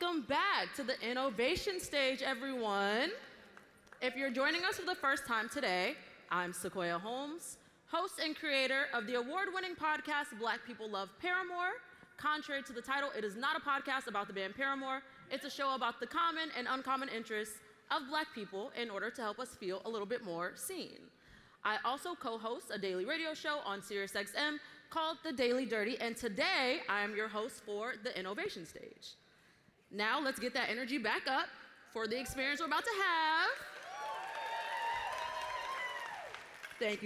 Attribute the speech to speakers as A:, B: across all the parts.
A: Welcome back to the innovation stage, everyone. If you're joining us for the first time today, I'm Sequoia Holmes, host and creator of the award-winning podcast Black People Love Paramore. Contrary to the title, it is not a podcast about the band Paramore. It's a show about the common and uncommon interests of Black people in order to help us feel a little bit more seen. I also co-host a daily radio show on SiriusXM called The Daily Dirty, and today I am your host for the innovation stage. Now let's get that energy back up for the experience we're about to have.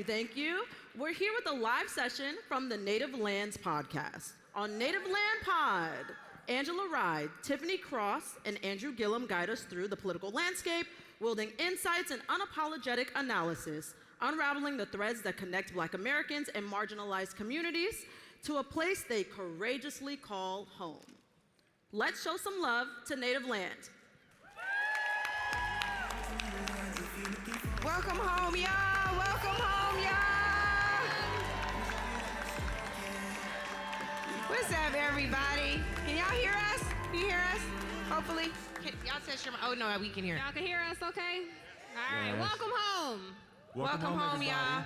A: Thank you. We're here with a live session from the Native Lands podcast. On Native Land Pod, Angela Rye, Tiffany Cross, and Andrew Gillum guide us through the political landscape, wielding insights and unapologetic analysis, unraveling the threads that connect Black Americans and marginalized communities to a place they courageously call home. Let's show some love to Native Land.
B: Welcome home, y'all. Welcome home, y'all. What's up, everybody? Can y'all hear us? Can you hear us? Hopefully. Y'all test your... Oh, no, we can hear.
C: Y'all can hear us, okay? All right,
D: yes.
C: Welcome home.
B: Welcome home, y'all.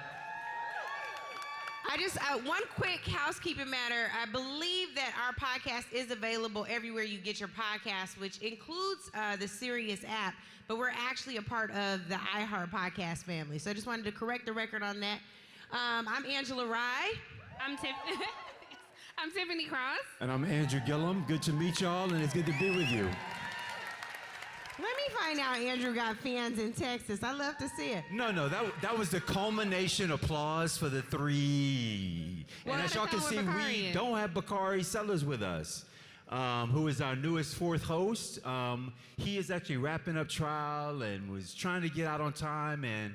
B: I just, one quick housekeeping matter. I believe that our podcast is available everywhere you get your podcast, which includes the Sirius app, but we're actually a part of the iHeart podcast family. So I just wanted to correct the record on that. I'm Angela Rye.
C: I'm Tiffany Cross.
D: And I'm Andrew Gillum. Good to meet y'all, and it's good to be with you.
B: Let me find out Andrew got fans in Texas. I love to see it.
D: No, that was the culmination applause for the three.
C: Well,
D: and as y'all can see, we don't have Bakari Sellers with us, who is our newest fourth host. He is actually wrapping up trial and was trying to get out on time, and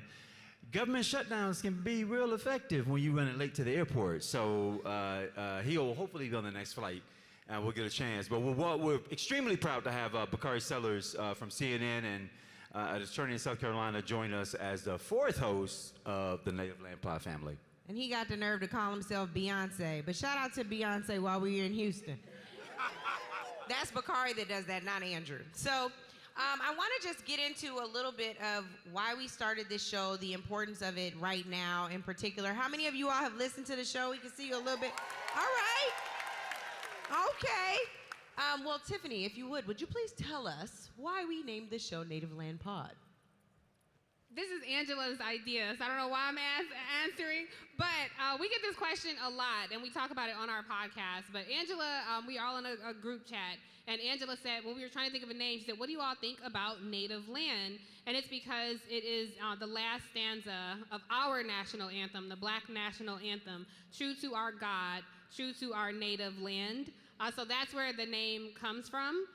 D: government shutdowns can be real effective when you run it late to the airport. So he'll hopefully be on the next flight. And we'll get a chance. But we're extremely proud to have Bakari Sellers from CNN and an attorney in South Carolina join us as the fourth host of the Native Land Pod family.
B: And he got the nerve to call himself Beyonce. But shout out to Beyonce while we were in Houston. That's Bakari that does that, not Andrew. So I want to just get into a little bit of why we started this show, the importance of it right now in particular. How many of you all have listened to the show? We can see you a little bit. All right. Okay. Well, Tiffany, if you would you please tell us why we named this show Native Land Pod?
C: This is Angela's idea, so I don't know why I'm answering, but we get this question a lot, and we talk about it on our podcast. But Angela, we are all in a group chat, and Angela said, when we were trying to think of a name, she said, what do you all think about Native Land? And it's because it is the last stanza of our national anthem, the Black national anthem, true to our God, true to our native land. So that's where the name comes from.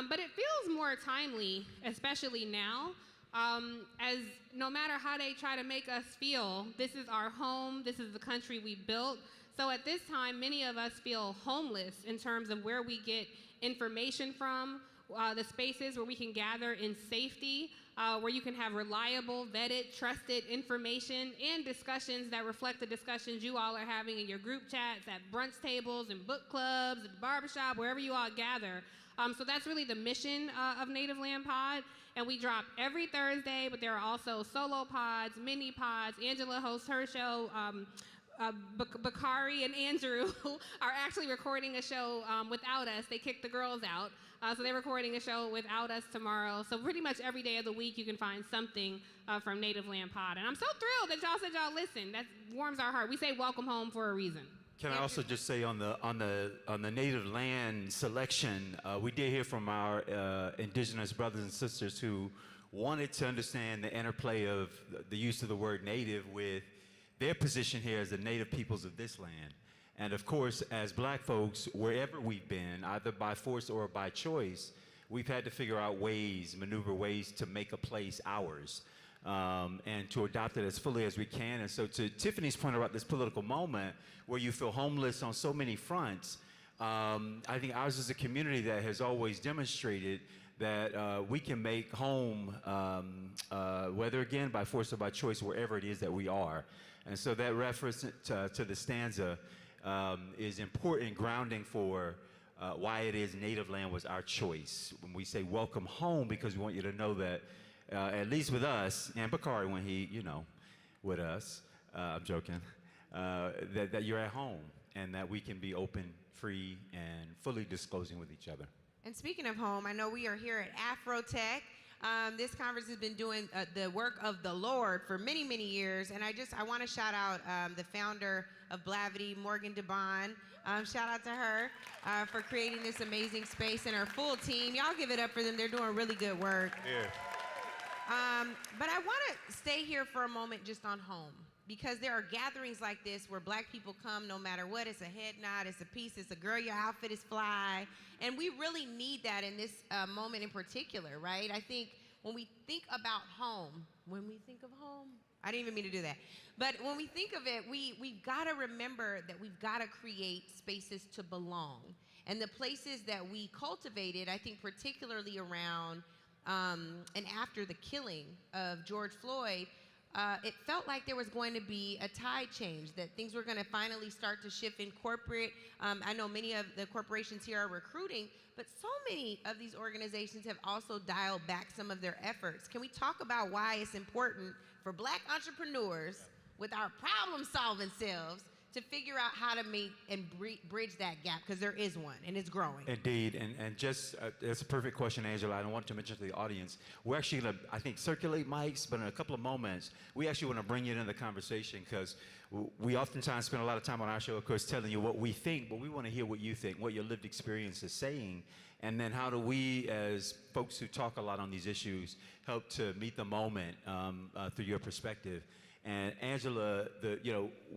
C: But it feels more timely, especially now, as no matter how they try to make us feel, this is our home, this is the country we built. So at this time, many of us feel homeless in terms of where we get information from, the spaces where we can gather in safety, where you can have reliable, vetted, trusted information and discussions that reflect the discussions you all are having in your group chats, at brunch tables and book clubs, at the barbershop, wherever you all gather. So that's really the mission of Native Land Pod. And we drop every Thursday, but there are also solo pods, mini pods. Angela hosts her show. Bakari and Andrew are actually recording a show without us. They kicked the girls out. So they're recording a show without us tomorrow. So pretty much every day of the week you can find something from Native Land Pod. And I'm so thrilled that y'all said y'all listen. That warms our heart. We say welcome home for a reason.
D: Can I also just say on the Native Land selection, we did hear from our indigenous brothers and sisters who wanted to understand the interplay of the use of the word native with their position here as the native peoples of this land. And of course, as Black folks, wherever we've been, either by force or by choice, we've had to figure out maneuver ways to make a place ours. And to adopt it as fully as we can. And so to Tiffany's point about this political moment where you feel homeless on so many fronts, I think ours is a community that has always demonstrated that we can make home, whether again by force or by choice, wherever it is that we are. And so that reference to the stanza is important grounding for why it is native land was our choice. When we say welcome home, because we want you to know that, at least with us, and Bakari when he, with us, I'm joking, that you're at home and that we can be open, free, and fully disclosing with each other.
B: And speaking of home, I know we are here at AfroTech. This conference has been doing the work of the Lord for many, many years. And I want to shout out the founder of Blavity, Morgan DeBon. Shout out to her for creating this amazing space and her full team. Y'all give it up for them. They're doing really good work.
D: Yeah.
B: But I want to stay here for a moment just on home, because there are gatherings like this where Black people come no matter what. It's a head nod, it's a piece, it's a girl, your outfit is fly. And we really need that in this moment in particular, right? I think when we think about home, I didn't even mean to do that. But when we think of it, we've got to remember that we've got to create spaces to belong. And the places that we cultivated, I think particularly around and after the killing of George Floyd, it felt like there was going to be a tide change, that things were going to finally start to shift in corporate. I know many of the corporations here are recruiting, but so many of these organizations have also dialed back some of their efforts. Can we talk about why it's important for Black entrepreneurs with our problem-solving selves to figure out how to meet and bridge that gap, because there is one, and it's growing.
D: Indeed, and just, it's a perfect question, Angela. I don't want to mention to the audience. We're actually going to, I think, circulate mics, but in a couple of moments, we actually want to bring you into the conversation, because we oftentimes spend a lot of time on our show, of course, telling you what we think, but we want to hear what you think, what your lived experience is saying, and then how do we, as folks who talk a lot on these issues, help to meet the moment through your perspective. And Angela,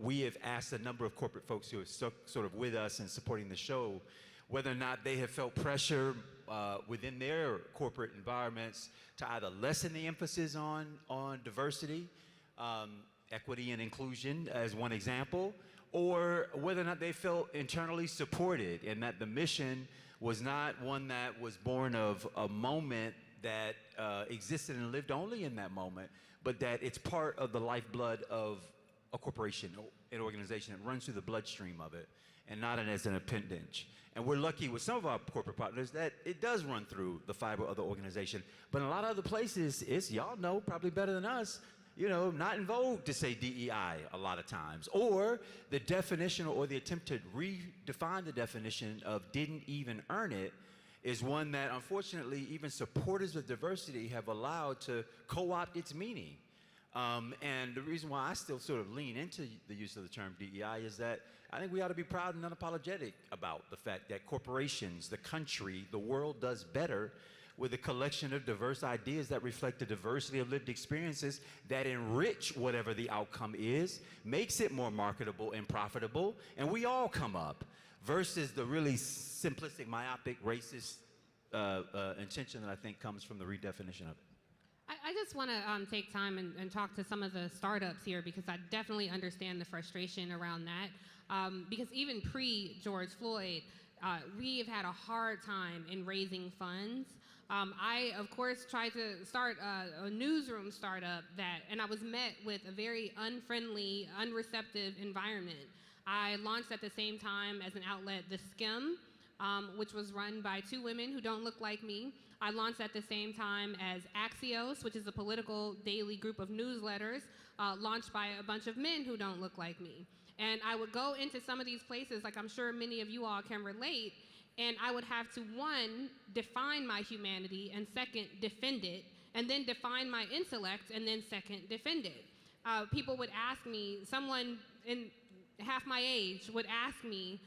D: we have asked a number of corporate folks who are sort of with us and supporting the show, whether or not they have felt pressure within their corporate environments to either lessen the emphasis on diversity, equity and inclusion as one example, or whether or not they felt internally supported and that the mission was not one that was born of a moment that existed and lived only in that moment, but that it's part of the lifeblood of a corporation, an organization. It runs through the bloodstream of it, and not as an appendage. And we're lucky with some of our corporate partners that it does run through the fiber of the organization. But in a lot of other places, it's, y'all know probably better than us, not in vogue to say DEI a lot of times. Or the definition or the attempt to redefine the definition of didn't even earn it is one that, unfortunately, even supporters of diversity have allowed to co-opt its meaning. And the reason why I still sort of lean into the use of the term DEI is that I think we ought to be proud and unapologetic about the fact that corporations, the country, the world does better with a collection of diverse ideas that reflect the diversity of lived experiences that enrich whatever the outcome is, makes it more marketable and profitable, and we all come up, versus the really simplistic, myopic, racist intention that I think comes from the redefinition of it.
C: I just want to take time and talk to some of the startups here, because I definitely understand the frustration around that. Because even pre-George Floyd, we have had a hard time in raising funds. I, of course, tried to start a newsroom startup and I was met with a very unfriendly, unreceptive environment. I launched at the same time as an outlet, The Skim, which was run by two women who don't look like me. I launched at the same time as Axios, which is a political daily group of newsletters launched by a bunch of men who don't look like me. And I would go into some of these places, like I'm sure many of you all can relate, and I would have to, one, define my humanity, and second, defend it, and then define my intellect, and then second, defend it. People would ask me, someone in half my age would ask me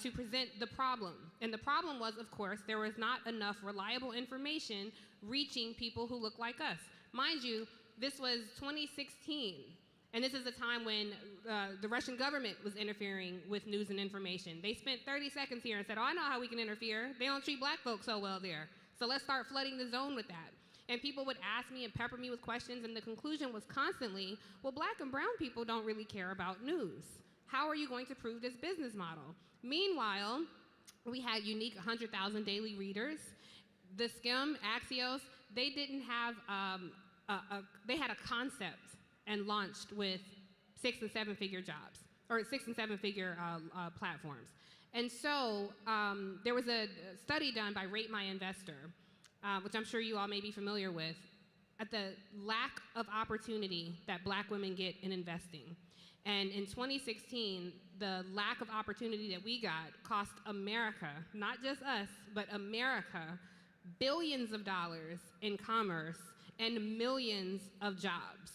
C: to present the problem. And the problem was, of course, there was not enough reliable information reaching people who look like us. Mind you, this was 2016. And this is a time when the Russian government was interfering with news and information. They spent 30 seconds here and said, oh, I know how we can interfere. They don't treat Black folks so well there. So let's start flooding the zone with that. And people would ask me and pepper me with questions, and the conclusion was constantly, well, Black and brown people don't really care about news. How are you going to prove this business model? Meanwhile, we had unique 100,000 daily readers. The Skim, Axios, they didn't have, they had a concept and launched with 6- and 7-figure jobs, or 6- and 7-figure platforms. And so there was a study done by Rate My Investor, which I'm sure you all may be familiar with, at the lack of opportunity that Black women get in investing. And in 2016, the lack of opportunity that we got cost America, not just us, but America, billions of dollars in commerce and millions of jobs.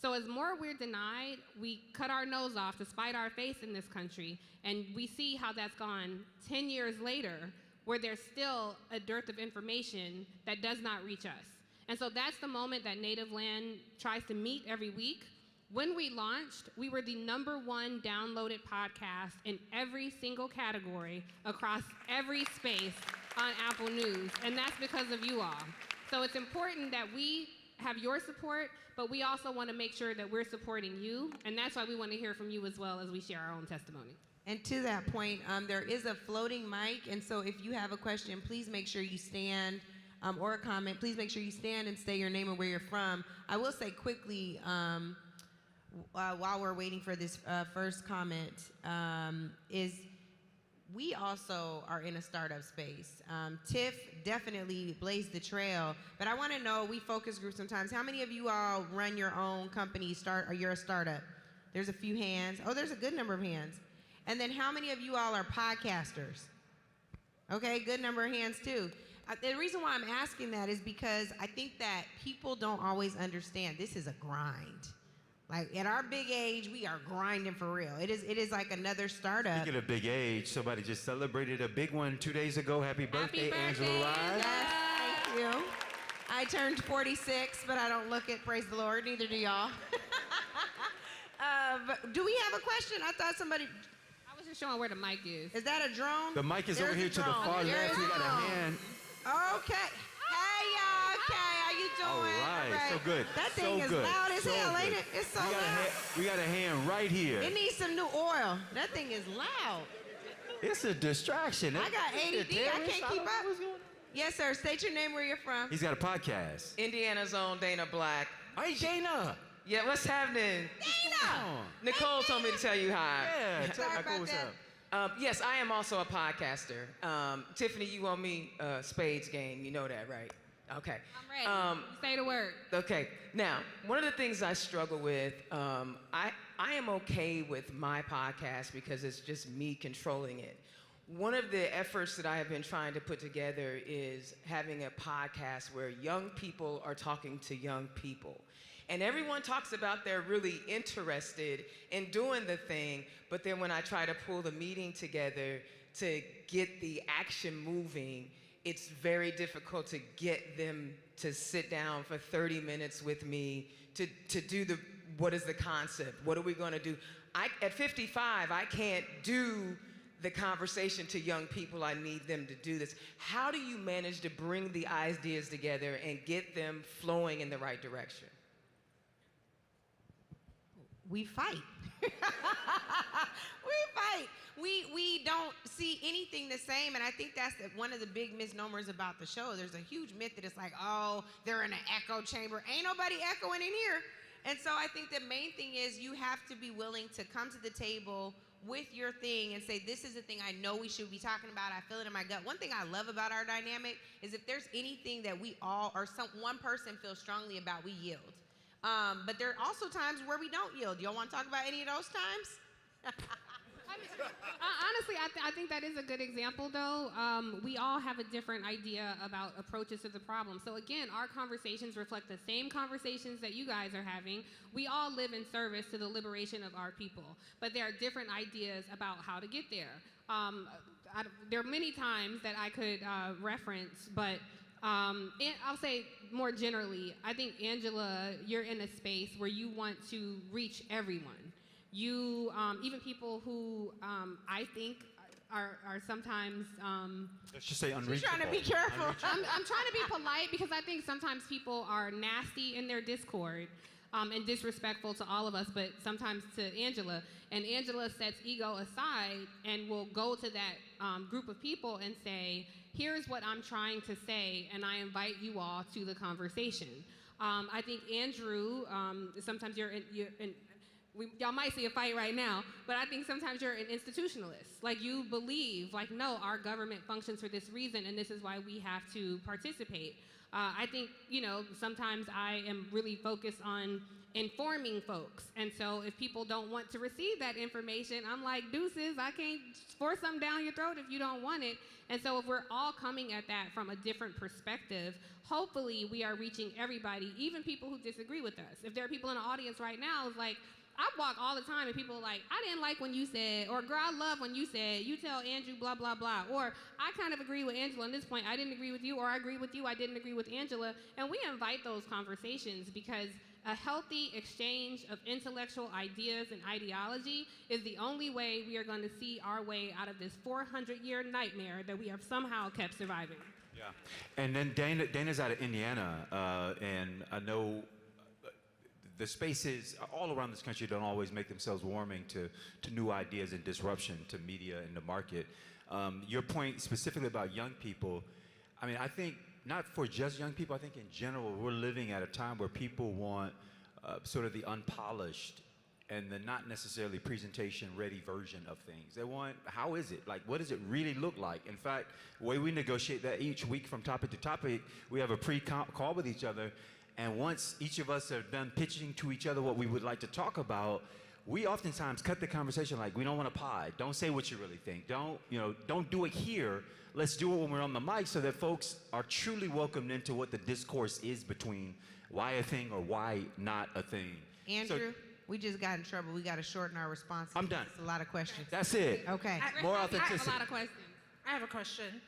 C: So as more we're denied, we cut our nose off to spite our face in this country, and we see how that's gone 10 years later, where there's still a dearth of information that does not reach us. And so that's the moment that Native Land tries to meet every week. When we launched, we were the #1 downloaded podcast in every single category across every space on Apple News, and that's because of you all. So it's important that we have your support, but we also want to make sure that we're supporting you, and that's why we want to hear from you as well as we share our own testimony.
B: And to that point, there is a floating mic, and so if you have a question, please make sure you stand, or a comment, please make sure you stand and say your name and where you're from. I will say quickly, while we're waiting for this first comment, is we also are in a startup space. TIFF definitely blazed the trail, but I want to know, we focus group sometimes, how many of you all run your own company, or you're a startup? There's a few hands. Oh, there's a good number of hands. And then how many of you all are podcasters? Okay, good number of hands too. The reason why I'm asking that is because I think that people don't always understand this is a grind. Like at our big age, we are grinding for real. It is like another startup.
D: Speaking of big age, somebody just celebrated a big one 2 days ago. Happy birthday, Angela Rye.
B: Yes, thank you. I turned 46, but I don't look it, praise the Lord, neither do y'all. But do we have a question? I thought somebody...
C: I was just showing where the mic is.
B: that a drone?
D: The mic is
B: There's
D: over here
B: a
D: to the
B: drone.
D: far
B: There
D: left.
B: is
D: We
B: a
D: got a
B: drone.
D: hand.
B: Okay. Hey, y'all. Okay, how you doing?
D: All right, so good.
B: That
D: so
B: thing is
D: good.
B: loud as
D: so
B: hell,
D: good.
B: ain't it? It's so
D: we got
B: loud.
D: We got a hand right here.
B: It needs some new oil. That thing is loud.
D: It's a distraction.
B: I got ADD. I can't keep up. Yes, sir. State your name, where you're from.
D: He's got a podcast.
E: Indiana's own Dana Black.
D: Hey, Dana.
E: Yeah, what's happening?
B: Dana!
E: Nicole told me to tell you hi.
D: Yeah, tell
B: Sorry
D: Nicole
B: about
D: what's
B: that.
D: up.
E: Yes, I am also a podcaster. Tiffany, you owe me a spades game. You know that, right? Okay.
C: I'm ready. Say the word.
E: Okay. Now, one of the things I struggle with, I am okay with my podcast because it's just me controlling it. One of the efforts that I have been trying to put together is having a podcast where young people are talking to young people. And everyone talks about they're really interested in doing the thing, but then when I try to pull the meeting together to get the action moving, it's very difficult to get them to sit down for 30 minutes with me to do what is the concept? What are we gonna do? At 55, I can't do the conversation to young people. I need them to do this. How do you manage to bring the ideas together and get them flowing in the right direction?
B: We fight. We fight. We don't see anything the same, and I think that's one of the big misnomers about the show. There's a huge myth that it's like, oh, they're in an echo chamber. Ain't nobody echoing in here. And so I think the main thing is you have to be willing to come to the table with your thing and say, this is the thing I know we should be talking about. I feel it in my gut. One thing I love about our dynamic is if there's anything that we all, or one person feels strongly about, we yield. But there are also times where we don't yield. Y'all want to talk about any of those times?
C: Honestly, I think that is a good example, though. We all have a different idea about approaches to the problem. So again, our conversations reflect the same conversations that you guys are having. We all live in service to the liberation of our people, but there are different ideas about how to get there. There are many times that I could reference, but I'll say more generally, I think, Angela, you're in a space where you want to reach everyone. You, even people who I think are sometimes...
D: Let's just say unreachable.
B: She's trying to be careful.
C: I'm trying to be polite because I think sometimes people are nasty in their discord and disrespectful to all of us, but sometimes to Angela. And Angela sets ego aside and will go to that group of people and say, here's what I'm trying to say, and I invite you all to the conversation. I think Andrew, sometimes you're in y'all might see a fight right now, but I think sometimes you're an institutionalist. Like, you believe, like, no, our government functions for this reason, and this is why we have to participate. I think, sometimes I am really focused on informing folks. And so if people don't want to receive that information, I'm like, deuces, I can't force something down your throat if you don't want it. And so if we're all coming at that from a different perspective, hopefully we are reaching everybody, even people who disagree with us. If there are people in the audience right now, it's like, I walk all the time and people are like, I didn't like when you said, or girl, I love when you said, you tell Andrew blah, blah, blah. Or I kind of agree with Angela on this point. I didn't agree with you, or I agree with you. I didn't agree with Angela. And we invite those conversations because a healthy exchange of intellectual ideas and ideology is the only way we are going to see our way out of this 400-year nightmare that we have somehow kept surviving.
D: Yeah. And then Dana's out of Indiana, and I know the spaces all around this country don't always make themselves warming to new ideas and disruption to media and the market. Your point specifically about young people, I mean, I think not for just young people, I think in general, we're living at a time where people want sort of the unpolished and the not necessarily presentation-ready version of things. They want, how is it? Like, what does it really look like? In fact, the way we negotiate that each week from topic to topic, we have a pre-call with each other. And once each of us are done pitching to each other what we would like to talk about, we oftentimes cut the conversation like, we don't want a pie. Don't say what you really think. Don't do it here. Let's do it when we're on the mic so that folks are truly welcomed into what the discourse is between why a thing or why not a thing.
B: Andrew, we just got in trouble. We got to shorten our responses.
D: I'm done.
B: It's a lot of questions.
D: That's it.
B: Okay.
D: More
C: I have
D: authenticity.
C: a lot of questions.
F: I have a question.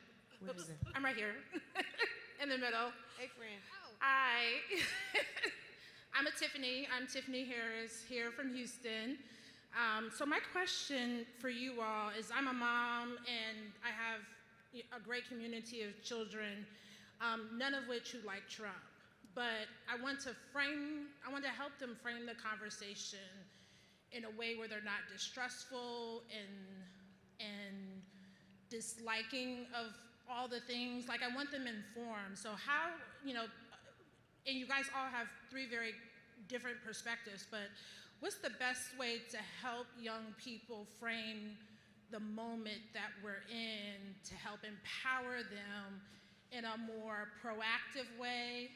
B: What is it?
F: I'm right here in the middle.
B: Hey, friend.
F: I'm Tiffany. I'm Tiffany Harris here from Houston. So my question for you all is, I'm a mom and I have a great community of children, none of which who like Trump. But I want to help them frame the conversation in a way where they're not distrustful and disliking of all the things. Like, I want them informed. So how, and you guys all have three very different perspectives, but what's the best way to help young people frame the moment that we're in to help empower them in a more proactive way,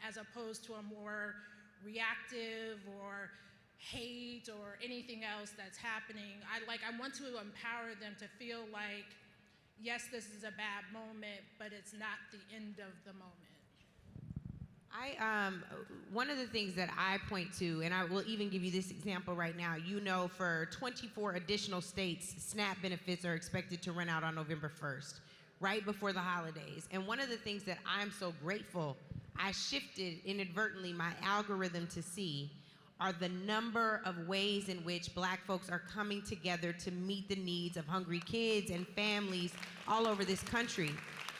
F: as opposed to a more reactive or hate or anything else that's happening? I want to empower them to feel like, yes, this is a bad moment, but it's not the end of the moment.
B: One of the things that I point to, and I will even give you this example right now, for 24 additional states, SNAP benefits are expected to run out on November 1st, right before the holidays. And one of the things that I'm so grateful I shifted inadvertently my algorithm to see are the number of ways in which Black folks are coming together to meet the needs of hungry kids and families all over this country.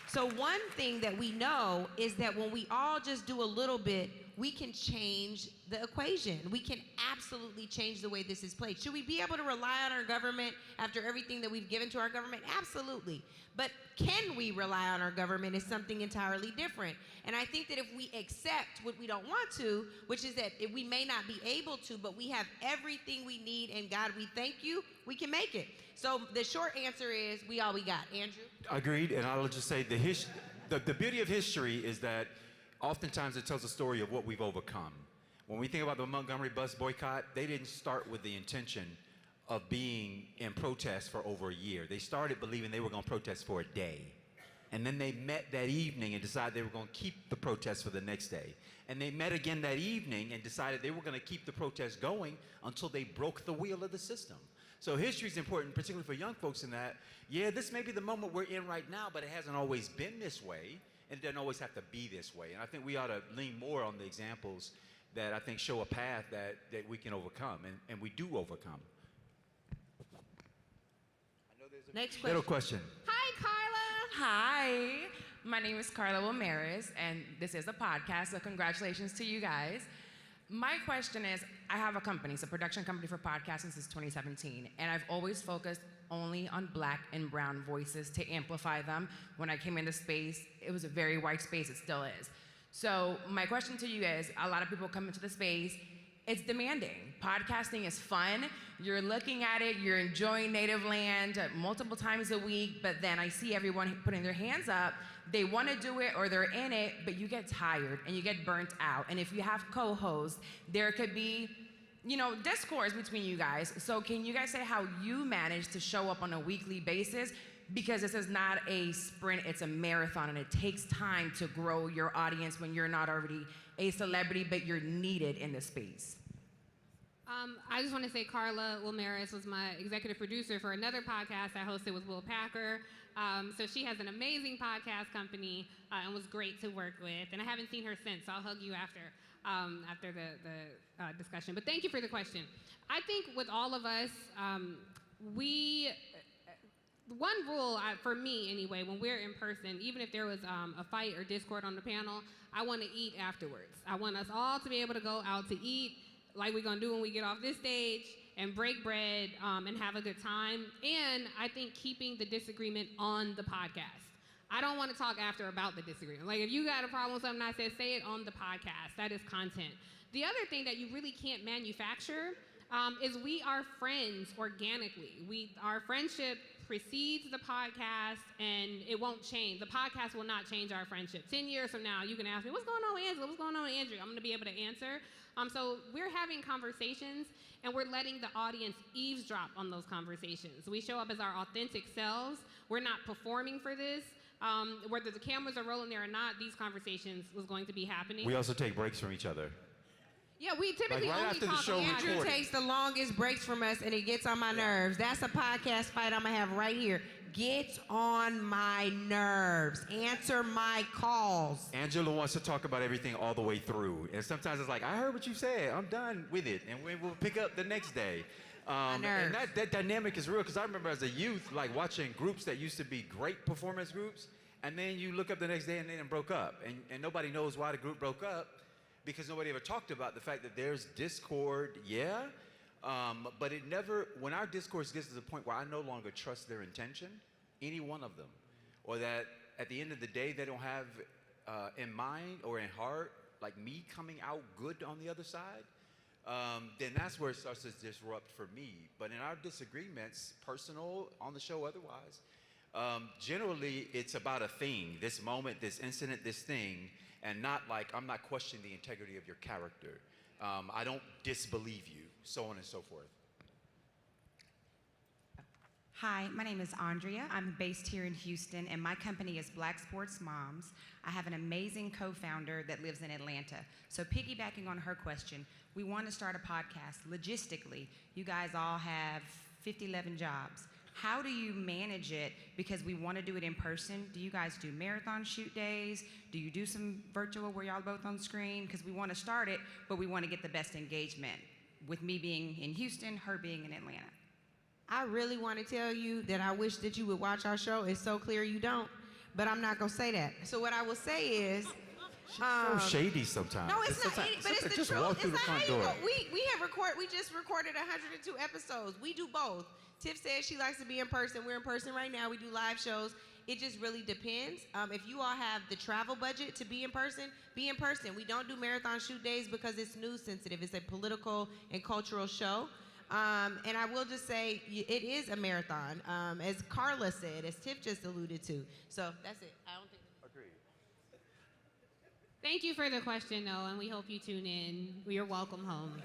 B: So one thing that we know is that when we all just do a little bit, we can change the equation. We can absolutely change the way this is played. Should we be able to rely on our government after everything that we've given to our government? Absolutely. But can we rely on our government is something entirely different. And I think that if we accept what we don't want to, which is that if we may not be able to, but we have everything we need, and God, we thank you, we can make it. So the short answer is, we all we got. Andrew?
D: Agreed, and I'll just say the beauty of history is that oftentimes it tells a story of what we've overcome. When we think about the Montgomery bus boycott, they didn't start with the intention of being in protest for over a year. They started believing they were going to protest for a day. And then they met that evening and decided they were going to keep the protest for the next day. And they met again that evening and decided they were going to keep the protest going until they broke the wheel of the system. So history is important, particularly for young folks, in that, yeah, this may be the moment we're in right now, but it hasn't always been this way, and it doesn't always have to be this way. And I think we ought to lean more on the examples that I think show a path that we can overcome, and we do overcome.
B: Next question.
D: Little question.
C: Hi, Carla.
G: Hi, my name is Carla Wilmaris, and this is a podcast, so congratulations to you guys. My question is, I have a company, it's a production company for podcasting since 2017, and I've always focused only on Black and brown voices to amplify them. When I came into space, it was a very white space, it still is. So my question to you is, a lot of people come into the space, it's demanding. podcasting is fun. You're looking at it, you're enjoying native land multiple times a week, but then I see everyone putting their hands up. They want to do it or they're in it, but you get tired and you get burnt out. And if you have co-hosts, there could be, discourse between you guys. So can you guys say how you manage to show up on a weekly basis? Because this is not a sprint, it's a marathon, and it takes time to grow your audience when you're not already a celebrity, but you're needed in the space.
C: I just want to say Carla Wilmaris was my executive producer for another podcast I hosted with Will Packer. So she has an amazing podcast company and was great to work with. And I haven't seen her since, so I'll hug you after the discussion. But thank you for the question. I think with all of us, one rule for me anyway, when we're in person, even if there was a fight or discord on the panel, I want to eat afterwards. I want us all to be able to go out to eat like we're gonna do when we get off this stage and break bread and have a good time. And I think keeping the disagreement on the podcast. I don't want to talk after about the disagreement. Like if you got a problem with something I said, say it on the podcast. That is content. The other thing that you really can't manufacture is we are friends organically. Our friendship precedes the podcast, and it won't change. The podcast will not change our friendship. 10 years from now, you can ask me, what's going on with Angela? What's going on with Andrew? I'm going to be able to answer. So we're having conversations, and we're letting the audience eavesdrop on those conversations. We show up as our authentic selves. We're not performing for this. Whether the cameras are rolling there or not, these conversations was going to be happening.
D: We also take breaks from each other.
C: Yeah, we typically
D: Like right
C: only
D: after the
C: talk
D: show,
C: on
D: we
B: Andrew
D: recording.
B: takes the longest breaks from us, and it gets on my nerves. That's a podcast fight I'm gonna have right here. Gets on my nerves. Answer my calls.
D: Angela wants to talk about everything all the way through. And sometimes it's like, I heard what you said. I'm done with it. And we'll pick up the next day. And
B: nerves.
D: that dynamic is real because I remember as a youth, like watching groups that used to be great performance groups. And then you look up the next day and they done broke up. And nobody knows why the group broke up because nobody ever talked about the fact that there's discord, but it never, when our discourse gets to the point where I no longer trust their intention, any one of them, or that at the end of the day they don't have in mind or in heart, like me coming out good on the other side, then that's where it starts to disrupt for me. But in our disagreements, personal, on the show, otherwise, generally it's about a thing, this moment, this incident, this thing, and not like I'm not questioning the integrity of your character. I don't disbelieve you, so on and so forth.
H: Hi, my name is Andrea. I'm based here in Houston, and my company is Black Sports Moms. I have an amazing co-founder that lives in Atlanta. So piggybacking on her question, we want to start a podcast. Logistically, you guys all have 11 jobs. How do you manage it? Because we want to do it in person. Do you guys do marathon shoot days? Do you do some virtual where y'all both on screen? Because we want to start it, but we want to get the best engagement. With me being in Houston, her being in Atlanta.
B: I really want to tell you that I wish that you would watch our show. It's so clear you don't, but I'm not going to say that. So what I will say is...
D: She's so shady sometimes.
B: No, it's not, but it's the
D: just
B: truth.
D: walk through
B: It's
D: the
B: not
D: front
B: how you
D: door.
B: go. We just recorded 102 episodes. We do both. Tiff says she likes to be in person. We're in person right now. We do live shows. It just really depends. If you all have the travel budget to be in person, be in person. We don't do marathon shoot days because it's news sensitive. It's a political and cultural show. And I will just say it is a marathon, as Carla said, as Tiff just alluded to. So that's it. I don't think.
D: Agreed.
C: Thank you for the question, though, and we hope you tune in. You're welcome home.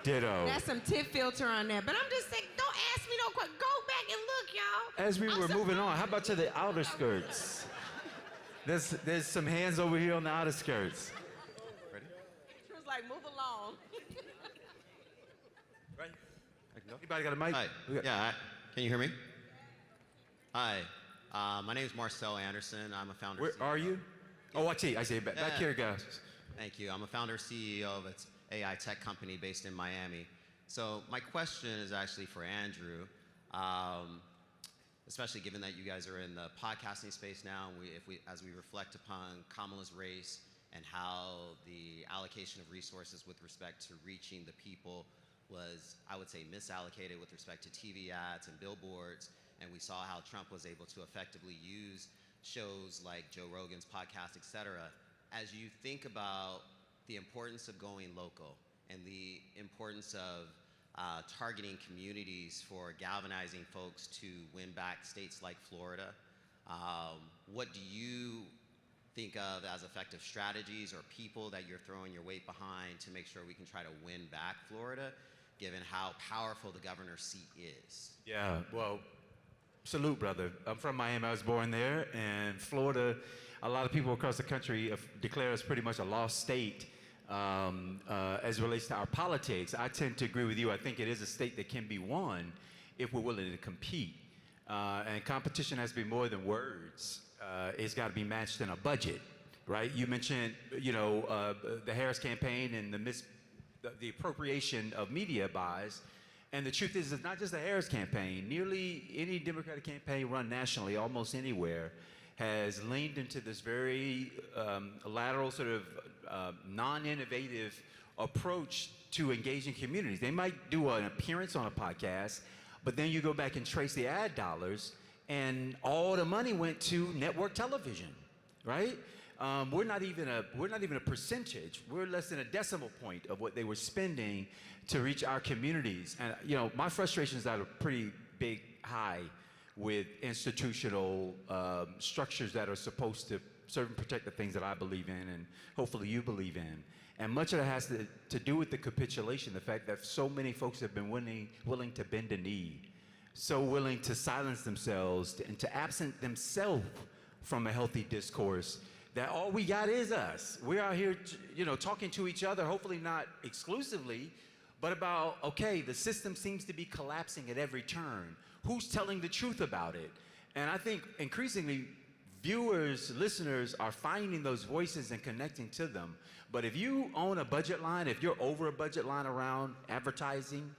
D: Ditto.
B: That's some Tiff filter on there. But I'm just saying, don't ask me no questions. Go back and look, y'all.
D: As we were moving on, how about to the outer skirts? There's some hands over here on the outer skirts. Ready?
B: She was like, move along.
D: Right? Anybody got a mic?
I: Hi.
D: We got-
I: Can you hear me? Hi. My name is Marcel Anderson. I'm a founder.
D: Where are you? Oh, I see it. Back
I: Yeah.
D: here, guys.
I: Thank you. I'm a founder CEO of an AI tech company based in Miami. So my question is actually for Andrew, especially given that you guys are in the podcasting space now, and as we reflect upon Kamala's race and how the allocation of resources with respect to reaching the people was, I would say, misallocated with respect to TV ads and billboards, and we saw how Trump was able to effectively use shows like Joe Rogan's podcast, et cetera. As you think about the importance of going local and the importance of targeting communities for galvanizing folks to win back states like Florida. What do you think of as effective strategies or people that you're throwing your weight behind to make sure we can try to win back Florida, given how powerful the governor's seat is?
D: Yeah, well, salute, brother. I'm from Miami. I was born there, and Florida, a lot of people across the country declare us pretty much a lost state as it relates to our politics. I tend to agree with you. I think it is a state that can be won if we're willing to compete. And competition has to be more than words. It's got to be matched in a budget, right? You mentioned, the Harris campaign and the appropriation of media buys. And the truth is, it's not just the Harris campaign. Nearly any Democratic campaign run nationally, almost anywhere, has leaned into this very lateral sort of non-innovative approach to engaging communities. They might do an appearance on a podcast, but then you go back and trace the ad dollars, and all the money went to network television, right? We're not even a percentage. We're less than a decimal point of what they were spending to reach our communities. And my frustrations are pretty big, high with institutional structures that are supposed to serve and protect the things that I believe in, and hopefully you believe in. And much of that has to do with the capitulation, the fact that so many folks have been willing to bend a knee, so willing to silence themselves and to absent themselves from a healthy discourse, that all we got is us. We're out here, talking to each other, hopefully not exclusively, but about, okay, the system seems to be collapsing at every turn. Who's telling the truth about it? And I think increasingly, viewers, listeners are finding those voices and connecting to them. But if you own a budget line, if you're over a budget line around advertising,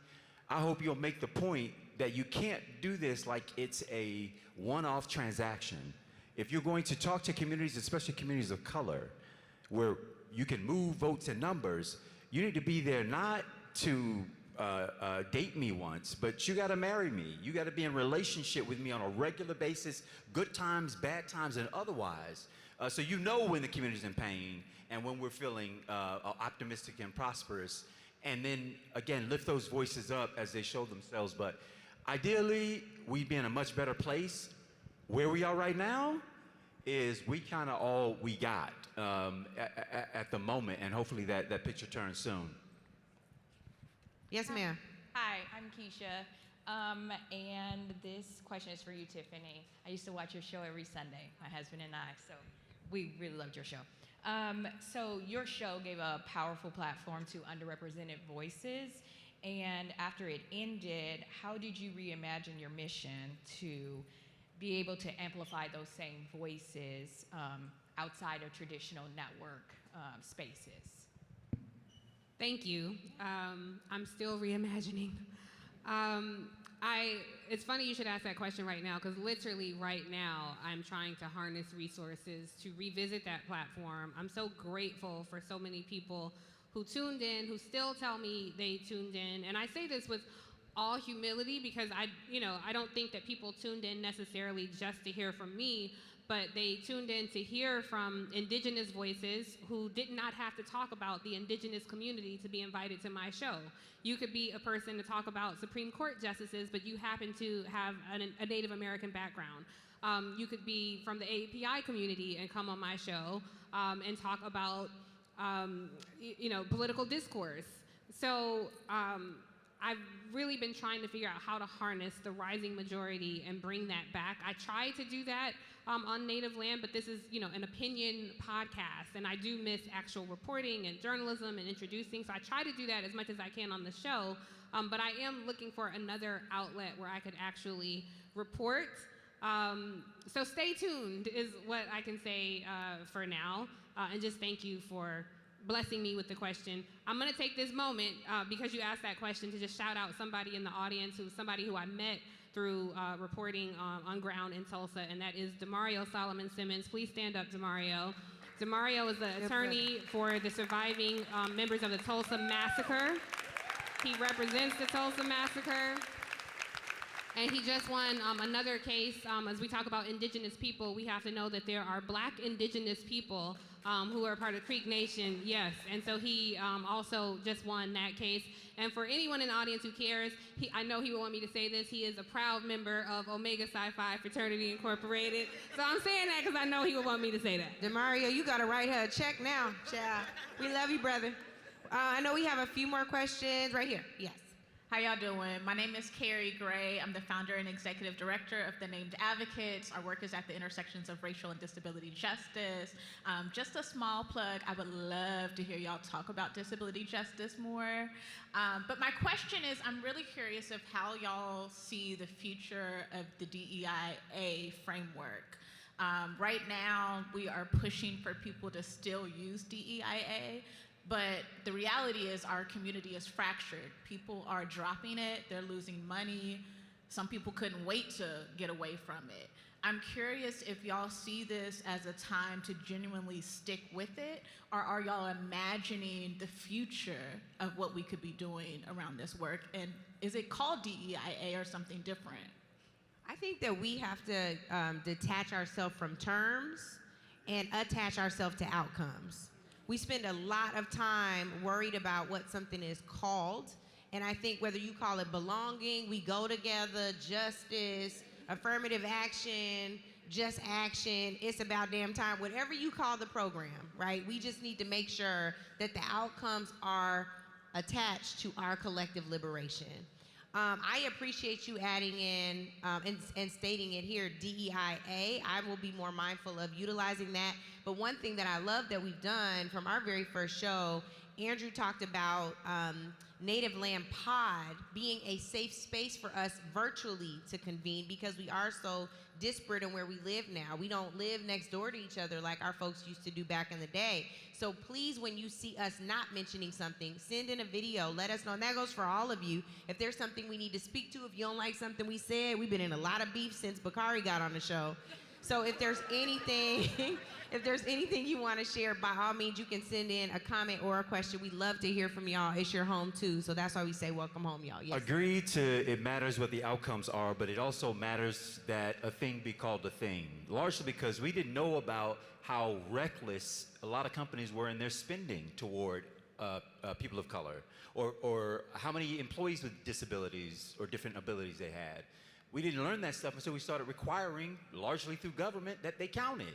D: I hope you'll make the point that you can't do this like it's a one-off transaction. If you're going to talk to communities, especially communities of color, where you can move votes and numbers, you need to be there not to date me once, but you gotta marry me. You gotta be in relationship with me on a regular basis, good times, bad times, and otherwise. So you know when the community's in pain and when we're feeling optimistic and prosperous. And then, again, lift those voices up as they show themselves. But ideally, we'd be in a much better place. Where we are right now is we kind of all we got at the moment, and hopefully that picture turns soon.
B: Yes, ma'am.
J: Hi, I'm Keisha, and this question is for you, Tiffany. I used to watch your show every Sunday, my husband and I, so we really loved your show. So your show gave a powerful platform to underrepresented voices, and after it ended, how did you reimagine your mission to be able to amplify those same voices outside of traditional network spaces?
C: Thank you. I'm still reimagining. It's funny you should ask that question right now, because literally right now I'm trying to harness resources to revisit that platform. I'm so grateful for so many people who tuned in, who still tell me they tuned in. And I say this with all humility, because I don't think that people tuned in necessarily just to hear from me, but they tuned in to hear from indigenous voices who did not have to talk about the indigenous community to be invited to my show. You could be a person to talk about Supreme Court justices, but you happen to have a Native American background. You could be from the API community and come on my show and talk about political discourse. So I've really been trying to figure out how to harness the rising majority and bring that back. I try to do that on Native land, but this is, an opinion podcast, and I do miss actual reporting and journalism and introducing, so I try to do that as much as I can on the show, but I am looking for another outlet where I could actually report. So stay tuned is what I can say for now, and just thank you for blessing me with the question. I'm gonna take this moment, because you asked that question, to just shout out somebody in the audience somebody who I met through reporting on ground in Tulsa, and that is Demario Solomon Simmons. Please stand up, Demario. Demario is the attorney for the surviving members of the Tulsa Massacre. He represents the Tulsa Massacre. And he just won another case. As we talk about indigenous people, we have to know that there are Black indigenous people who are part of Creek Nation. Yes, and so he also just won that case. And for anyone in the audience who cares, I know he would want me to say this. He is a proud member of Omega Psi Phi Fraternity Incorporated. So I'm saying that because I know he would want me to say that.
B: Demario, you got to write her a check now, child. We love you, brother. I know we have a few more questions right here. Yes.
K: How y'all doing? My name is Carrie Gray. I'm the founder and executive director of the Named Advocates. Our work is at the intersections of racial and disability justice. Just a small plug, I would love to hear y'all talk about disability justice more. But my question is, I'm really curious of how y'all see the future of the DEIA framework. Right now, we are pushing for people to still use DEIA, but the reality is our community is fractured. People are dropping it, they're losing money. Some people couldn't wait to get away from it. I'm curious if y'all see this as a time to genuinely stick with it, or are y'all imagining the future of what we could be doing around this work? And is it called DEIA or something different?
B: I think that we have to detach ourselves from terms and attach ourselves to outcomes. We spend a lot of time worried about what something is called, and I think whether you call it belonging, we go together, justice, affirmative action, just action, it's about damn time, whatever you call the program, right? We just need to make sure that the outcomes are attached to our collective liberation. I appreciate you adding in and stating it here, DEIA. I will be more mindful of utilizing that. But one thing that I love that we've done from our very first show, Andrew talked about Native Land Pod being a safe space for us virtually to convene because we are so disparate in where we live now. We don't live next door to each other like our folks used to do back in the day. So please, when you see us not mentioning something, send in a video, let us know. And that goes for all of you. If there's something we need to speak to, if you don't like something we said, we've been in a lot of beef since Bakari got on the show. So if there's anything, you want to share, by all means, you can send in a comment or a question. We love to hear from y'all. It's your home too, so that's why we say welcome home, y'all. Yes.
D: Agreed to it matters what the outcomes are, but it also matters that a thing be called a thing, largely because we didn't know about how reckless a lot of companies were in their spending toward people of color, or how many employees with disabilities or different abilities they had. We didn't learn that stuff until we started requiring, largely through government, that they counted.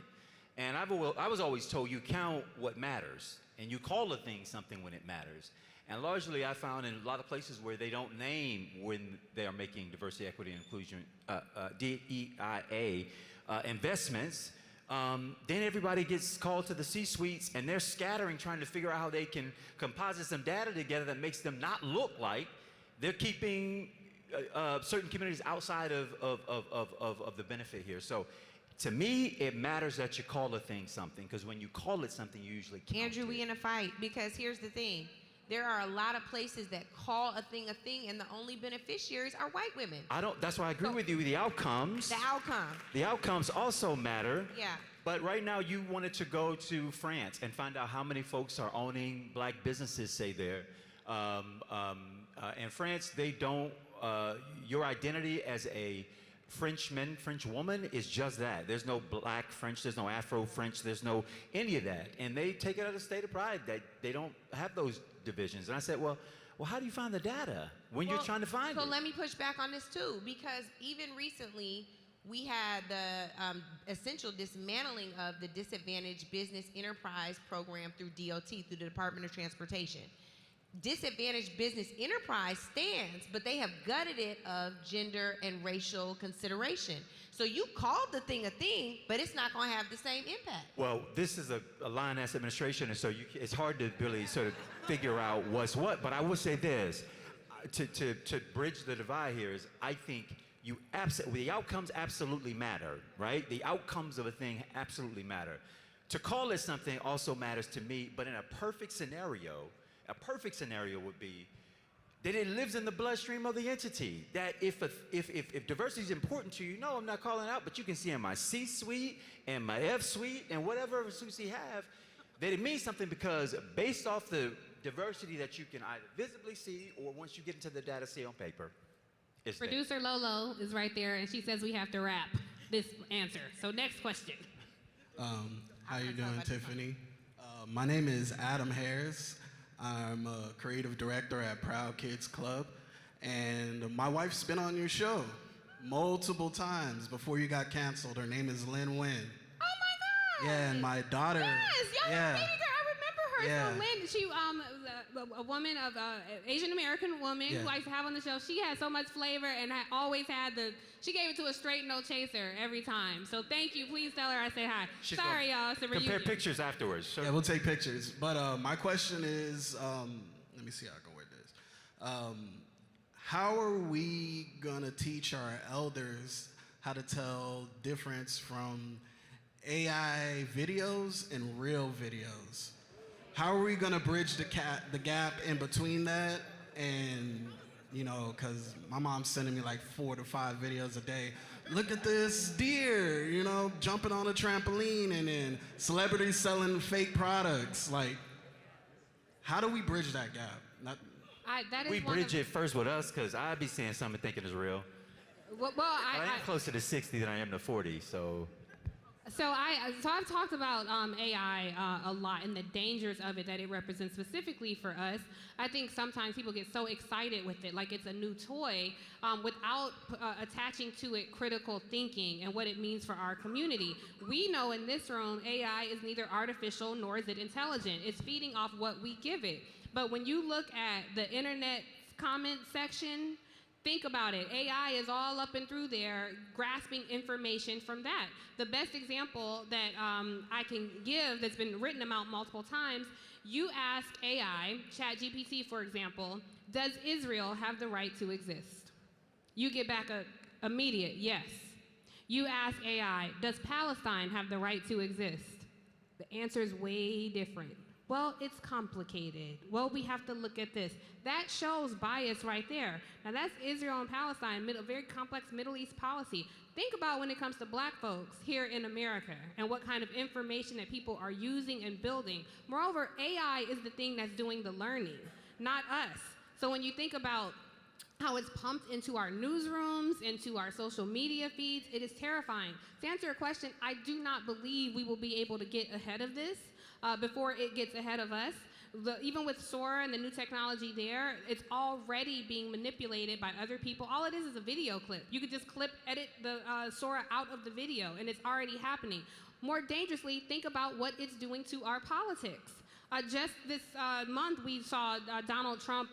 D: And I was always told you count what matters, and you call a thing something when it matters. And largely I found in a lot of places where they don't name when they are making diversity, equity, and inclusion, DEIA investments, then everybody gets called to the C-suites and they're scattering, trying to figure out how they can composite some data together that makes them not look like they're keeping certain communities outside of the benefit here. So to me, it matters that you call a thing something, because when you call it something, you usually count
B: Andrew,
D: it.
B: we in a fight, because here's the thing. There are a lot of places that call a thing, and the only beneficiaries are white women.
D: That's why I agree with you. The outcomes. The outcomes also matter.
B: Yeah.
D: But right now, you wanted to go to France and find out how many folks are owning black businesses, say there. In France, they don't, your identity as a Frenchman, French woman is just that. There's no black French, there's no Afro French, there's no any of that. And they take it as a state of pride that they don't have those divisions. And I said, well, how do you find the data when you're trying to find it?
B: So let me push back on this too, because even recently, we had the essential dismantling of the Disadvantaged Business Enterprise Program through DOT, through the Department of Transportation. Disadvantaged Business Enterprise stands, but they have gutted it of gender and racial consideration. So you called the thing a thing, but it's not going to have the same impact.
D: Well, this is a Lioness administration, and so it's hard to really sort of figure out what's what. But I will say this, to bridge the divide here is, I think the outcomes absolutely matter, right? The outcomes of a thing absolutely matter. To call it something also matters to me, but in a perfect scenario would be that it lives in the bloodstream of the entity. That if diversity is important to you, no, I'm not calling out, but you can see in my C-suite and my F-suite and whatever suites you have, that it means something, because based off the diversity that you can either visibly see or once you get into the data, see on paper.
C: Producer Lolo is right there, and she says we have to wrap this answer. So next question.
L: How you doing, Tiffany? My name is Adam Harris. I'm a creative director at Proud Kids Club. And my wife's been on your show multiple times before you got canceled. Her name is Lynn Wynn.
C: Oh my God!
L: Yeah, and my daughter.
C: Yes, y'all
L: yeah.
C: baby girl. I remember her.
L: Yeah.
C: So Lynn, she a woman of Asian American woman who I used to have on the show. She had so much flavor and I always had she gave it to a straight no chaser every time. So thank you. Please tell her I said hi. Sorry, y'all. It's a reunion.
D: Compare pictures afterwards. Sure.
L: Yeah, we'll take pictures. But my question is, let me see how I can word this. How are we gonna teach our elders how to tell difference from AI videos and real videos? How are we gonna bridge the gap in between that? And, you know, cause my mom's sending me like 4 to 5 videos a day. Look at this deer, you know, jumping on a trampoline, and then celebrities selling fake products. Like, how do we bridge that gap?
D: We bridge it first with us, because I'd be seeing something thinking it's real.
C: Well,
D: I am closer to 60 than I am to 40, so.
C: So I've talked about AI a lot and the dangers of it that it represents specifically for us. I think sometimes people get so excited with it, like it's a new toy, without attaching to it critical thinking and what it means for our community. We know in this room, AI is neither artificial nor is it intelligent. It's feeding off what we give it. But when you look at the internet comment section, think about it. AI is all up and through there, grasping information from that. The best example that I can give that's been written about multiple times, you ask AI, ChatGPT for example, does Israel have the right to exist? You get back a immediate yes. You ask AI, does Palestine have the right to exist? The answer is way different. Well, it's complicated. Well, we have to look at this. That shows bias right there. Now, that's Israel and Palestine, a very complex Middle East policy. Think about when it comes to black folks here in America and what kind of information that people are using and building. Moreover, AI is the thing that's doing the learning, not us. So when you think about how it's pumped into our newsrooms, into our social media feeds, it is terrifying. To answer your question, I do not believe we will be able to get ahead of this before it gets ahead of us. Even with Sora and the new technology there, it's already being manipulated by other people. All it is a video clip. You could just edit the Sora out of the video, and it's already happening. More dangerously, think about what it's doing to our politics. Just this month, we saw Donald Trump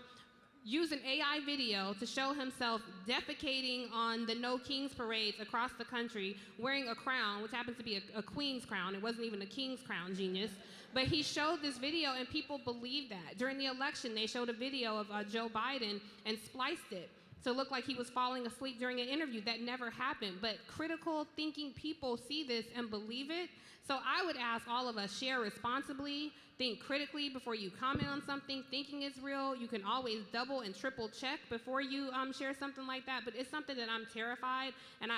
C: use an AI video to show himself defecating on the No Kings parades across the country, wearing a crown, which happens to be a queen's crown. It wasn't even a king's crown, genius. But he showed this video, and people believed that. During the election, they showed a video of Joe Biden and spliced it to look like he was falling asleep during an interview. That never happened. But critical thinking people see this and believe it. So I would ask all of us, share responsibly, think critically before you comment on something, thinking it's real. You can always double and triple check before you share something like that. But it's something that I'm terrified. And I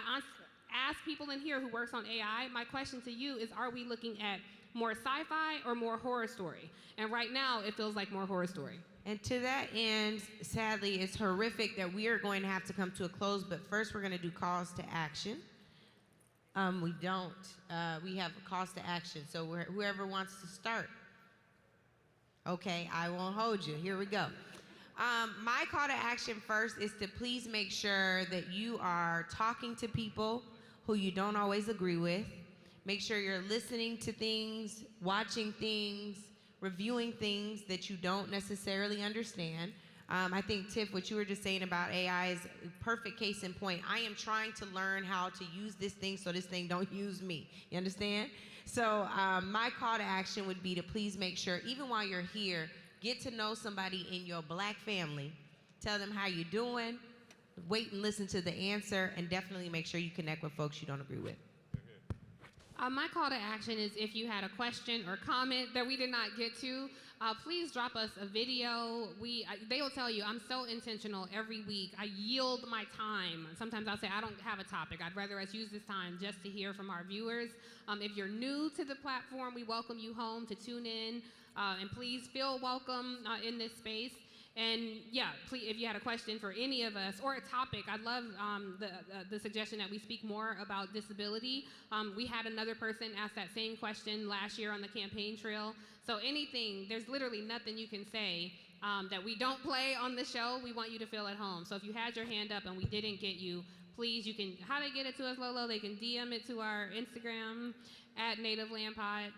C: ask people in here who works on AI, my question to you is, are we looking at more sci-fi or more horror story? And right now, it feels like more horror story.
B: And to that end, sadly, it's horrific that we are going to have to come to a close, but first we're going to do calls to action. We don't. We have calls to action, so whoever wants to start. Okay, I won't hold you. Here we go. My call to action first is to please make sure that you are talking to people who you don't always agree with. Make sure you're listening to things, watching things, reviewing things that you don't necessarily understand. I think, Tiff, what you were just saying about AI is a perfect case in point. I am trying to learn how to use this thing so this thing don't use me. You understand? So my call to action would be to please make sure, even while you're here, get to know somebody in your black family. Tell them how you're doing. Wait and listen to the answer, and definitely make sure you connect with folks you don't agree with.
C: My call to action is if you had a question or comment that we did not get to, please drop us a video. They will tell you, I'm so intentional every week. I yield my time. Sometimes I'll say, I don't have a topic. I'd rather us use this time just to hear from our viewers. If you're new to the platform, we welcome you home to tune in. And please feel welcome in this space. And yeah, please, if you had a question for any of us or a topic, I'd love the suggestion that we speak more about disability. We had another person ask that same question last year on the campaign trail. So anything, there's literally nothing you can say that we don't play on the show. We want you to feel at home. So if you had your hand up and we didn't get you, please, you can, how they get it to us, Lolo? They can DM it to our Instagram at Native Land Pod,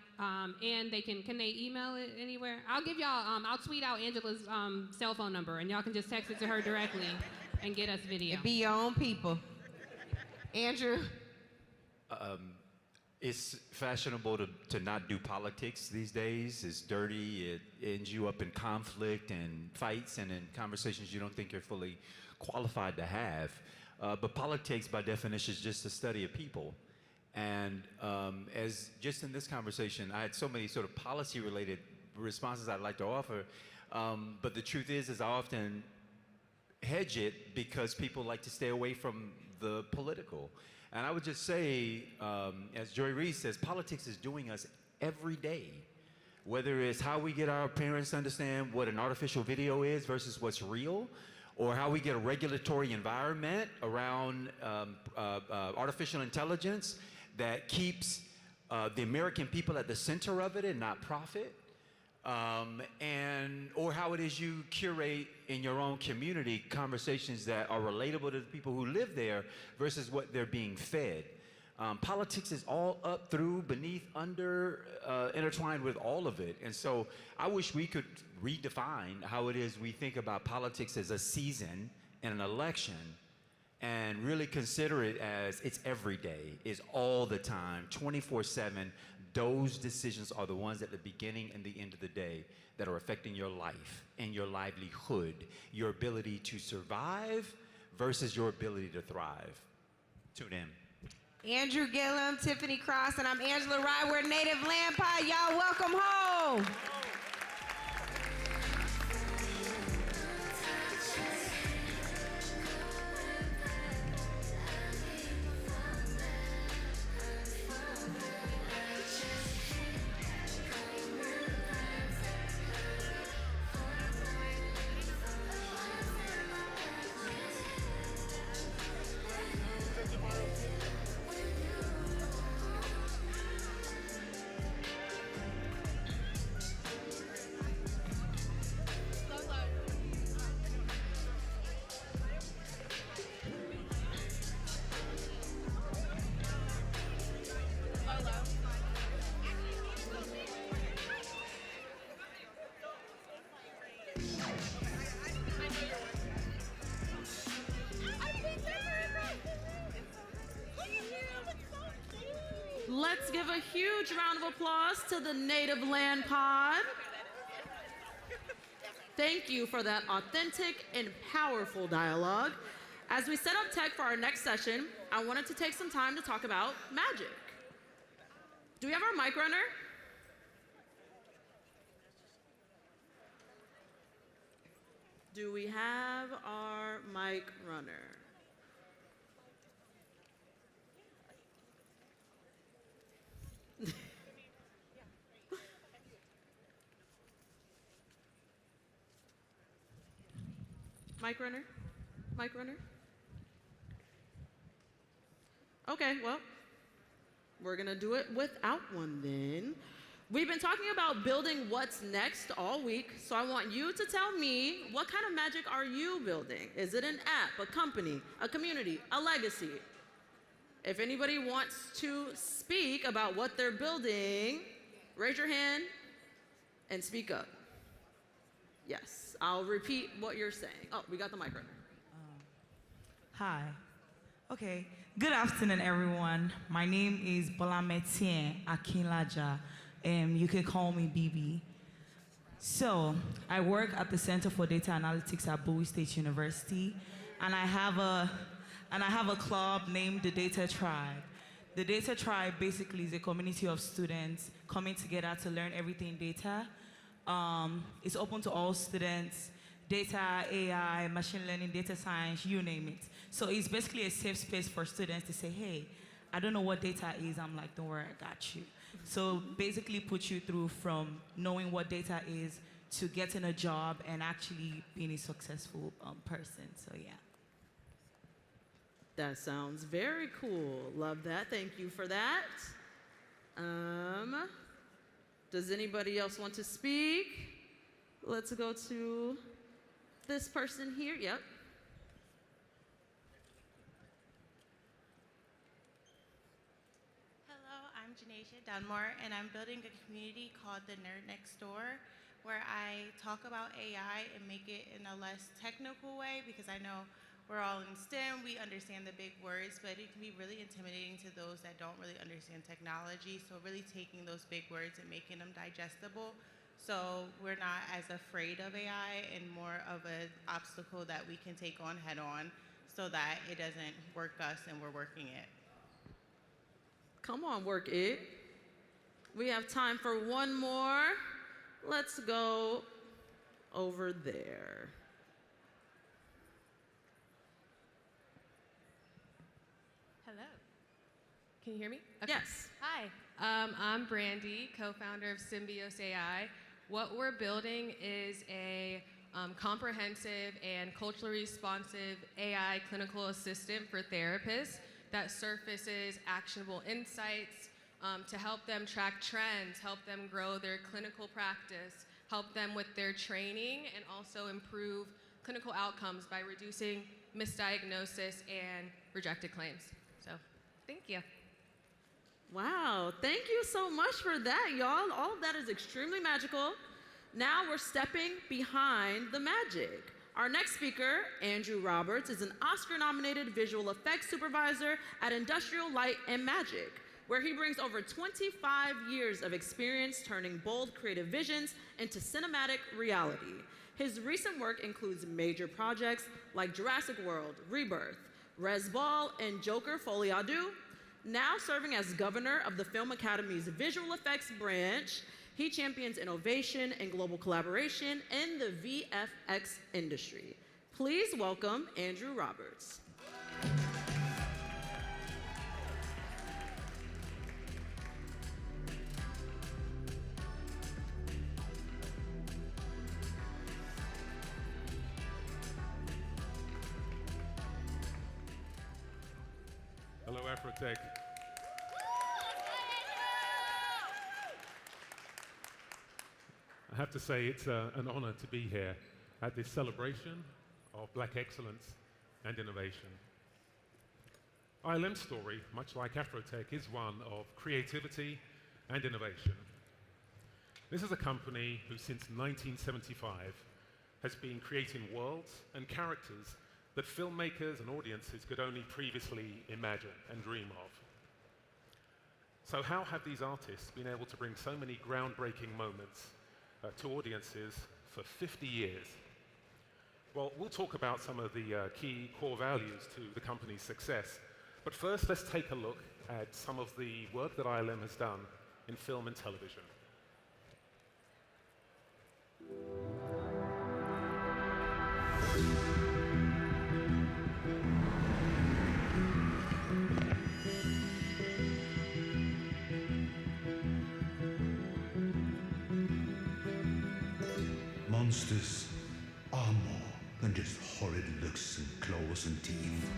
C: and they can they email it anywhere? I'll give y'all, I'll tweet out Angela's cell phone number, and y'all can just text it to her directly and get us video.
B: And be your own people. Andrew?
D: It's fashionable to not do politics these days. It's dirty. It ends you up in conflict and fights and in conversations you don't think you're fully qualified to have. But politics, by definition, is just a study of people. And as just in this conversation, I had so many sort of policy-related responses I'd like to offer. But the truth is I often hedge it because people like to stay away from the political. And I would just say, as Joy Reid says, politics is doing us every day. Whether it's how we get our parents to understand what an artificial video is versus what's real, or how we get a regulatory environment around artificial intelligence that keeps the American people at the center of it and not profit, or how it is you curate in your own community conversations that are relatable to the people who live there versus what they're being fed. Politics is all up, through, beneath, under, intertwined with all of it. And so I wish we could redefine how it is we think about politics as a season and an election, and really consider it as it's every day, it's all the time, 24/7. Those decisions are the ones at the beginning and the end of the day that are affecting your life and your livelihood, your ability to survive versus your ability to thrive. Tune in.
B: Andrew Gillum, Tiffany Cross, and I'm Angela Rye. We're Native Land Pod. Y'all welcome home.
A: Let's give a huge round of applause to the Native Land Pod. Thank you for that authentic and powerful dialogue. As we set up tech for our next session, I wanted to take some time to talk about magic. Do we have our mic runner? Do we have our mic runner? Mic runner? Mic runner? Okay, well, we're gonna do it without one then. We've been talking about building what's next all week, so I want you to tell me, what kind of magic are you building? Is it an app, a company, a community, a legacy? If anybody wants to speak about what they're building, raise your hand and speak up. Yes, I'll repeat what you're saying. Oh, we got the mic runner.
M: Hi. Okay. Good afternoon, everyone. My name is Bolametien Akinlaja. You can call me BB. So, I work at the Center for Data Analytics at Bowie State University, and I have a club named the Data Tribe. The Data Tribe basically is a community of students coming together to learn everything data. It's open to all students, data, AI, machine learning, data science, you name it. So it's basically a safe space for students to say, hey, I don't know what data is. I'm like, don't worry, I got you. So basically put you through from knowing what data is to getting a job and actually being a successful person. So yeah.
A: That sounds very cool. Love that. Thank you for that. Does anybody else want to speak? Let's go to this person here. Yep.
N: Hello, I'm Janasia Dunmore, and I'm building a community called The Nerd Next Door, where I talk about AI and make it in a less technical way, because I know we're all in STEM, we understand the big words, but it can be really intimidating to those that don't really understand technology. So really taking those big words and making them digestible, so we're not as afraid of AI and more of an obstacle that we can take on head on, so that it doesn't work us and we're working it.
A: Come on, work it. We have time for one more. Let's go over there.
O: Hello. Can you hear me?
A: Yes.
O: Hi. I'm Brandy, co-founder of Symbios AI. What we're building is a comprehensive and culturally responsive AI clinical assistant for therapists that surfaces actionable insights to help them track trends, help them grow their clinical practice, help them with their training, and also improve clinical outcomes by reducing misdiagnosis and rejected claims. So, thank you.
A: Wow, thank you so much for that, y'all. All of that is extremely magical. Now we're stepping behind the magic. Our next speaker, Andrew Roberts, is an Oscar-nominated visual effects supervisor at Industrial Light and Magic, where he brings over 25 years of experience turning bold creative visions into cinematic reality. His recent work includes major projects like Jurassic World, Rebirth, Res Ball, and Joker Folie à Deux. Now serving as governor of the Film Academy's Visual Effects branch, he champions innovation and global collaboration in the VFX industry. Please welcome Andrew Roberts.
P: Hello, AfroTech. I have to say it's an honor to be here at this celebration of Black excellence and innovation. ILM's story, much like AfroTech, is one of creativity and innovation. This is a company who since 1975 has been creating worlds and characters that filmmakers and audiences could only previously imagine and dream of. So how have these artists been able to bring so many groundbreaking moments to audiences for 50 years? Well, we'll talk about some of the key core values to the company's success. But first, let's take a look at some of the work that ILM has done in film and television.
Q: Monsters are more than just horrid looks and claws and teeth.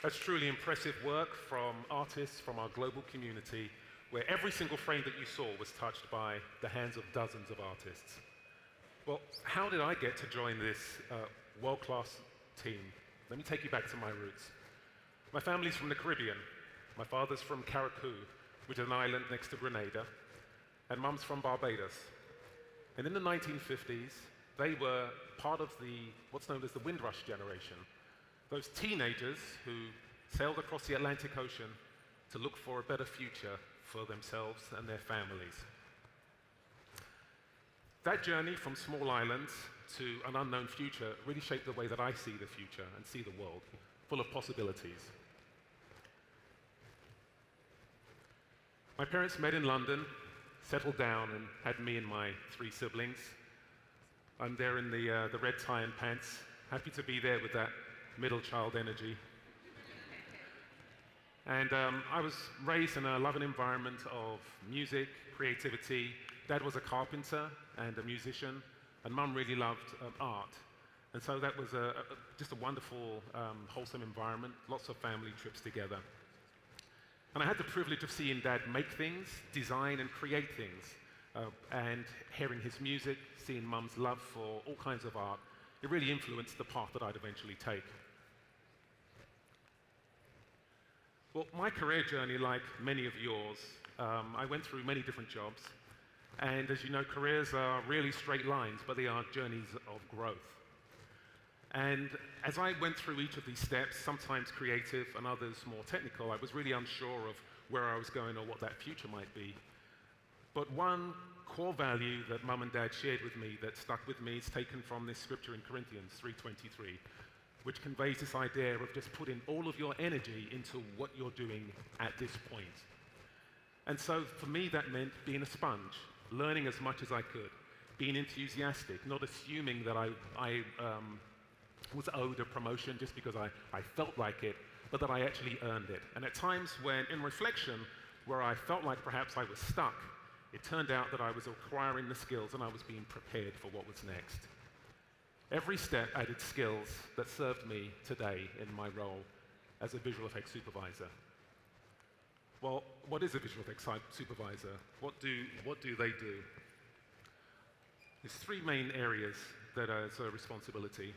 P: That's truly impressive work from artists from our global community, where every single frame that you saw was touched by the hands of dozens of artists. Well, how did I get to join this world-class team? Let me take you back to my roots. My family's from the Caribbean. My father's from Carriacou, which is an island next to Grenada, and Mum's from Barbados. And in the 1950s, they were part of what's known as the Windrush generation, those teenagers who sailed across the Atlantic Ocean to look for a better future for themselves and their families. That journey from small islands to an unknown future really shaped the way that I see the future and see the world, full of possibilities. My parents met in London, settled down, and had me and my 3 siblings. I'm there in the red tie and pants, happy to be there with that middle child energy. And I was raised in a loving environment of music, creativity. Dad was a carpenter and a musician, and Mum really loved art. And so that was just a wonderful, wholesome environment, lots of family trips together. And I had the privilege of seeing Dad make things, design and create things, and hearing his music, seeing Mum's love for all kinds of art. It really influenced the path that I'd eventually take. Well, my career journey, like many of yours, I went through many different jobs. And as you know, careers are really straight lines, but they are journeys of growth. And as I went through each of these steps, sometimes creative and others more technical, I was really unsure of where I was going or what that future might be. But one core value that Mum and Dad shared with me that stuck with me is taken from this scripture in Corinthians 3:23, which conveys this idea of just putting all of your energy into what you're doing at this point. And so for me, that meant being a sponge, learning as much as I could, being enthusiastic, not assuming that I was owed a promotion just because I felt like it, but that I actually earned it. And at times when, in reflection, where I felt like perhaps I was stuck, it turned out that I was acquiring the skills and I was being prepared for what was next. Every step added skills that served me today in my role as a visual effects supervisor. Well, what is a visual effects supervisor? What do they do? There's 3 main areas that are a responsibility.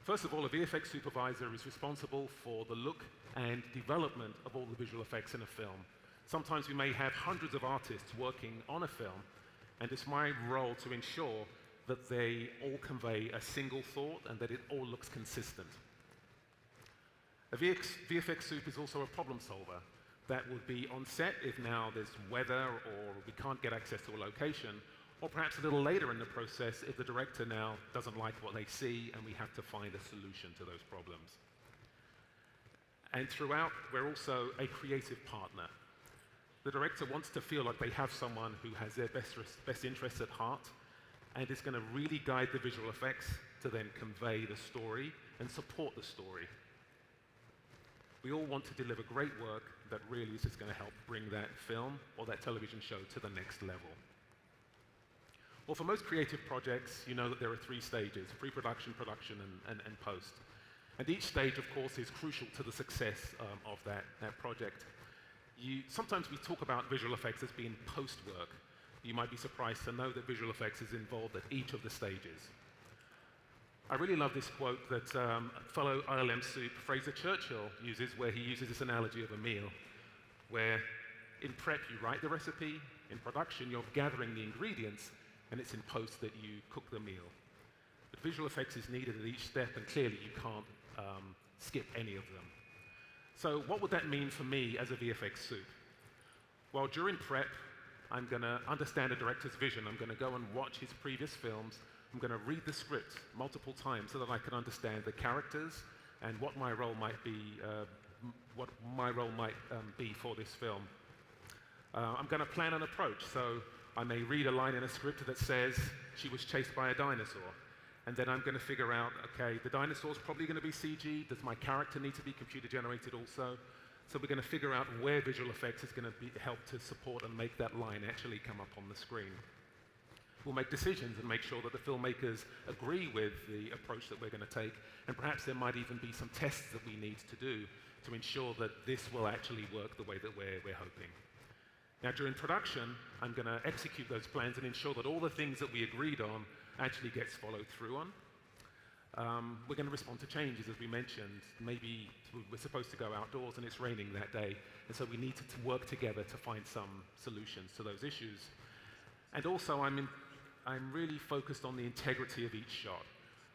P: First of all, a VFX supervisor is responsible for the look and development of all the visual effects in a film. Sometimes we may have hundreds of artists working on a film, and it's my role to ensure that they all convey a single thought and that it all looks consistent. A VFX soup is also a problem solver. That would be on set if now there's weather or we can't get access to a location, or perhaps a little later in the process if the director now doesn't like what they see and we have to find a solution to those problems. And throughout, we're also a creative partner. The director wants to feel like they have someone who has their best interests at heart and is going to really guide the visual effects to then convey the story and support the story. We all want to deliver great work that really is just going to help bring that film or that television show to the next level. Well, for most creative projects, you know that there are 3 stages: pre-production, production, and post. And each stage, of course, is crucial to the success of that project. Sometimes we talk about visual effects as being post-work. You might be surprised to know that visual effects is involved at each of the stages. I really love this quote that fellow ILM soup Fraser Churchill uses, where he uses this analogy of a meal, where in prep you write the recipe, in production you're gathering the ingredients, and it's in post that you cook the meal. But visual effects is needed at each step, and clearly you can't skip any of them. So what would that mean for me as a VFX soup? Well, during prep, I'm going to understand a director's vision. I'm going to go and watch his previous films. I'm going to read the script multiple times so that I can understand the characters and what my role might be, for this film. I'm going to plan an approach. So I may read a line in a script that says she was chased by a dinosaur. And then I'm going to figure out, okay, the dinosaur's probably going to be CG. Does my character need to be computer generated also? So we're going to figure out where visual effects is going to help to support and make that line actually come up on the screen. We'll make decisions and make sure that the filmmakers agree with the approach that we're going to take, and perhaps there might even be some tests that we need to do to ensure that this will actually work the way that we're hoping. Now, during production, I'm going to execute those plans and ensure that all the things that we agreed on actually gets followed through on. We're going to respond to changes, as we mentioned. Maybe we're supposed to go outdoors and it's raining that day, and so we need to work together to find some solutions to those issues. And also, I'm really focused on the integrity of each shot.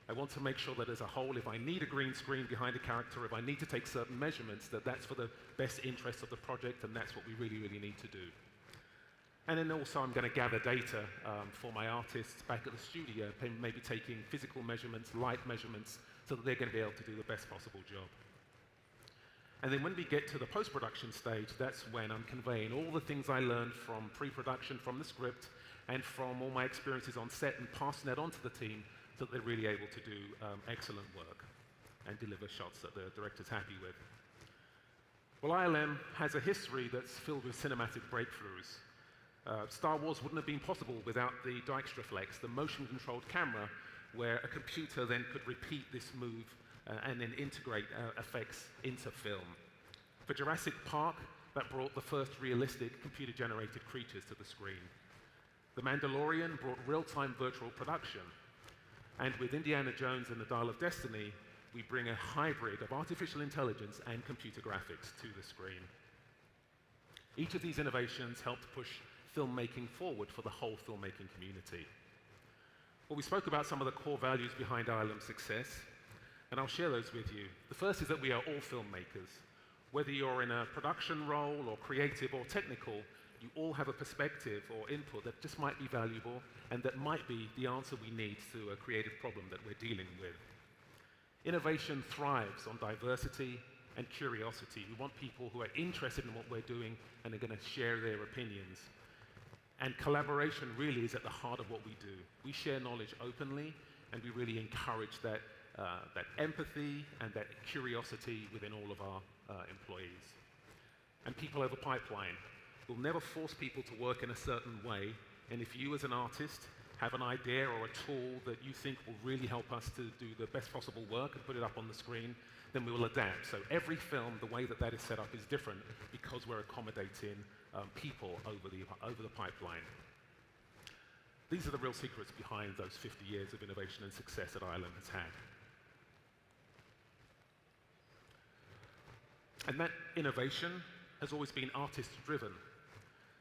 P: I want to make sure that as a whole, if I need a green screen behind a character, if I need to take certain measurements, that's for the best interest of the project, and that's what we really, really need to do. And then also I'm going to gather data for my artists back at the studio, maybe taking physical measurements, light measurements, so that they're going to be able to do the best possible job. And then when we get to the post-production stage, that's when I'm conveying all the things I learned from pre-production, from the script, and from all my experiences on set, and passing that on to the team so that they're really able to do excellent work and deliver shots that the director's happy with. Well, ILM has a history that's filled with cinematic breakthroughs. Star Wars wouldn't have been possible without the Dijkstraflex, the motion-controlled camera, where a computer then could repeat this move and then integrate effects into film. For Jurassic Park, that brought the first realistic computer-generated creatures to the screen. The Mandalorian brought real-time virtual production. And with Indiana Jones and the Dial of Destiny, we bring a hybrid of artificial intelligence and computer graphics to the screen. Each of these innovations helped push filmmaking forward for the whole filmmaking community. Well, we spoke about some of the core values behind ILM's success, and I'll share those with you. The first is that we are all filmmakers. Whether you're in a production role or creative or technical, you all have a perspective or input that just might be valuable and that might be the answer we need to a creative problem that we're dealing with. Innovation thrives on diversity and curiosity. We want people who are interested in what we're doing and are going to share their opinions. And collaboration really is at the heart of what we do. We share knowledge openly, and we really encourage that empathy and that curiosity within all of our employees. And people over pipeline. We'll never force people to work in a certain way, and if you as an artist have an idea or a tool that you think will really help us to do the best possible work and put it up on the screen, then we will adapt. So every film, the way that is set up is different because we're accommodating people over the pipeline. These are the real secrets behind those 50 years of innovation and success that ILM has had. And that innovation has always been artist-driven.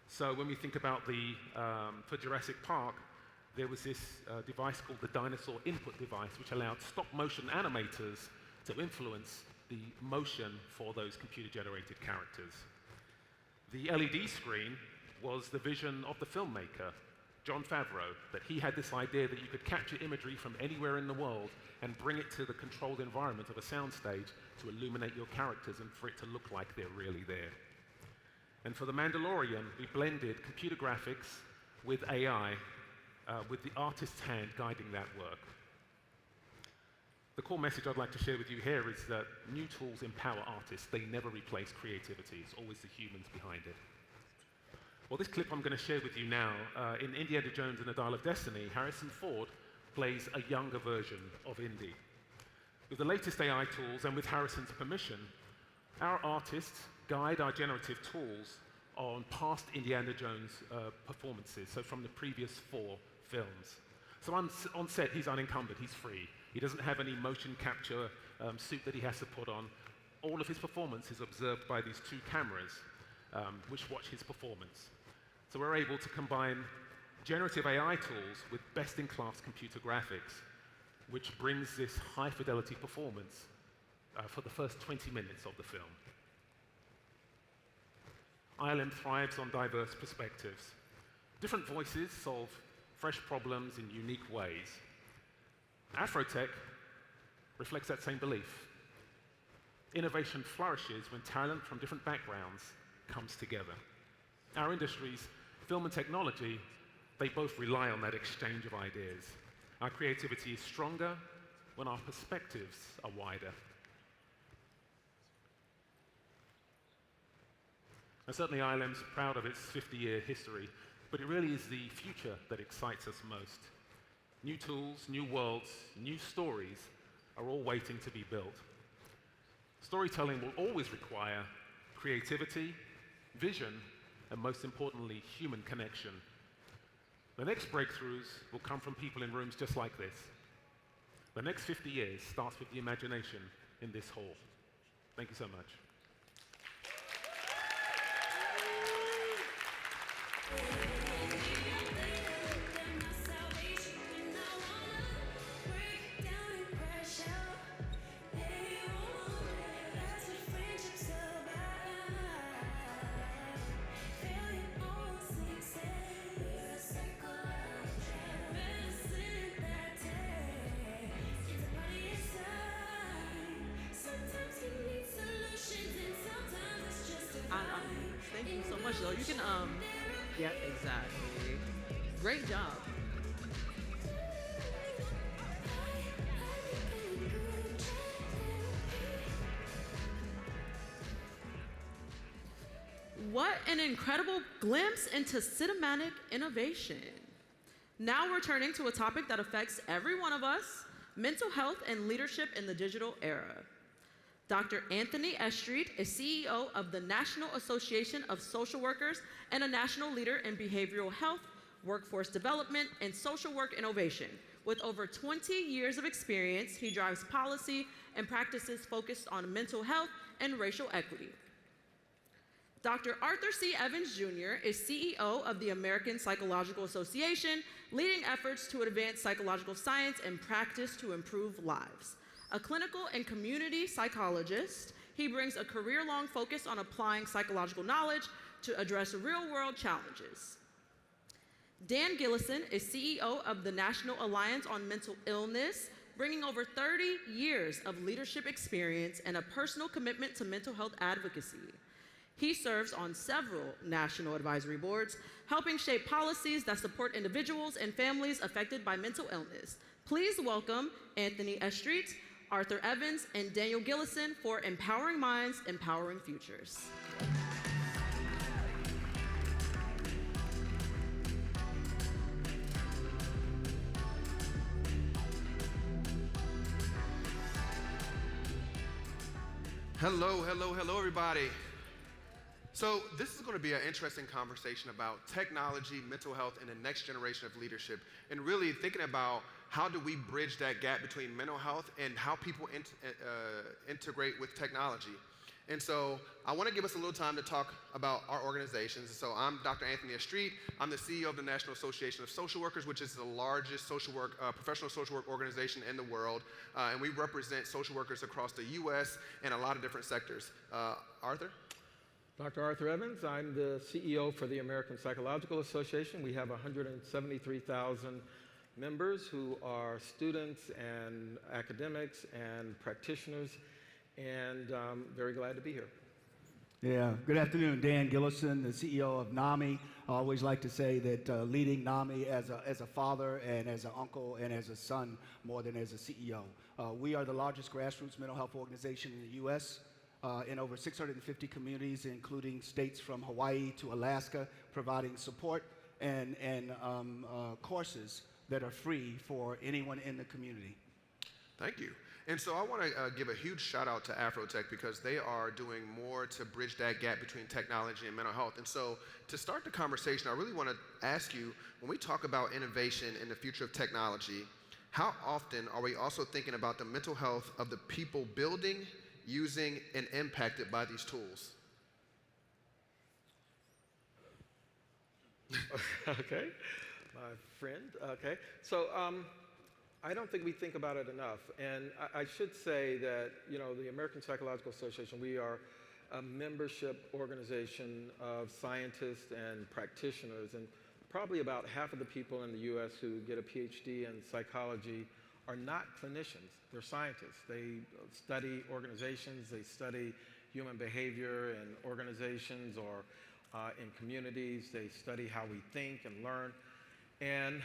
P: So when we think about for Jurassic Park, there was this device called the dinosaur input device, which allowed stop-motion animators to influence the motion for those computer-generated characters. The LED screen was the vision of the filmmaker, Jon Favreau, that he had this idea that you could capture imagery from anywhere in the world and bring it to the controlled environment of a soundstage to illuminate your characters and for it to look like they're really there. And for The Mandalorian, we blended computer graphics with AI, with the artist's hand guiding that work. The core message I'd like to share with you here is that new tools empower artists. They never replace creativity. It's always the humans behind it. Well, this clip I'm going to share with you now, in Indiana Jones and the Dial of Destiny, Harrison Ford plays a younger version of Indy. With the latest AI tools and with Harrison's permission, our artists guide our generative tools on past Indiana Jones performances, so from the previous 4 films. So on set, he's unencumbered, he's free. He doesn't have any motion capture suit that he has to put on. All of his performance is observed by these 2 cameras, which watch his performance. So we're able to combine generative AI tools with best-in-class computer graphics, which brings this high-fidelity performance for the first 20 minutes of the film. ILM thrives on diverse perspectives. Different voices solve fresh problems in unique ways. AfroTech reflects that same belief. Innovation flourishes when talent from different backgrounds comes together. Our industries, film and technology, they both rely on that exchange of ideas. Our creativity is stronger when our perspectives are wider. And certainly ILM's proud of its 50-year history. but it really is the future that excites us most. New tools, new worlds, new stories are all waiting to be built. Storytelling will always require creativity, vision, and most importantly, human connection. The next breakthroughs will come from people in rooms just like this. The next 50 years starts with the imagination in this hall. Thank you so much.
A: Thank you so much, though. You can, yeah, exactly. Great job. What an incredible glimpse into cinematic innovation. Now we're turning to a topic that affects every one of us, mental health and leadership in the digital era. Dr. Anthony Estreet is CEO of the National Association of Social Workers and a national leader in behavioral health, workforce development, and social work innovation. With over 20 years of experience, he drives policy and practices focused on mental health and racial equity. Dr. Arthur C. Evans Jr. is CEO of the American Psychological Association, leading efforts to advance psychological science and practice to improve lives. A clinical and community psychologist, he brings a career-long focus on applying psychological knowledge to address real-world challenges. Dan Gillison is CEO of the National Alliance on Mental Illness, bringing over 30 years of leadership experience and a personal commitment to mental health advocacy. He serves on several national advisory boards, helping shape policies that support individuals and families affected by mental illness. Please welcome Anthony Estreet, Arthur Evans, and Daniel Gillison for Empowering Minds, Empowering Futures.
R: Hello, hello, hello, everybody. So this is going to be an interesting conversation about technology, mental health, and the next generation of leadership, and really thinking about how do we bridge that gap between mental health and how people integrate with technology. And so I want to give us a little time to talk about our organizations. So I'm Dr. Anthony Estreet. I'm the CEO of the National Association of Social Workers, which is the largest social work, professional social work organization in the world. And we represent social workers across the US and a lot of different sectors. Arthur?
S: Dr. Arthur Evans. I'm the CEO for the American Psychological Association. We have 173,000 members who are students and academics and practitioners, and I'm very glad to be here.
T: Yeah, good afternoon. Dan Gillison, the CEO of NAMI. I always like to say that leading NAMI as a father and as an uncle and as a son more than as a CEO. We are the largest grassroots mental health organization in the U.S. In over 650 communities, including states from Hawaii to Alaska, providing support and courses that are free for anyone in the community.
R: Thank you. And so I want to give a huge shout out to AfroTech because they are doing more to bridge that gap between technology and mental health. And so to start the conversation, I really want to ask you, when we talk about innovation in the future of technology, how often are we also thinking about the mental health of the people building, using, and impacted by these tools?
S: Okay, my friend. Okay, so I don't think we think about it enough. And I should say that, you know, the American Psychological Association, we are a membership organization of scientists and practitioners, and probably about half of the people in the US who get a PhD in psychology are not clinicians, they're scientists. They study organizations, they study human behavior in organizations or in communities, they study how we think and learn. And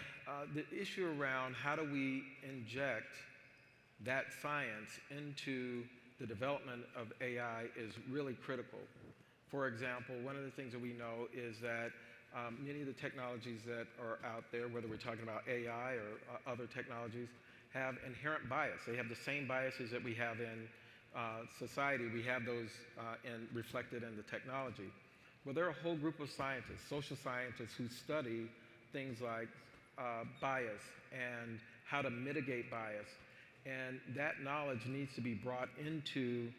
S: the issue around how do we inject that science into the development of AI is really critical. For example, one of the things that we know is that many of the technologies that are out there, whether we're talking about AI or other technologies, have inherent bias. They have the same biases that we have in society. We have those reflected in the technology. Well, there are a whole group of scientists, social scientists, who study things like bias and how to mitigate bias. And that knowledge needs to be brought into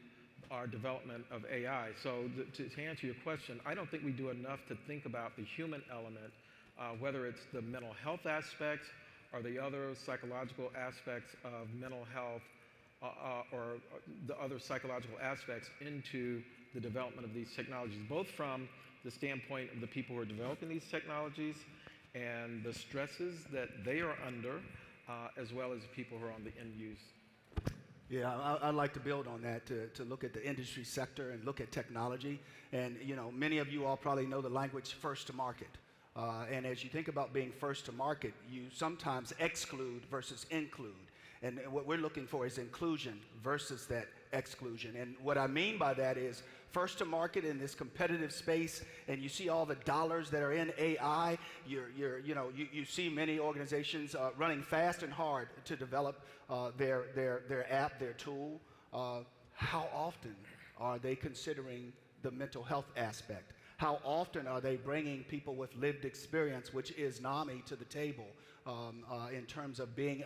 S: our development of AI. So to answer your question, I don't think we do enough to think about the human element, whether it's the mental health aspects or the other psychological aspects of mental health or the other psychological aspects into the development of these technologies, both from the standpoint of the people who are developing these technologies and the stresses that they are under, as well as the people who are on the end use.
T: Yeah, I'd like to build on that, to look at the industry sector and look at technology. And, you know, many of you all probably know the language first to market. And as you think about being first to market, you sometimes exclude versus include. And what we're looking for is inclusion versus that exclusion. And what I mean by that is first to market in this competitive space, and you see all the dollars that are in AI. You see many organizations running fast and hard to develop their app, their tool. How often are they considering the mental health aspect? How often are they bringing people with lived experience, which is NAMI, to the table in terms of being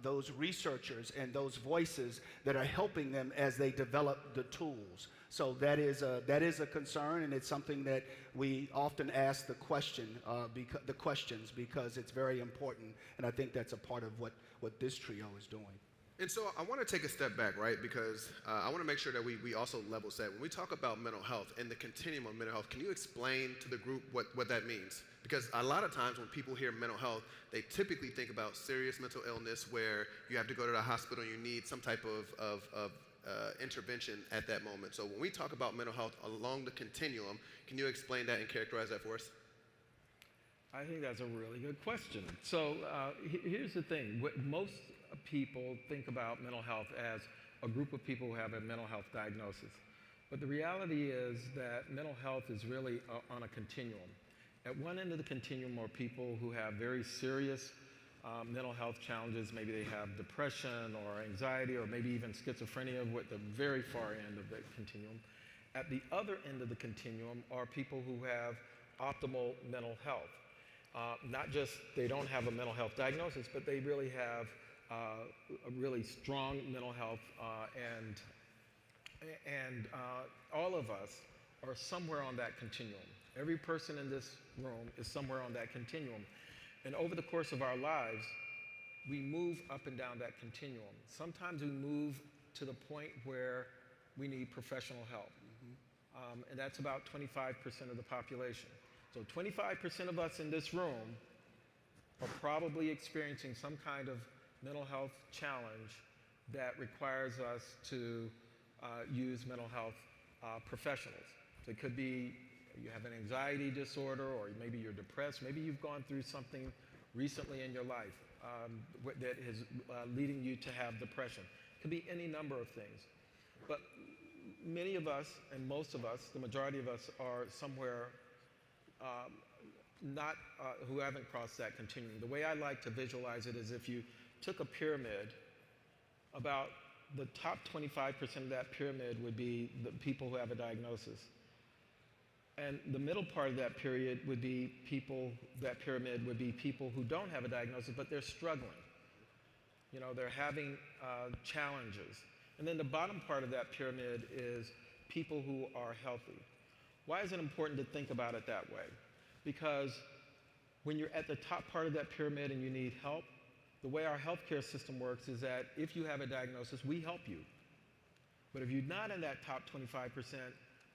T: those researchers and those voices that are helping them as they develop the tools? So that is a concern, and it's something that we often ask the questions because it's very important, and I think that's a part of what this trio is doing.
R: And so I want to take a step back, right? Because I want to make sure that we also level set. When we talk about mental health and the continuum of mental health, can you explain to the group what that means? Because a lot of times when people hear mental health, they typically think about serious mental illness where you have to go to the hospital and you need some type of intervention at that moment. So when we talk about mental health along the continuum, can you explain that and characterize that for us?
S: I think that's a really good question. So here's the thing. Most people think about mental health as a group of people who have a mental health diagnosis. But the reality is that mental health is really on a continuum. At one end of the continuum are people who have very serious mental health challenges. Maybe they have depression or anxiety or maybe even schizophrenia at the very far end of the continuum. At the other end of the continuum are people who have optimal mental health. Not just they don't have a mental health diagnosis, but they really have a really strong mental health, and all of us are somewhere on that continuum. Every person in this room is somewhere on that continuum. And over the course of our lives, we move up and down that continuum. Sometimes we move to the point where we need professional help. And that's about 25% of the population. So 25% of us in this room are probably experiencing some kind of mental health challenge that requires us to use mental health professionals. So it could be you have an anxiety disorder, or maybe you're depressed, maybe you've gone through something recently in your life that is leading you to have depression. It could be any number of things. But many of us, and most of us, the majority of us, are somewhere who haven't crossed that continuum. The way I like to visualize it is if you took a pyramid, about the top 25% of that pyramid would be the people who have a diagnosis. And the middle part of that pyramid would be people who don't have a diagnosis, but they're struggling. You know, they're having challenges. And then the bottom part of that pyramid is people who are healthy. Why is it important to think about it that way? Because when you're at the top part of that pyramid and you need help, the way our healthcare system works is that if you have a diagnosis, we help you. But if you're not in that top 25%,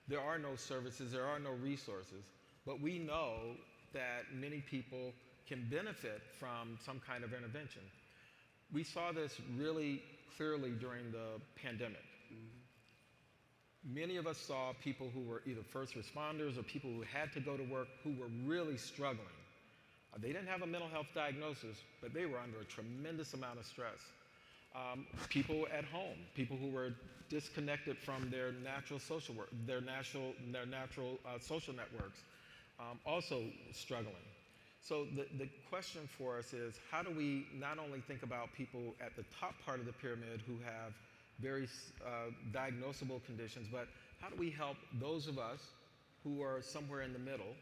S: there are no services, there are no resources. But we know that many people can benefit from some kind of intervention. We saw this really clearly during the pandemic. Many of us saw people who were either first responders or people who had to go to work who were really struggling. They didn't have a mental health diagnosis, but they were under a tremendous amount of stress. People at home, people who were disconnected from their natural social social networks, also struggling. So the question for us is, how do we not only think about people at the top part of the pyramid who have very diagnosable conditions, but how do we help those of us who are somewhere in the middle?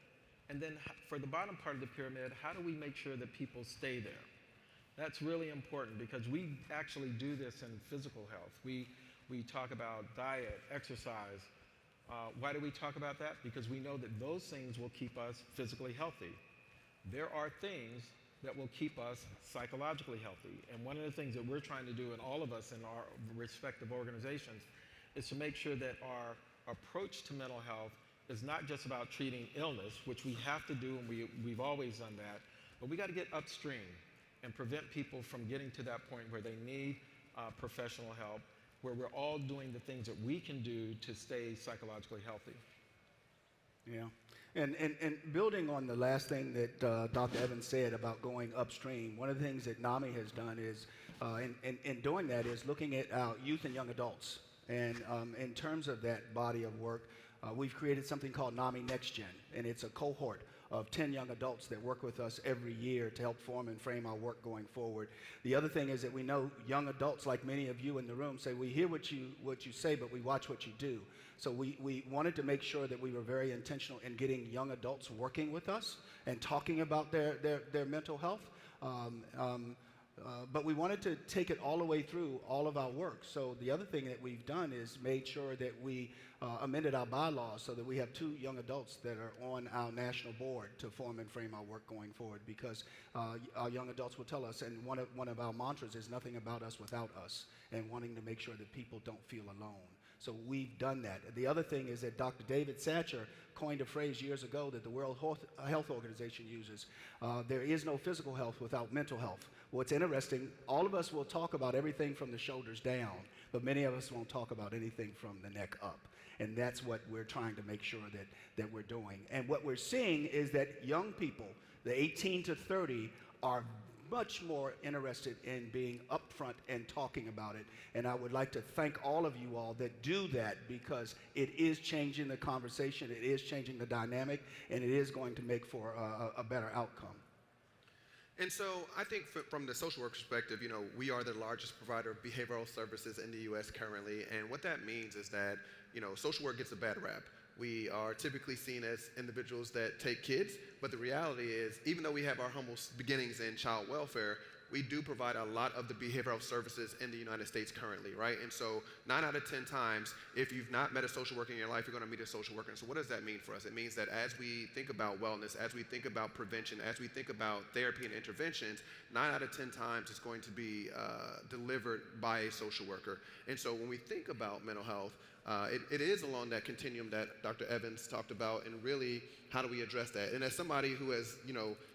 S: And then for the bottom part of the pyramid, how do we make sure that people stay there? That's really important because we actually do this in physical health. We talk about diet, exercise. Why do we talk about that? Because we know that those things will keep us physically healthy. There are things that will keep us psychologically healthy. And one of the things that we're trying to do, and all of us in our respective organizations, is to make sure that our approach to mental health is not just about treating illness, which we have to do, and we've always done that, but we got to get upstream and prevent people from getting to that point where they need professional help, where we're all doing the things that we can do to stay psychologically healthy.
T: Yeah. And building on the last thing that Dr. Evans said about going upstream, one of the things that NAMI has done is, in doing that, is looking at our youth and young adults. And in terms of that body of work, we've created something called NAMI Next Gen, and it's a cohort of 10 young adults that work with us every year to help form and frame our work going forward. The other thing is that we know young adults, like many of you in the room, say, we hear what you say, but we watch what you do. So we wanted to make sure that we were very intentional in getting young adults working with us and talking about their mental health. But we wanted to take it all the way through all of our work. So the other thing that we've done is made sure that we amended our bylaws so that we have 2 young adults that are on our national board to form and frame our work going forward, because our young adults will tell us, and one of our mantras is nothing about us without us, and wanting to make sure that people don't feel alone. So we've done that. The other thing is that Dr. David Satcher coined a phrase years ago that the World Health Organization uses. There is no physical health without mental health. What's interesting, all of us will talk about everything from the shoulders down, but many of us won't talk about anything from the neck up. And that's what we're trying to make sure that we're doing. And what we're seeing is that young people, the 18 to 30, are much more interested in being upfront and talking about it. And I would like to thank all of you all that do that, because it is changing the conversation, it is changing the dynamic, and it is going to make for a better outcome.
R: And so I think from the social work perspective, we are the largest provider of behavioral services in the U.S. currently. And what that means is that, social work gets a bad rap. We are typically seen as individuals that take kids, but the reality is, even though we have our humble beginnings in child welfare, we do provide a lot of the behavioral services in the United States currently, right? And so 9 out of 10 times, if you've not met a social worker in your life, you're going to meet a social worker. And so what does that mean for us? It means that as we think about wellness, as we think about prevention, as we think about therapy and interventions, 9 out of 10 times it's going to be delivered by a social worker. And so when we think about mental health, it is along that continuum that Dr. Evans talked about, and really, how do we address that? And as somebody who has,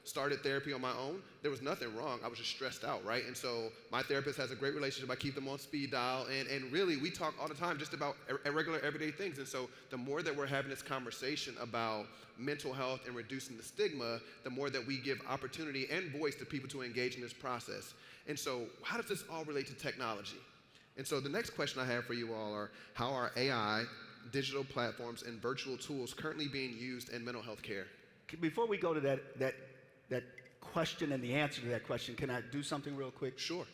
R: started therapy on my own, there was nothing wrong. I was just stressed out, right? And so my therapist has a great relationship. I keep them on speed dial, and really, we talk all the time just about regular, everyday things. And so the more that we're having this conversation about mental health and reducing the stigma, the more that we give opportunity and voice to people to engage in this process. And so how does this all relate to technology? And so the next question I have for you all are, how are AI, digital platforms, and virtual tools currently being used in mental health care?
T: Before we go to that question and the answer to that question, can I do something real quick?
R: Sure.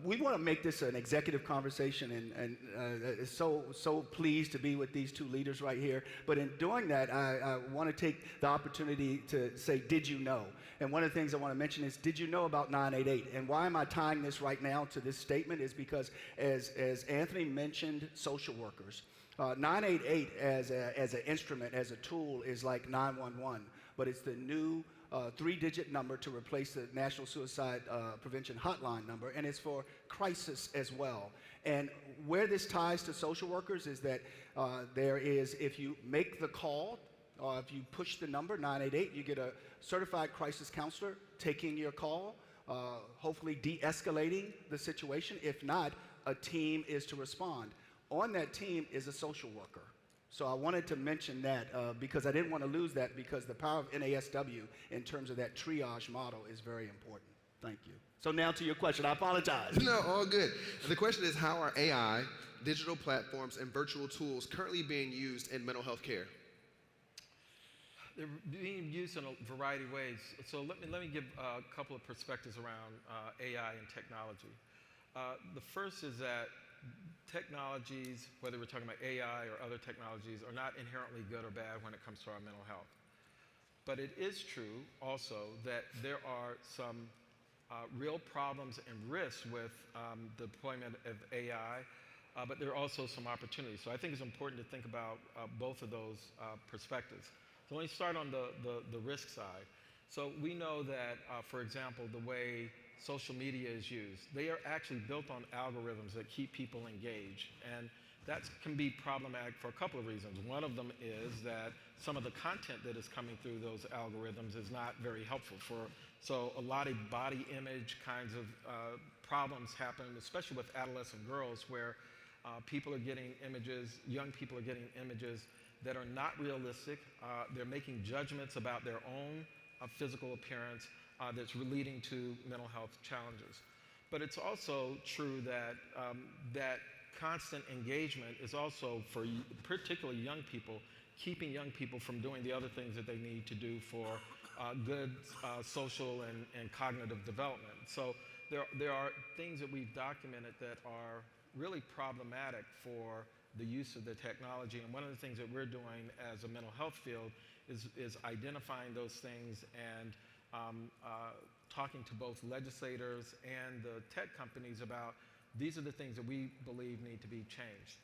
T: We want to make this an executive conversation, and so pleased to be with these 2 leaders right here. But in doing that, I want to take the opportunity to say, did you know? And one of the things I want to mention is, did you know about 988? And why am I tying this right now to this statement is because, as Anthony mentioned, social workers, 988 as an instrument, as a tool, is like 911, but it's the new 3-digit number to replace the National Suicide Prevention Hotline number, and it's for crisis as well. And where this ties to social workers is that there is, if you make the call, or if you push the number 988, you get a certified crisis counselor taking your call, hopefully de-escalating the situation. If not, a team is to respond. On that team is a social worker. So I wanted to mention that because I didn't want to lose that, because the power of NASW in terms of that triage model is very important. Thank you. So now to your question. I apologize.
R: No, all good. The question is, how are AI, digital platforms, and virtual tools currently being used in mental health care?
S: they're being used in a variety of ways. So let me give a couple of perspectives around AI and technology. The first is that technologies, whether we're talking about AI or other technologies, are not inherently good or bad when it comes to our mental health. But it is true also that there are some real problems and risks with the deployment of AI, but there are also some opportunities. So I think it's important to think about both of those perspectives. So let me start on the risk side. So we know that, for example, the way social media is used, they are actually built on algorithms that keep people engaged. And that can be problematic for a couple of reasons. One of them is that some of the content that is coming through those algorithms is not very helpful. So a lot of body image kinds of problems happen, especially with adolescent girls, where people are getting images, young people are getting images that are not realistic. They're making judgments about their own physical appearance that's leading to mental health challenges. But it's also true that that constant engagement is also, for particularly young people, keeping young people from doing the other things that they need to do for good social and cognitive development. So there are things that we've documented that are really problematic for the use of the technology. And one of the things that we're doing as a mental health field is identifying those things and talking to both legislators and the tech companies about these are the things that we believe need to be changed.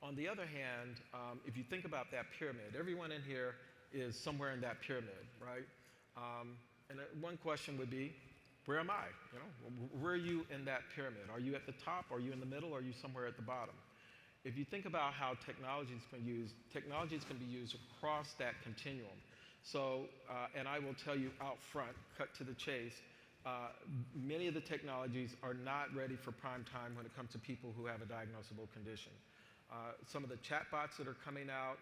S: On the other hand, if you think about that pyramid, everyone in here is somewhere in that pyramid, right? And one question would be, where am I? You know, where are you in that pyramid? Are you at the top? Are you in the middle? Or are you somewhere at the bottom? If you think about how technologies can be used across that continuum. So, and I will tell you out front, cut to the chase, many of the technologies are not ready for prime time when it comes to people who have a diagnosable condition. Some of the chatbots that are coming out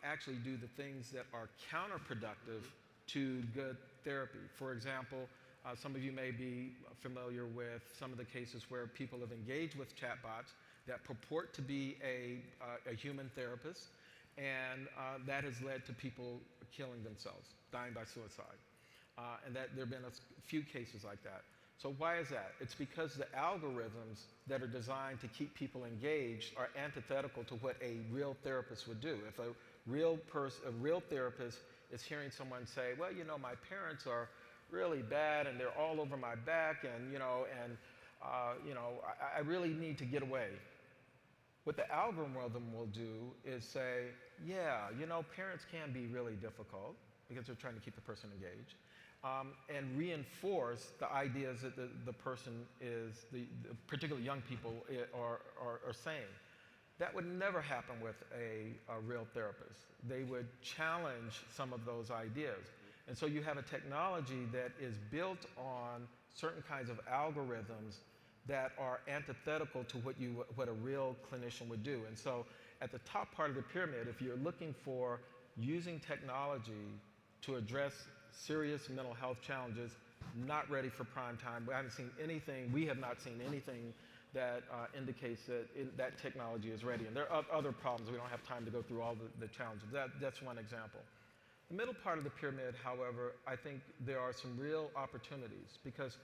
S: actually do the things that are counterproductive to good therapy. For example, some of you may be familiar with some of the cases where people have engaged with chatbots that purport to be a human therapist, and that has led to people killing themselves, dying by suicide. And that there have been a few cases like that. So why is that? It's because the algorithms that are designed to keep people engaged are antithetical to what a real therapist would do. If a real therapist is hearing someone say, well, you know, my parents are really bad and they're all over my back, and I really need to get away. What the algorithm will do is say, yeah, you know, parents can be really difficult because they're trying to keep the person engaged, and reinforce the ideas that the person is, the particularly young people are saying. That would never happen with a real therapist. They would challenge some of those ideas. And so you have a technology that is built on certain kinds of algorithms that are antithetical to what a real clinician would do. And so at the top part of the pyramid, if you're looking for using technology to address serious mental health challenges, not ready for prime time. We have not seen anything that indicates that that technology is ready. And there are other problems. We don't have time to go through all the challenges. That's one example. The middle part of the pyramid, however, I think there are some real opportunities, because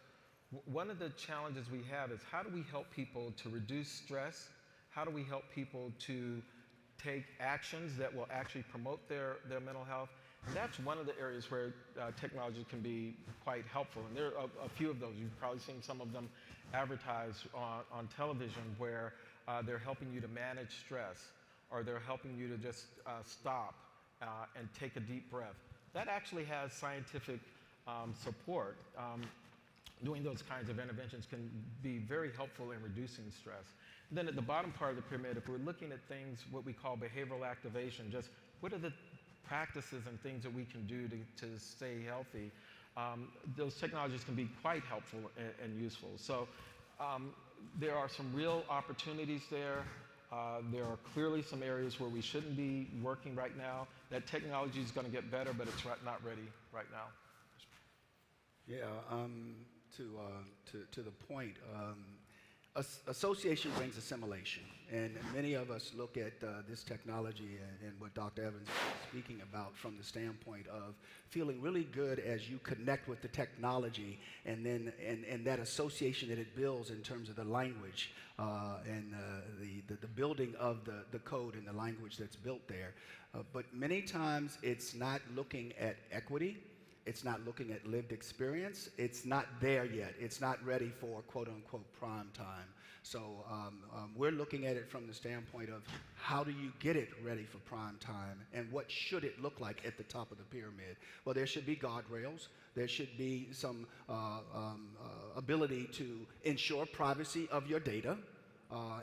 S: one of the challenges we have is how do we help people to reduce stress? How do we help people to take actions that will actually promote their mental health? And that's one of the areas where technology can be quite helpful. And there are a few of those. You've probably seen some of them advertised on television, where they're helping you to manage stress, or they're helping you to just stop and take a deep breath. That actually has scientific support. Doing those kinds of interventions can be very helpful in reducing stress. And then at the bottom part of the pyramid, if we're looking at things, what we call behavioral activation, just what are the practices and things that we can do to stay healthy, those technologies can be quite helpful and useful. So there are some real opportunities there. There are clearly some areas where we shouldn't be working right now. That technology is going to get better, but it's not ready right now.
T: Yeah, to the point, Association brings assimilation, and many of us look at this technology and what Dr. Evans is speaking about from the standpoint of feeling really good as you connect with the technology, and then and that association that it builds in terms of the language and the building of the code and the language that's built there. But many times it's not looking at equity. It's not looking at lived experience. It's not there yet. It's not ready for quote unquote prime time. So we're looking at it from the standpoint of how do you get it ready for prime time, and what should it look like at the top of the pyramid? Well, there should be guardrails. There should be some ability to ensure privacy of your data.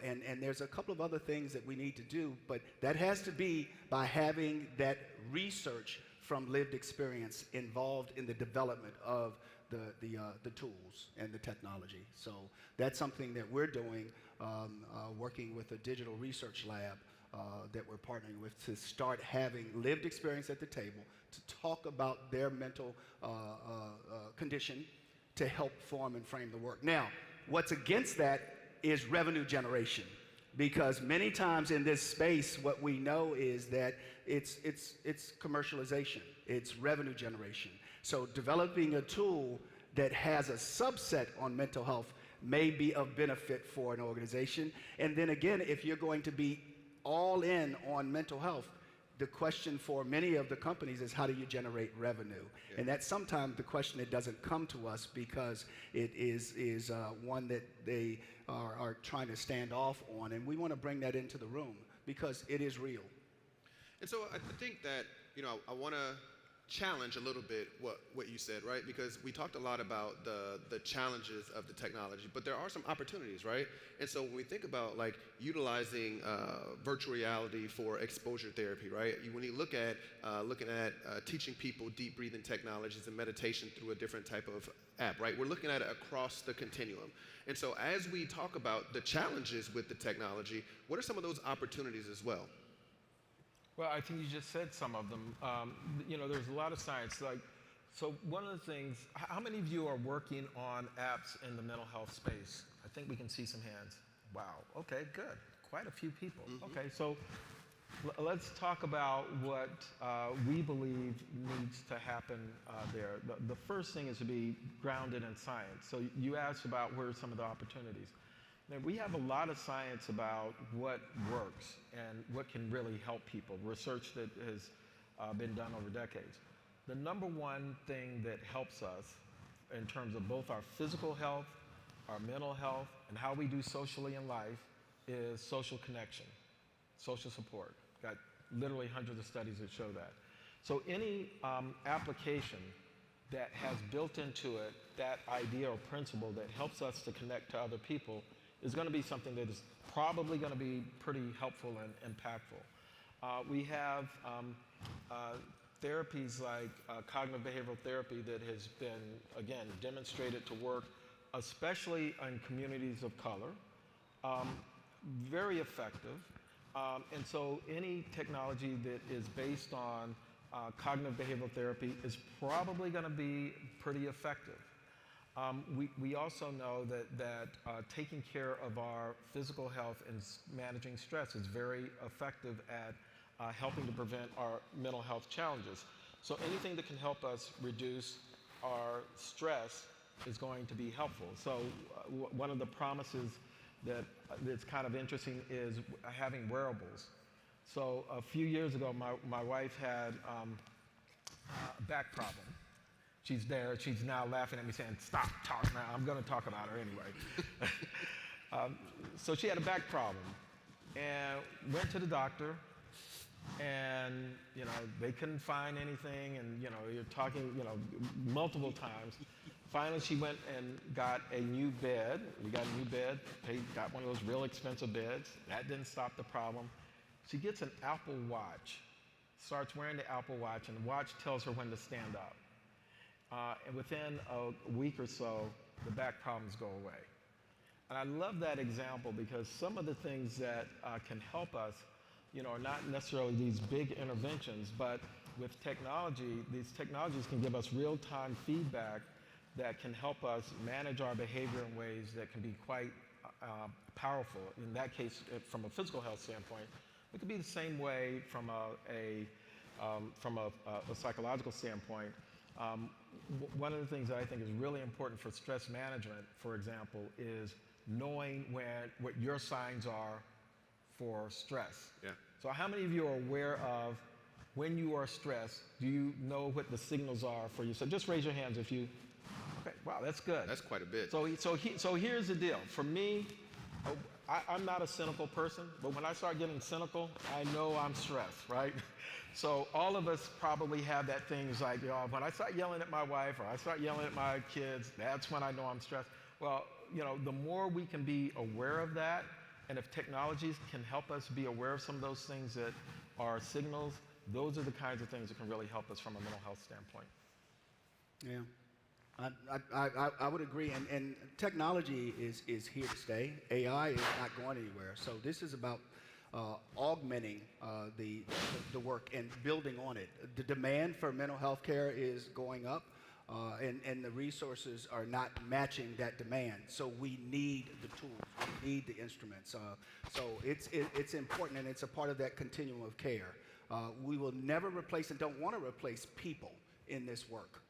T: And there's a couple of other things that we need to do, but that has to be by having that research from lived experience involved in the development of the tools and the technology. So that's something that we're doing, working with a digital research lab that we're partnering with to start having lived experience at the table to talk about their mental condition to help form and frame the work. Now, what's against that is revenue generation. Because many times in this space, what we know is that it's commercialization, it's revenue generation. So developing a tool that has a subset on mental health may be of benefit for an organization. And then again, if you're going to be all in on mental health, the question for many of the companies is how do you generate revenue? Yeah. And that's sometimes the question that doesn't come to us because it is one that they are trying to stand off on, and we want to bring that into the room because it is real.
R: And so I think that, I want to challenge a little bit what you said, right? Because we talked a lot about the challenges of the technology, but there are some opportunities, right? And so when we think about like utilizing virtual reality for exposure therapy, right? When you look at looking at teaching people deep breathing technologies and meditation through a different type of app, right? We're looking at it across the continuum. And so as we talk about the challenges with the technology, what are some of those opportunities as well?
S: Well, I think you just said some of them. There's a lot of science. So one of the things, how many of you are working on apps in the mental health space? I think we can see some hands. Wow, okay, good. Quite a few people. Mm-hmm. Okay, so let's talk about what we believe needs to happen there. The first thing is to be grounded in science. So you asked about where are some of the opportunities. Now, we have a lot of science about what works and what can really help people, research that has been done over decades. The number one thing that helps us in terms of both our physical health, our mental health, and how we do socially in life is social connection, social support. Got literally hundreds of studies that show that. So any application that has built into it that idea or principle that helps us to connect to other people is going to be something that is probably going to be pretty helpful and impactful. We have therapies like cognitive behavioral therapy that has been, again, demonstrated to work, especially in communities of color, very effective. And so any technology that is based on cognitive behavioral therapy is probably going to be pretty effective. We also know that taking care of our physical health and managing stress is very effective at helping to prevent our mental health challenges. So anything that can help us reduce our stress is going to be helpful. So one of the promises that's kind of interesting is having wearables. So a few years ago, my wife had a back problem. She's there. She's now laughing at me saying, stop talking now. I'm going to talk about her anyway. So she had a back problem and went to the doctor, and, they couldn't find anything, and, you're talking, multiple times. Finally, she went and got a new bed. We got a new bed, got one of those real expensive beds. That didn't stop the problem. She gets an Apple Watch, starts wearing the Apple Watch, and the watch tells her when to stand up. And within a week or so, the back problems go away. And I love that example because some of the things that can help us, are not necessarily these big interventions, but with technology, these technologies can give us real-time feedback that can help us manage our behavior in ways that can be quite powerful. In that case, from a physical health standpoint, it could be the same way from a psychological standpoint. One of the things that I think is really important for stress management, for example, is knowing what your signs are for stress.
R: Yeah.
S: So how many of you are aware of when you are stressed, do you know what the signals are for you? So just raise your hands if you, okay, wow, that's good.
R: That's quite a bit.
S: So here's the deal. For me, I'm not a cynical person, but when I start getting cynical, I know I'm stressed, right? So all of us probably have that thing. It's like, when I start yelling at my wife or I start yelling at my kids, that's when I know I'm stressed. Well, the more we can be aware of that, and if technologies can help us be aware of some of those things that are signals, those are the kinds of things that can really help us from a mental health standpoint.
T: Yeah. I would agree, and technology is here to stay. AI is not going anywhere. So this is about augmenting the work and building on it. The demand for mental health care is going up, and the resources are not matching that demand. So we need the tools, we need the instruments. So it's important, and it's a part of that continuum of care. We will never replace and don't want to replace people in this work.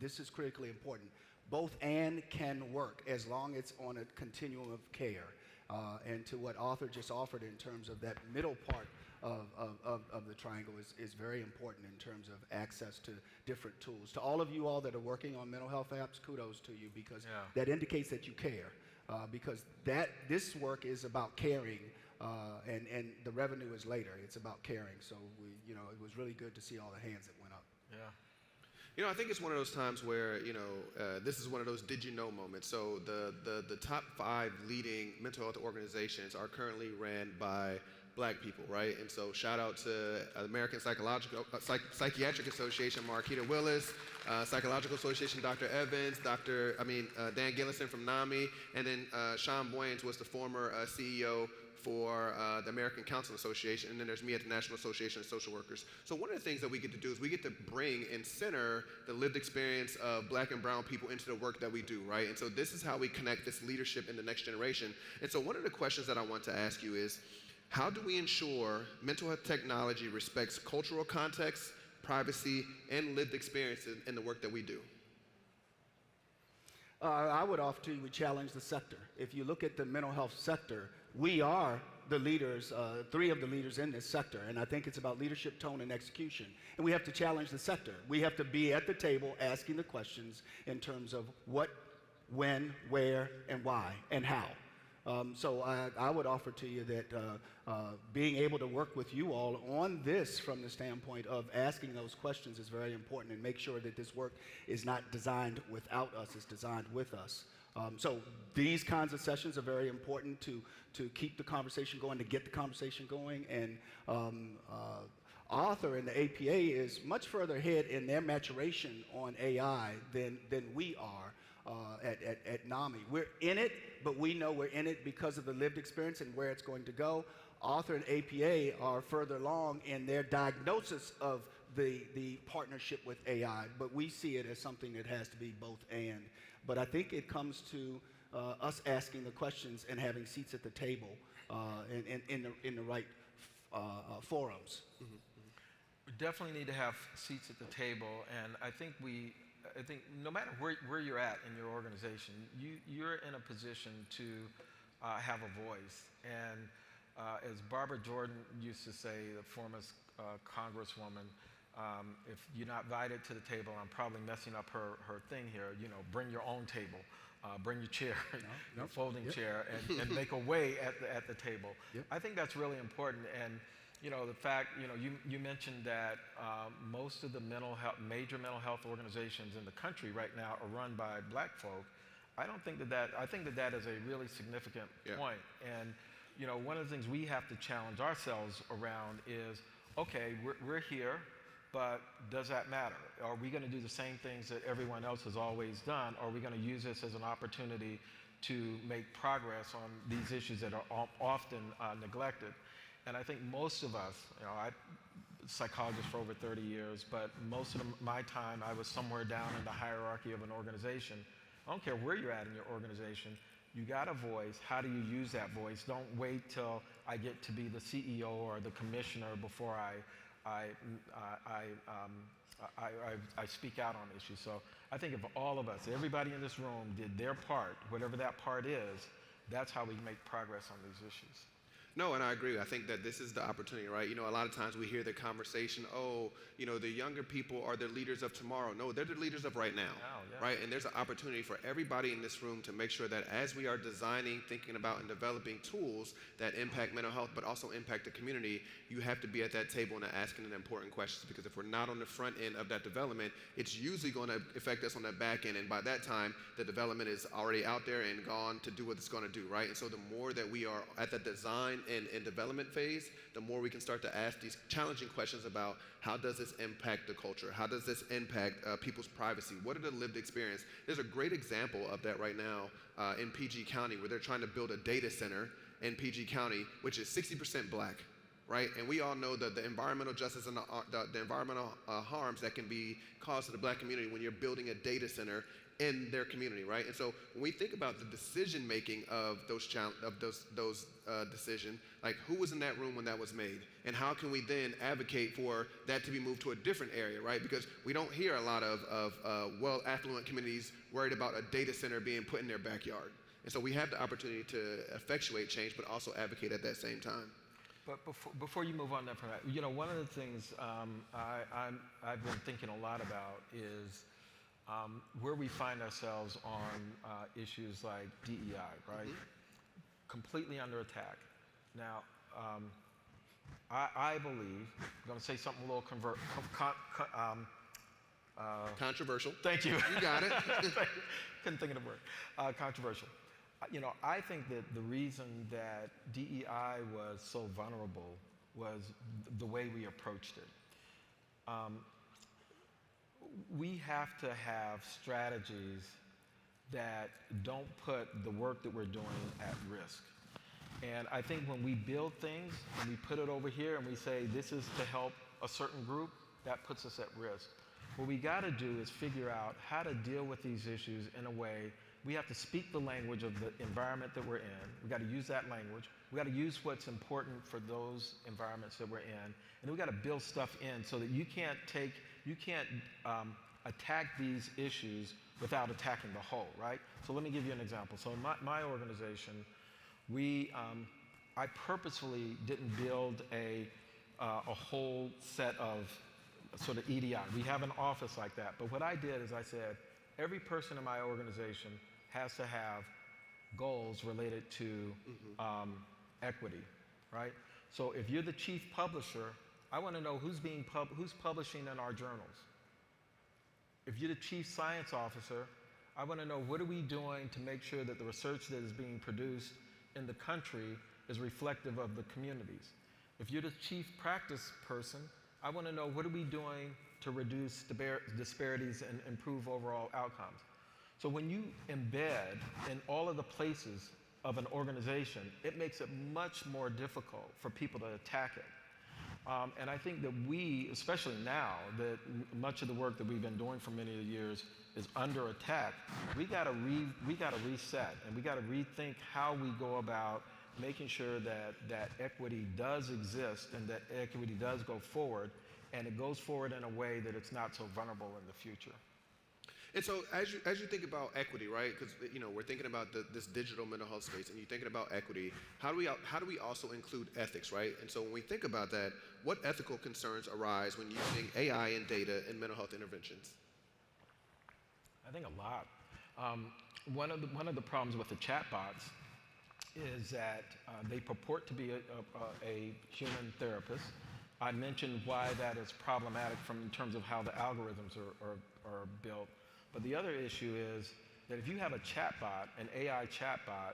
T: This is critically important. Both and can work as long as it's on a continuum of care. And to what Arthur just offered in terms of that middle part of the triangle is very important in terms of access to different tools. To all of you all that are working on mental health apps, kudos to you, because that indicates that you care. Because this work is about caring, and the revenue is later. It's about caring. So it was really good to see all the hands that went up.
S: Yeah.
R: I think it's one of those times where, this is one of those did you know moments. So the top 5 leading mental health organizations are currently ran by Black people, right? And so shout out to American Psychiatric Association, Marquita Willis, Psychological Association, Dr. Evans, Dan Gillison from NAMI, and then Sean Boyens was the former CEO for the American Counseling Association, and then there's me at the National Association of Social Workers. So one of the things that we get to do is we get to bring and center the lived experience of Black and brown people into the work that we do, right? And so this is how we connect this leadership in the next generation. And so one of the questions that I want to ask you is, how do we ensure mental health technology respects cultural context, privacy, and lived experience in the work that we do?
T: I would offer to you, we challenge the sector. If you look at the mental health sector, we are the leaders, 3 of the leaders in this sector, and I think it's about leadership, tone, and execution. And we have to challenge the sector. We have to be at the table asking the questions in terms of what, when, where, and why, and how. So I would offer to you that being able to work with you all on this from the standpoint of asking those questions is very important, and make sure that this work is not designed without us, it's designed with us. So these kinds of sessions are very important to keep the conversation going, to get the conversation going, and Arthur and the APA is much further ahead in their maturation on AI than we are. At NAMI. We're in it, but we know we're in it because of the lived experience and where it's going to go. Arthur and APA are further along in their diagnosis of the partnership with AI, but we see it as something that has to be both and. But I think it comes to us asking the questions and having seats at the table in the right forums.
S: Mm-hmm. We definitely need to have seats at the table, and I think no matter where you're at in your organization, you're in a position to have a voice. And as Barbara Jordan used to say, the former Congresswoman, if you're not invited to the table, I'm probably messing up her thing here, bring your own table. Bring your chair, your folding chair, and make a way at the table. Yep. I think that's really important. And the fact, you mentioned that most of the major mental health organizations in the country right now are run by Black folk. I think that is a really significant point. And one of the things we have to challenge ourselves around is, okay, we're here, but does that matter? Are we going to do the same things that everyone else has always done? Or are we going to use this as an opportunity to make progress on these issues that are often neglected? And I think most of us, I'm a psychologist for over 30 years, but most of my time I was somewhere down in the hierarchy of an organization. I don't care where you're at in your organization, You got a voice. How do you use that voice? Don't wait till I get to be the CEO or the commissioner before I speak out on issues. So I think if all of us, everybody in this room did their part, whatever that part is, that's how we make progress on these issues.
R: No, and I agree. I think that this is the opportunity, right? You know, a lot of times we hear the conversation, oh, you know, the younger people are the leaders of tomorrow. No, they're the leaders of right now, right? And there's an opportunity for everybody in this room to make sure that as we are designing, thinking about, and developing tools that impact mental health, but also impact the community, you have to be at that table and asking the important questions, because if we're not on the front end of that development, it's usually going to affect us on the back end. And by that time, the development is already out there and gone to do what it's going to do, right? And so the more that we are at the design and development phase, the more we can start to ask these challenging questions about how does this impact the culture? How does this impact people's privacy? What are the lived experience? There's a great example of that right now in PG County, where they're trying to build a data center in PG County, which is 60% black, right? And we all know the environmental justice and the environmental harms that can be caused to the black community when you're building a data center in their community, right? And so when we think about the decision making of those decisions, like who was in that room when that was made, and how can we then advocate for that to be moved to a different area, right? Because we don't hear a lot of affluent communities worried about a data center being put in their backyard. And so we have the opportunity to effectuate change, but also advocate at that same time.
S: But before you move on from that, you know, one of the things I've been thinking a lot about is where we find ourselves on issues like DEI, right? Completely under attack. Now, I believe, I'm going to say something a little
R: controversial.
S: Thank you.
R: You got it.
S: Couldn't think of the word. Controversial. You know, I think that the reason that DEI was so vulnerable was the way we approached it. We have to have strategies that don't put the work that we're doing at risk. And I think when we build things and we put it over here and we say this is to help a certain group, that puts us at risk. What we got to do is figure out how to deal with these issues in a way. We have to speak the language of the environment that we're in. We got to use that language. We got to use what's important for those environments that we're in, and we got to build stuff in so that you can't attack these issues without attacking the whole, right? So let me give you an example. So in my organization, I purposefully didn't build a whole set of sort of EDI. We have an office like that, but what I did is I said, every person in my organization has to have goals related to equity, right? So if you're the chief publisher, I want to know who's publishing in our journals. If you're the chief science officer, I want to know what are we doing to make sure that the research that is being produced in the country is reflective of the communities. If you're the chief practice person, I want to know what are we doing to reduce disparities and improve overall outcomes. So when you embed in all of the places of an organization, it makes it much more difficult for people to attack it. And I think that we, especially now, that much of the work that we've been doing for many years is under attack, we got to reset, and we got to rethink how we go about making sure that equity does exist and that equity does go forward, and it goes forward in a way that it's not so vulnerable in the future.
R: And so as you think about equity, right? Because we're thinking about this digital mental health space, and you're thinking about equity. How do we also include ethics, right? And so when we think about that, what ethical concerns arise when using AI and data in mental health interventions?
S: I think a lot. One of the problems with the chatbots is that they purport to be a human therapist. I mentioned why that is problematic in terms of how the algorithms are built. But the other issue is that if you have a chatbot, an AI chatbot,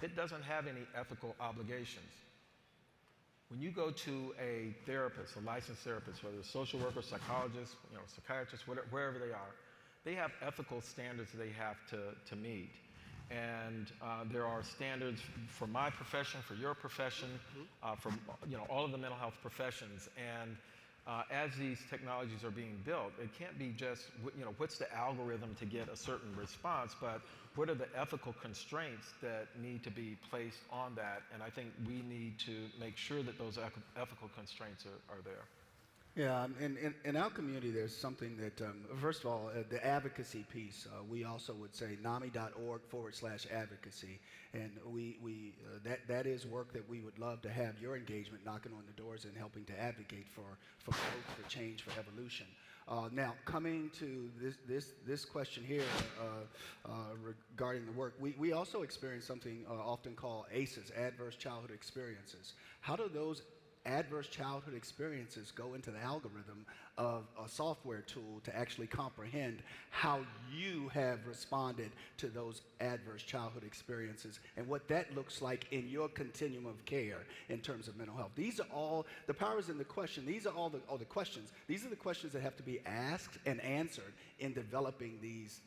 S: it doesn't have any ethical obligations. When you go to a therapist, a licensed therapist, whether it's a social worker, psychologist, psychiatrist, wherever they are, they have ethical standards they have to meet. And there are standards for my profession, for your profession, for all of the mental health professions. And as these technologies are being built, it can't be just, what's the algorithm to get a certain response, but what are the ethical constraints that need to be placed on that? And I think we need to make sure that those ethical constraints are there.
T: Yeah, in our community, there's something that, first of all, the advocacy piece, we also would say NAMI.org/advocacy. And that is work that we would love to have your engagement knocking on the doors and helping to advocate for growth, for change, for evolution. Now, coming to this question here regarding the work, we also experience something often called ACEs, adverse childhood experiences. How do those adverse childhood experiences go into the algorithm of a software tool to actually comprehend how you have responded to those adverse childhood experiences and what that looks like in your continuum of care in terms of mental health? These are all, the power is in the question. These are all the questions. These are the questions that have to be asked and answered in developing these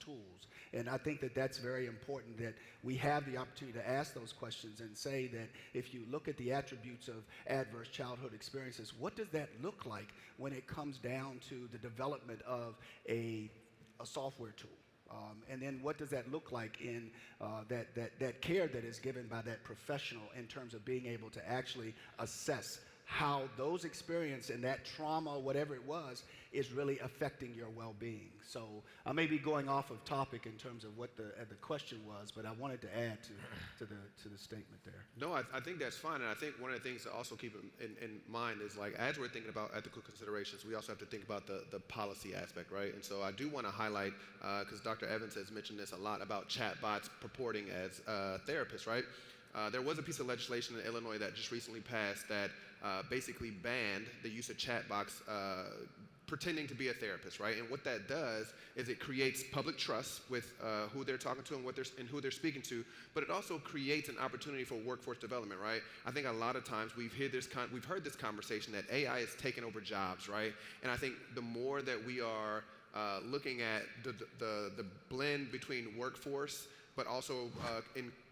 T: tools. And I think that that's very important, that we have the opportunity to ask those questions and say that if you look at the attributes of adverse childhood experiences, what does that look like when it comes down to the development of a software tool? And then what does that look like in that care that is given by that professional in terms of being able to actually assess how those experiences and that trauma, whatever it was, is really affecting your well-being. So I may be going off of topic in terms of what the question was, but I wanted to add to the statement there.
R: No, I think that's fine, and I think one of the things to also keep in mind is, like, as we're thinking about ethical considerations, we also have to think about the policy aspect, right? And so I do want to highlight, because Dr. Evans has mentioned this a lot, about chatbots purporting as therapists, right? There was a piece of legislation in Illinois that just recently passed that basically banned the use of chatbots pretending to be a therapist, right? And what that does is it creates public trust with who they're talking to and who they're speaking to, but it also creates an opportunity for workforce development, right? I think a lot of times we've heard this conversation that AI is taking over jobs, right? And I think the more that we are looking at the blend between workforce, but also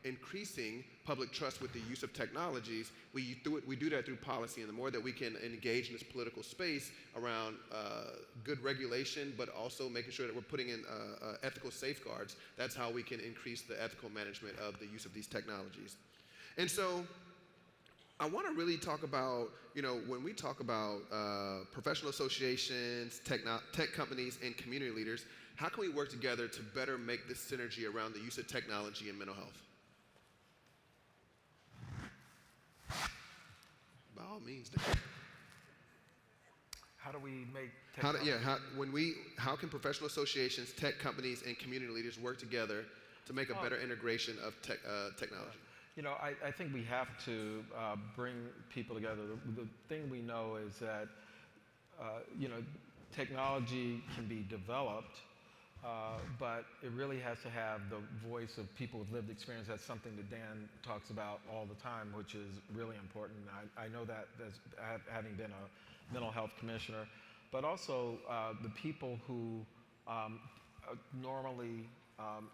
R: increasing public trust with the use of technologies, we do that through policy. And the more that we can engage in this political space around good regulation, but also making sure that we're putting in ethical safeguards, that's how we can increase the ethical management of the use of these technologies. And so I want to really talk about, when we talk about professional associations, tech companies, and community leaders, how can we work together to better make this synergy around the use of technology in mental health? By all means.
S: How do we make technology?
R: How can professional associations, tech companies, and community leaders work together to make a better integration of technology?
S: I think we have to bring people together. The thing we know is that, technology can be developed, but it really has to have the voice of people with lived experience. That's something that Dan talks about all the time, which is really important. I know that as having been a mental health commissioner, but also the people who normally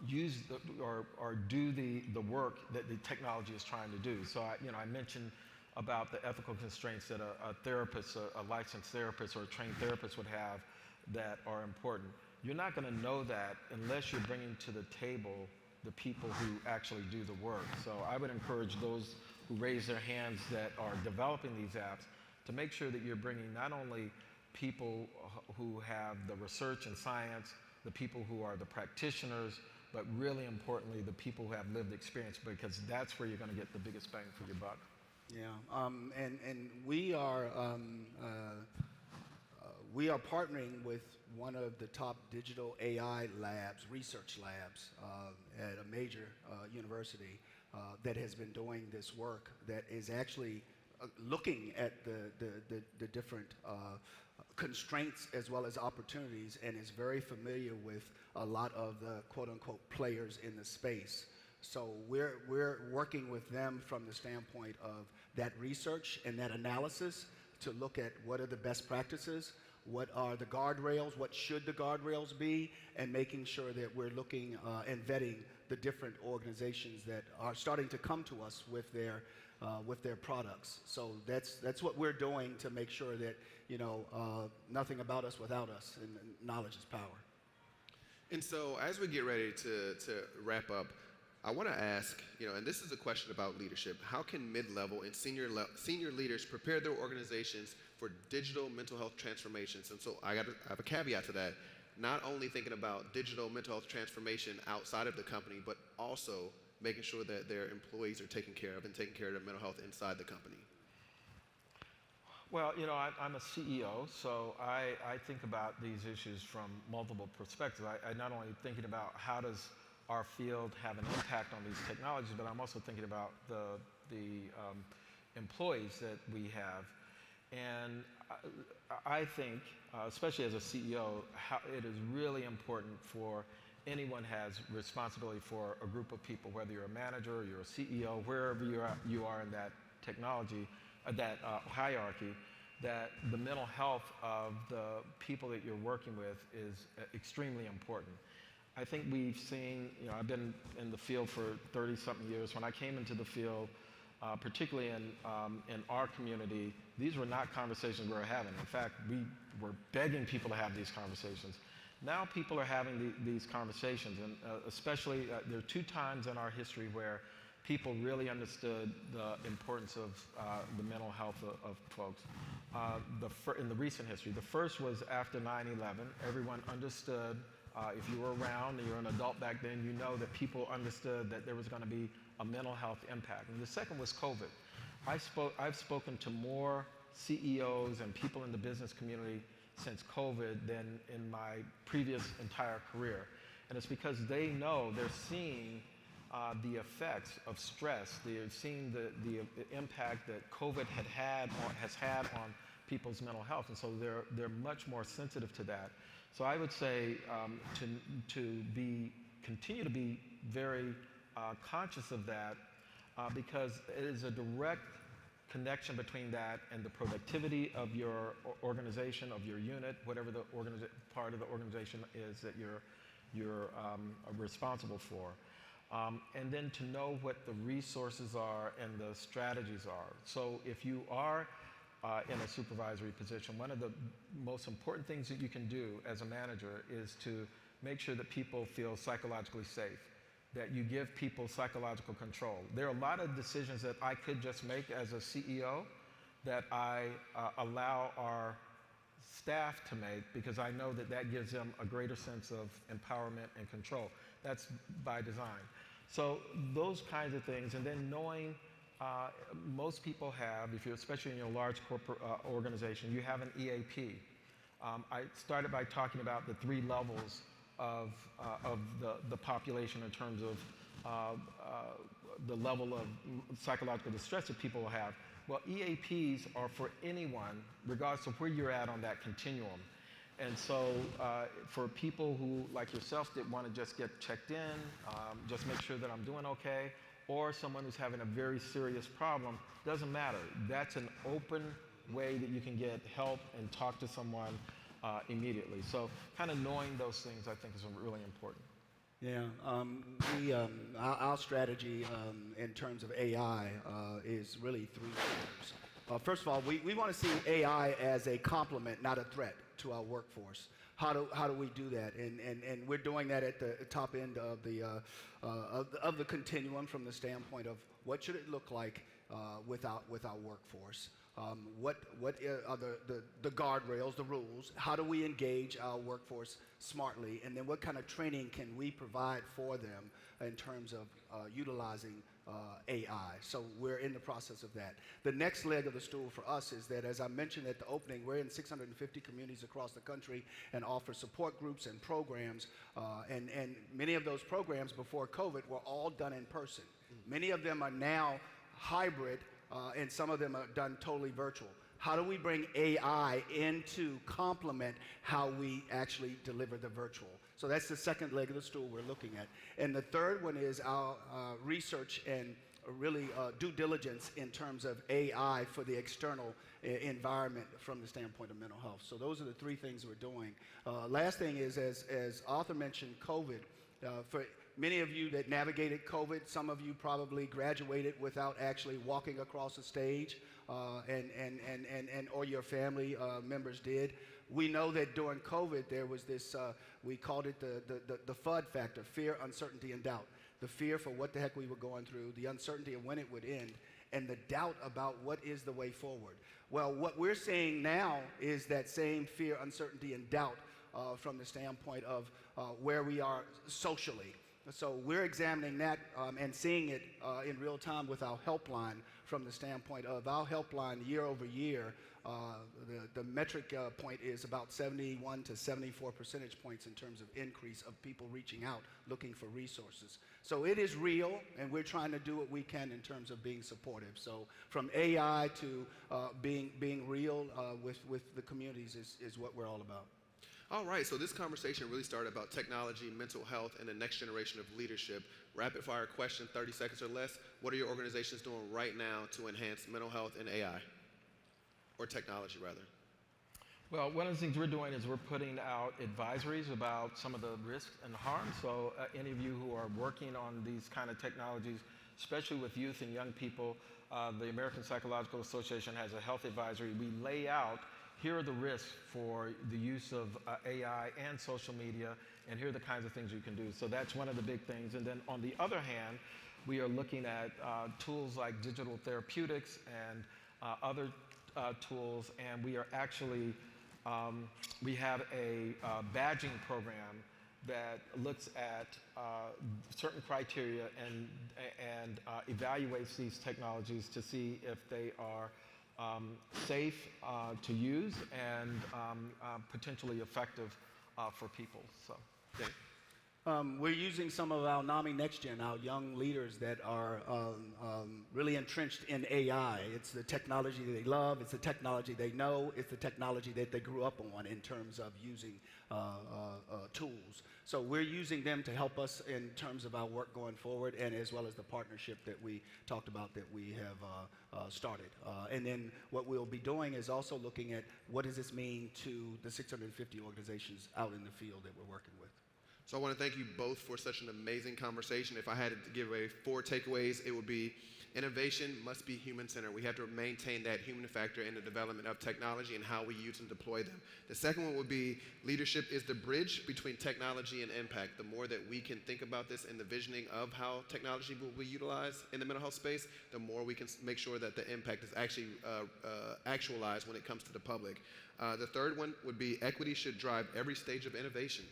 S: use or do the work that the technology is trying to do. So I mentioned about the ethical constraints that a therapist, a licensed therapist or a trained therapist would have that are important. You're not going to know that unless you're bringing to the table the people who actually do the work. So I would encourage those who raise their hands that are developing these apps to make sure that you're bringing not only people who have the research and science, the people who are the practitioners, but really importantly, the people who have lived experience, because that's where you're going to get the biggest bang for your buck.
T: Yeah, and we are partnering with one of the top digital AI labs, research labs at a major university that has been doing this work that is actually looking at the different constraints as well as opportunities, and is very familiar with a lot of the quote-unquote players in the space. So we're working with them from the standpoint of that research and that analysis to look at what are the best practices, what are the guardrails, what should the guardrails be, and making sure that we're looking and vetting the different organizations that are starting to come to us with their with their products. So that's what we're doing to make sure that, nothing about us without us, and knowledge is power.
R: And so as we get ready to wrap up, I want to ask, and this is a question about leadership, how can mid-level and senior leaders prepare their organizations for digital mental health transformations? And so I have a caveat to that, not only thinking about digital mental health transformation outside of the company, but also making sure that their employees are taken care of and taking care of their mental health inside the company.
S: Well, I'm a CEO, so I think about these issues from multiple perspectives. I not only thinking about how does our field have an impact on these technologies, but I'm also thinking about the employees that we have. And I think, especially as a CEO, it is really important for anyone has responsibility for a group of people, whether you're a manager, or you're a CEO, wherever you are in that technology, that hierarchy, that the mental health of the people that you're working with is extremely important. I think we've seen, I've been in the field for 30-something years. When I came into the field, particularly in our community, these were not conversations we were having. In fact, we were begging people to have these conversations. Now people are having these conversations, and especially there are 2 times in our history where people really understood the importance of the mental health of folks. In the recent history, the first was after 9/11. Everyone understood. If you were around and you're an adult back then, you know that people understood that there was going to be a mental health impact. And the second was COVID. I've spoken to more CEOs and people in the business community since COVID than in my previous entire career. And it's because they know, they're seeing the effects of stress. They're seeing the impact that COVID has had on people's mental health. And so they're much more sensitive to that. So I would say to continue to be very conscious of that because it is a direct connection between that and the productivity of your organization, of your unit, whatever the part of the organization is that you're responsible for. And then to know what the resources are and the strategies are. So if you are in a supervisory position, one of the most important things that you can do as a manager is to make sure that people feel psychologically safe, that you give people psychological control. There are a lot of decisions that I could just make as a CEO that I allow our staff to make because I know that gives them a greater sense of empowerment and control. That's by design. So those kinds of things, and then knowing most people have, especially in your large corporate organization, you have an EAP. I started by talking about the 3 levels of the population in terms of the level of psychological distress that people have. Well, EAPs are for anyone, regardless of where you're at on that continuum. And so for people who, like yourself, that want to just get checked in, just make sure that I'm doing okay, or someone who's having a very serious problem, doesn't matter. That's an open way that you can get help and talk to someone immediately. So kind of knowing those things, I think, is really important.
T: Yeah, our strategy in terms of AI is really 3 pillars. First of all, we want to see AI as a complement, not a threat to our workforce. How do we do that? And we're doing that at the top end of the continuum from the standpoint of what should it look like with our workforce. What are the guardrails, the rules? How do we engage our workforce smartly? And then what kind of training can we provide for them in terms of utilizing AI? So we're in the process of that. The next leg of the stool for us is that, as I mentioned at the opening, we're in 650 communities across the country and offer support groups and programs. And many of those programs before COVID were all done in person. Many of them are now hybrid, and some of them are done totally virtual. How do we bring AI in to complement how we actually deliver the virtual? So that's the second leg of the stool we're looking at. And the third one is our research and really due diligence in terms of AI for the external environment from the standpoint of mental health. So those are the 3 things we're doing. Last thing is, as Arthur mentioned, COVID, for many of you that navigated COVID, some of you probably graduated without actually walking across a stage, or your family members did. We know that during COVID, there was this, we called it the FUD factor, fear, uncertainty, and doubt. The fear for what the heck we were going through, the uncertainty of when it would end, and the doubt about what is the way forward. Well, what we're seeing now is that same fear, uncertainty, and doubt from the standpoint of where we are socially. So we're examining that and seeing it in real time with our helpline from the standpoint of our helpline year over year. The metric point is about 71 to 74 percentage points in terms of increase of people reaching out looking for resources. So it is real, and we're trying to do what we can in terms of being supportive. So from AI to being real with the communities is what we're all about.
R: All right, so this conversation really started about technology, mental health, and the next generation of leadership. Rapid fire question, 30 seconds or less. What are your organizations doing right now to enhance mental health and AI? Or technology, rather?
S: Well, one of the things we're doing is we're putting out advisories about some of the risks and harms. So any of you who are working on these kind of technologies, especially with youth and young people, the American Psychological Association has a health advisory. We lay out, here are the risks for the use of AI and social media, and here are the kinds of things you can do. So that's one of the big things. And then on the other hand, we are looking at tools like digital therapeutics and other tools, and we are actually, we have a badging program that looks at certain criteria and evaluates these technologies to see if they are safe to use and potentially effective for people. So, yeah.
T: We're using some of our NAMI Next Gen, our young leaders that are really entrenched in AI. It's the technology they love, it's the technology they know, it's the technology that they grew up on in terms of using tools. So we're using them to help us in terms of our work going forward, and as well as the partnership that we talked about that we have started. And then what we'll be doing is also looking at what does this mean to the 650 organizations out in the field that we're working with.
R: So I want to thank you both for such an amazing conversation. If I had to give away 4 takeaways, it would be innovation must be human-centered. We have to maintain that human factor in the development of technology and how we use and deploy them. The second one would be leadership is the bridge between technology and impact. The more that we can think about this and the visioning of how technology will be utilized in the mental health space, the more we can make sure that the impact is actually actualized when it comes to the public. The third one would be equity should drive every stage of innovation.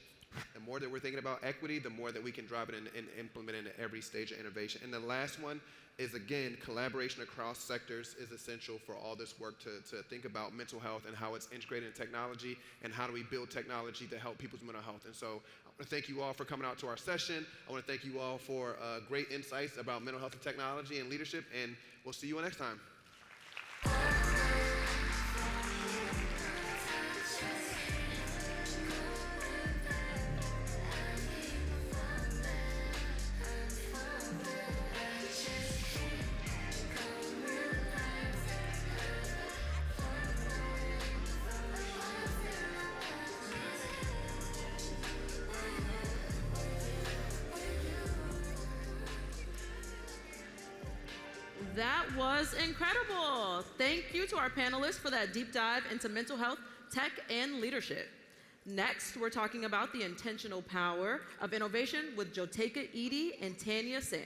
R: The more that we're thinking about equity, the more that we can drive it and implement it in every stage of innovation. And the last one is, again, collaboration across sectors is essential for all this work to think about mental health and how it's integrated in technology and how do we build technology to help people's mental health. And so I want to thank you all for coming out to our session. I want to thank you all for great insights about mental health and technology and leadership, and we'll see you next time.
A: That was incredible. Thank you to our panelists for that deep dive into mental health, tech, and leadership. Next, we're talking about the intentional power of innovation with Jotica Edy and Tanya Sam.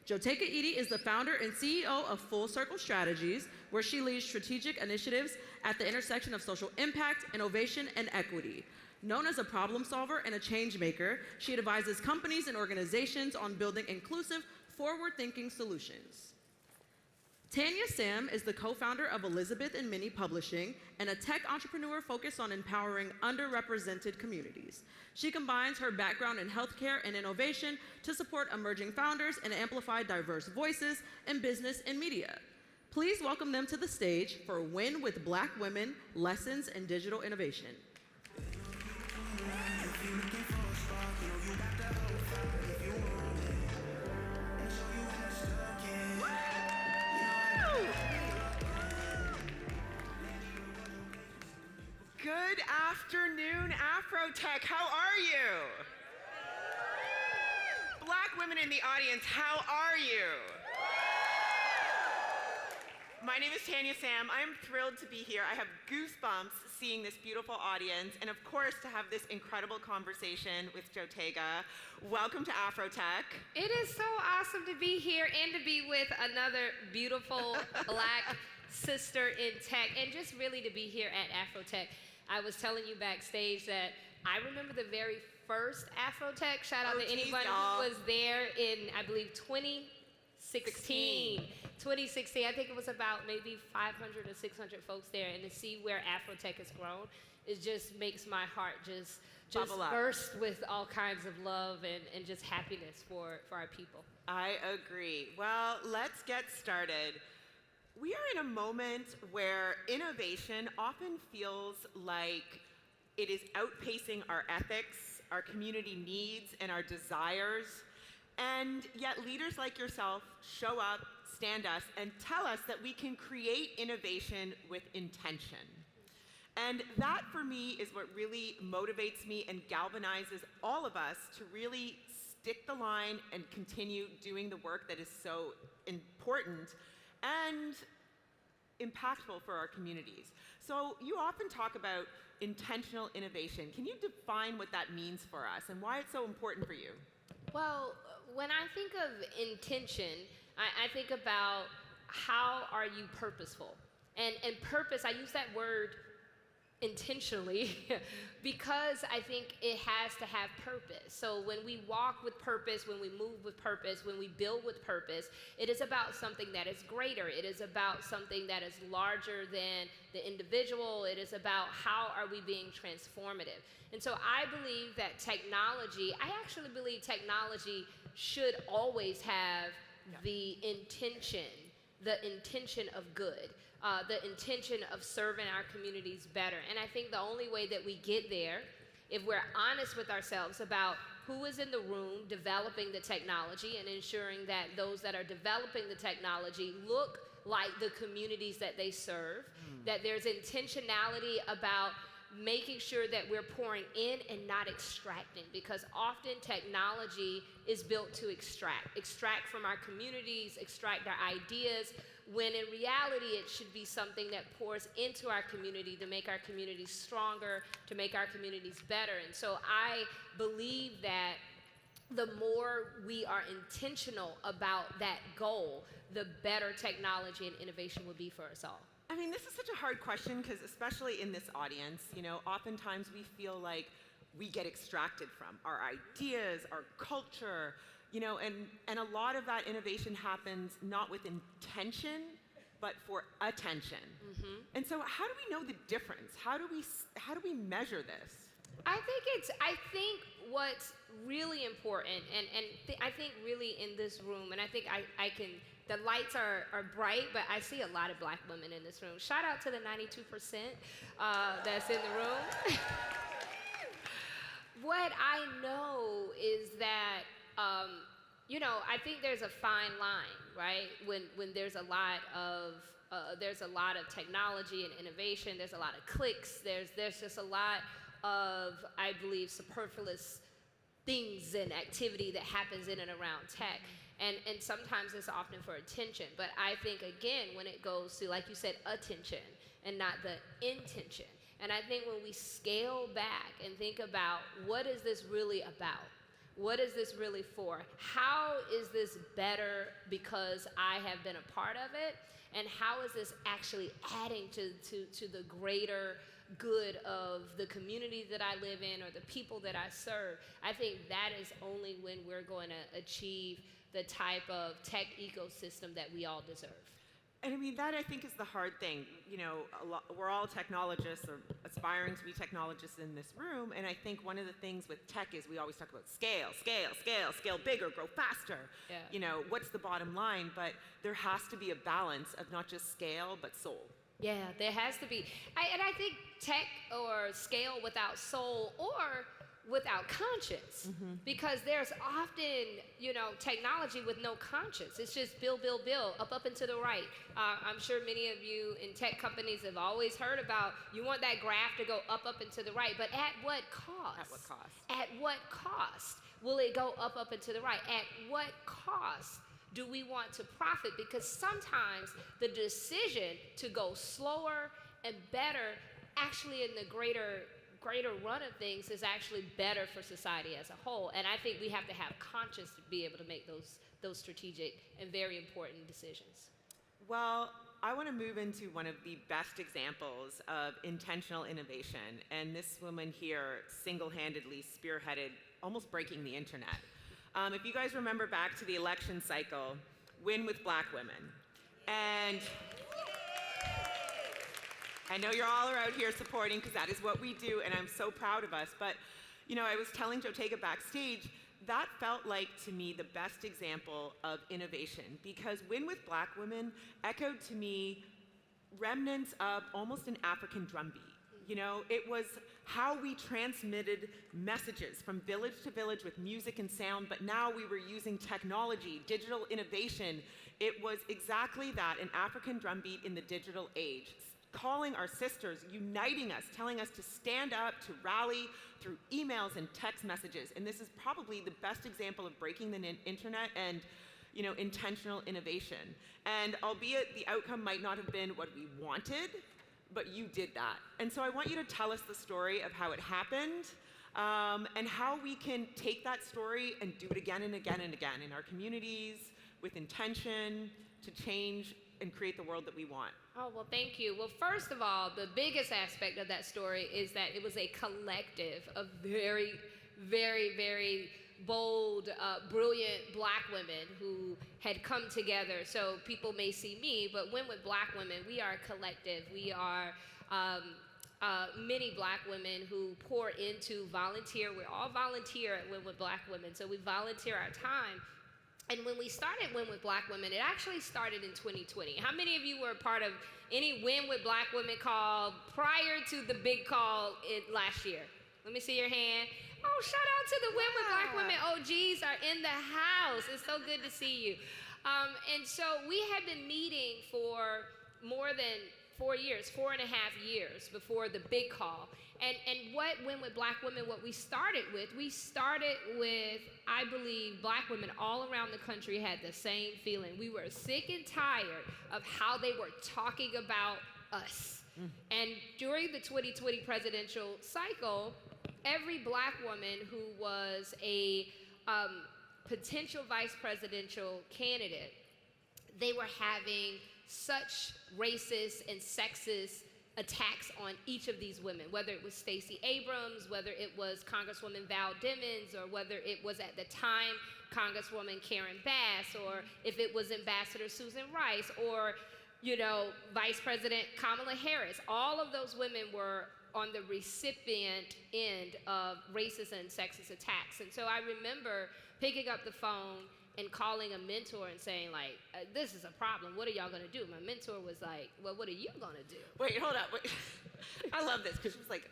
A: Jotica Edy is the founder and CEO of Full Circle Strategies, where she leads strategic initiatives at the intersection of social impact, innovation, and equity. Known as a problem solver and a change maker, she advises companies and organizations on building inclusive, forward-thinking solutions. Tanya Sam is the co-founder of Elizabeth and Minnie Publishing and a tech entrepreneur focused on empowering underrepresented communities. She combines her background in healthcare and innovation to support emerging founders and amplify diverse voices in business and media. Please welcome them to the stage for Win with Black Women, Lessons in Digital Innovation.
E: Good afternoon, AfroTech. How are you?
U: women in the audience, how are you? My name is Tanya Sam. I'm thrilled to be here. I have goosebumps seeing this beautiful audience, and of course to have this incredible conversation with Jotica. Welcome to AfroTech.
V: It is so awesome to be here and to be with another beautiful Black sister in tech, and just really to be here at AfroTech. I was telling you backstage that I remember the very first AfroTech. Shout out to anybody who was there in, I believe, 2016. 2016, I think it was about maybe 500 or 600 folks there, and to see where AfroTech has grown, it just makes my heart just burst with all kinds of love and just happiness for our people.
U: I agree. Well, let's get started. We are in a moment where innovation often feels like it is outpacing our ethics, our community needs, and our desires. And yet leaders like yourself show up, stand us, and tell us that we can create innovation with intention. And that, for me, is what really motivates me and galvanizes all of us to really stick the line and continue doing the work that is so important and impactful for our communities. So you often talk about intentional innovation. Can you define what that means for us and why it's so important for you?
V: Well, when I think of intention, I think about how are you purposeful? And purpose, I use that word intentionally because I think it has to have purpose. So when we walk with purpose, when we move with purpose, when we build with purpose, it is about something that is greater. It is about something that is larger than the individual. It is about how are we being transformative. And so I believe that technology, I actually believe technology should always have the intention of good. The intention of serving our communities better. And I think the only way that we get there, if we're honest with ourselves about who is in the room developing the technology and ensuring that those that are developing the technology look like the communities that they serve, that there's intentionality about making sure that we're pouring in and not extracting, because often technology is built to extract from our communities, extract our ideas, when in reality it should be something that pours into our community to make our communities stronger, to make our communities better. And so I believe that the more we are intentional about that goal, the better technology and innovation will be for us all.
U: I mean, this is such a hard question because especially in this audience, you know, oftentimes we feel like we get extracted from our ideas, our culture, you know, and a lot of that innovation happens not with intention, but for attention. And so how do we know the difference? How do we measure this?
V: I think what's really important, and I think really in this room, and I think I can, the lights are bright, but I see a lot of Black women in this room. Shout out to the 92% that's in the room. What I know is that, you know, I think there's a fine line, right? When there's a lot of technology and innovation, there's a lot of clicks, there's just a lot of, I believe, superfluous things and activity that happens in and around tech. And sometimes it's often for attention. But I think, again, when it goes to, like you said, attention and not the intention. And I think when we scale back and think about what is this really about? What is this really for? How is this better because I have been a part of it? And how is this actually adding to the greater good of the community that I live in or the people that I serve? I think that is only when we're going to achieve the type of tech ecosystem that we all deserve.
U: And I mean, that I think is the hard thing. You know, we're all technologists or aspiring to be technologists in this room, and I think one of the things with tech is we always talk about scale bigger, grow faster.
V: Yeah.
U: You know, what's the bottom line? But there has to be a balance of not just scale, but soul.
V: Yeah, there has to be. And I think tech or scale without soul, or without conscience, because there's often, technology with no conscience. It's just build, up and to the right. I'm sure many of you in tech companies have always heard about, you want that graph to go up and to the right, but at what cost?
U: At what cost?
V: At what cost will it go up and to the right? At what cost do we want to profit? Because sometimes the decision to go slower and better, actually in the greater run of things, is actually better for society as a whole. And I think we have to have conscience to be able to make those strategic and very important decisions.
U: Well, I want to move into one of the best examples of intentional innovation. And this woman here single-handedly spearheaded almost breaking the internet. If you guys remember back to the election cycle, Win with Black Women. And I know you're all out here supporting, because that is what we do, and I'm so proud of us. But, I was telling Jotica backstage, that felt like, to me, the best example of innovation, because Win with Black Women echoed to me remnants of almost an African drumbeat. It was how we transmitted messages from village to village with music and sound, but now we were using technology, digital innovation. It was exactly that, an African drumbeat in the digital age, calling our sisters, uniting us, telling us to stand up, to rally through emails and text messages. And this is probably the best example of breaking the internet and, intentional innovation. And albeit the outcome might not have been what we wanted, but you did that. And so I want you to tell us the story of how it happened, and how we can take that story and do it again and again and again in our communities with intention to change and create the world that we want.
V: Oh, well, thank you. Well, first of all, the biggest aspect of that story is that it was a collective of very, very, very bold, brilliant Black women who had come together. So people may see me, but Win with Black Women, we are a collective. We are many Black women who pour into volunteer. We're all volunteer at Win with Black Women, so we volunteer our time. And when we started Win with Black Women, it actually started in 2020. How many of you were a part of any Win with Black Women call prior to the big call last year? Let me see your hand. Oh, shout out to the Win with Black Women OGs are in the house. It's so good to see you. And so we had been meeting for more than 4 years, 4.5 years before the big call. And what Win with Black Women, what we started with, I believe, Black women all around the country had the same feeling. We were sick and tired of how they were talking about us. And during the 2020 presidential cycle, every Black woman who was a potential vice presidential candidate, they were having such racist and sexist attacks on each of these women, whether it was Stacey Abrams, whether it was Congresswoman Val Demings, or whether it was at the time Congresswoman Karen Bass, or if it was Ambassador Susan Rice, or Vice President Kamala Harris. All of those women were on the recipient end of racist and sexist attacks. And so I remember picking up the phone and calling a mentor and saying, like, this is a problem. What are y'all gonna do? My mentor was like, well, what are you gonna do?
U: Wait, hold up. Wait. I love this, because she was like,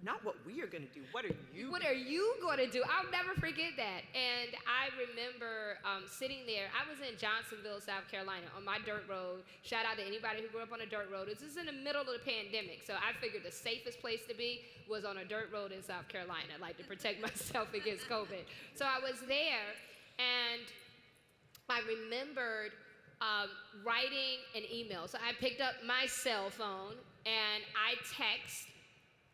U: not what we are gonna do. What are you
V: gonna do? I'll never forget that. And I remember sitting there. I was in Johnsonville, South Carolina, on my dirt road. Shout out to anybody who grew up on a dirt road. This is in the middle of the pandemic, so I figured the safest place to be was on a dirt road in South Carolina, like to protect myself against COVID. So I was there, and I remembered writing an email. So I picked up my cell phone and I text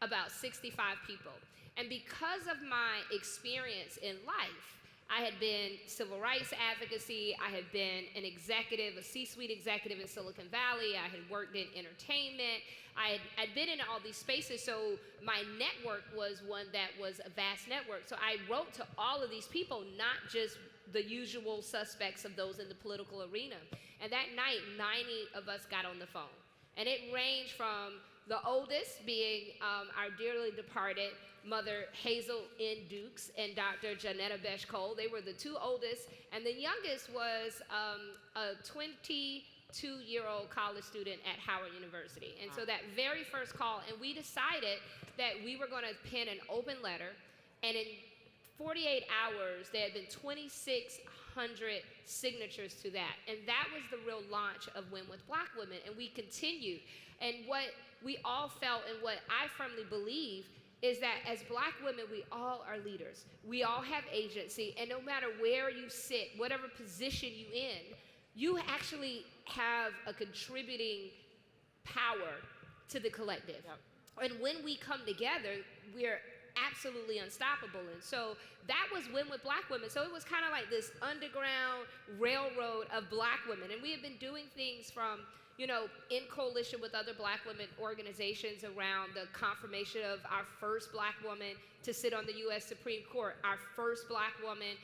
V: about 65 people. And because of my experience in life, I had been civil rights advocacy, I had been an executive, a C-suite executive in Silicon Valley, I had worked in entertainment, I'd been in all these spaces, so my network was one that was a vast network. So I wrote to all of these people, not just the usual suspects of those in the political arena. And that night, 90 of us got on the phone. And it ranged from the oldest being our dearly departed Mother Hazel N. Dukes and Dr. Janetta Besh-Cole. They were the two oldest. And the youngest was a 22-year-old college student at Howard University. And so that very first call, and we decided that we were going to pen an open letter And in 48 hours, there had been 2,600 signatures to that. And that was the real launch of Win with Black Women. And we continued. And what we all felt and what I firmly believe is that as Black women, we all are leaders. We all have agency. And no matter where you sit, whatever position you're in, you actually have a contributing power to the collective. Yep. And when we come together, we're absolutely unstoppable. And so that was Win with Black Women. So it was kind of like this underground railroad of Black women. And we have been doing things from, you know, in coalition with other Black women organizations around the confirmation of our first Black woman to sit on the U.S. Supreme Court, our first Black woman,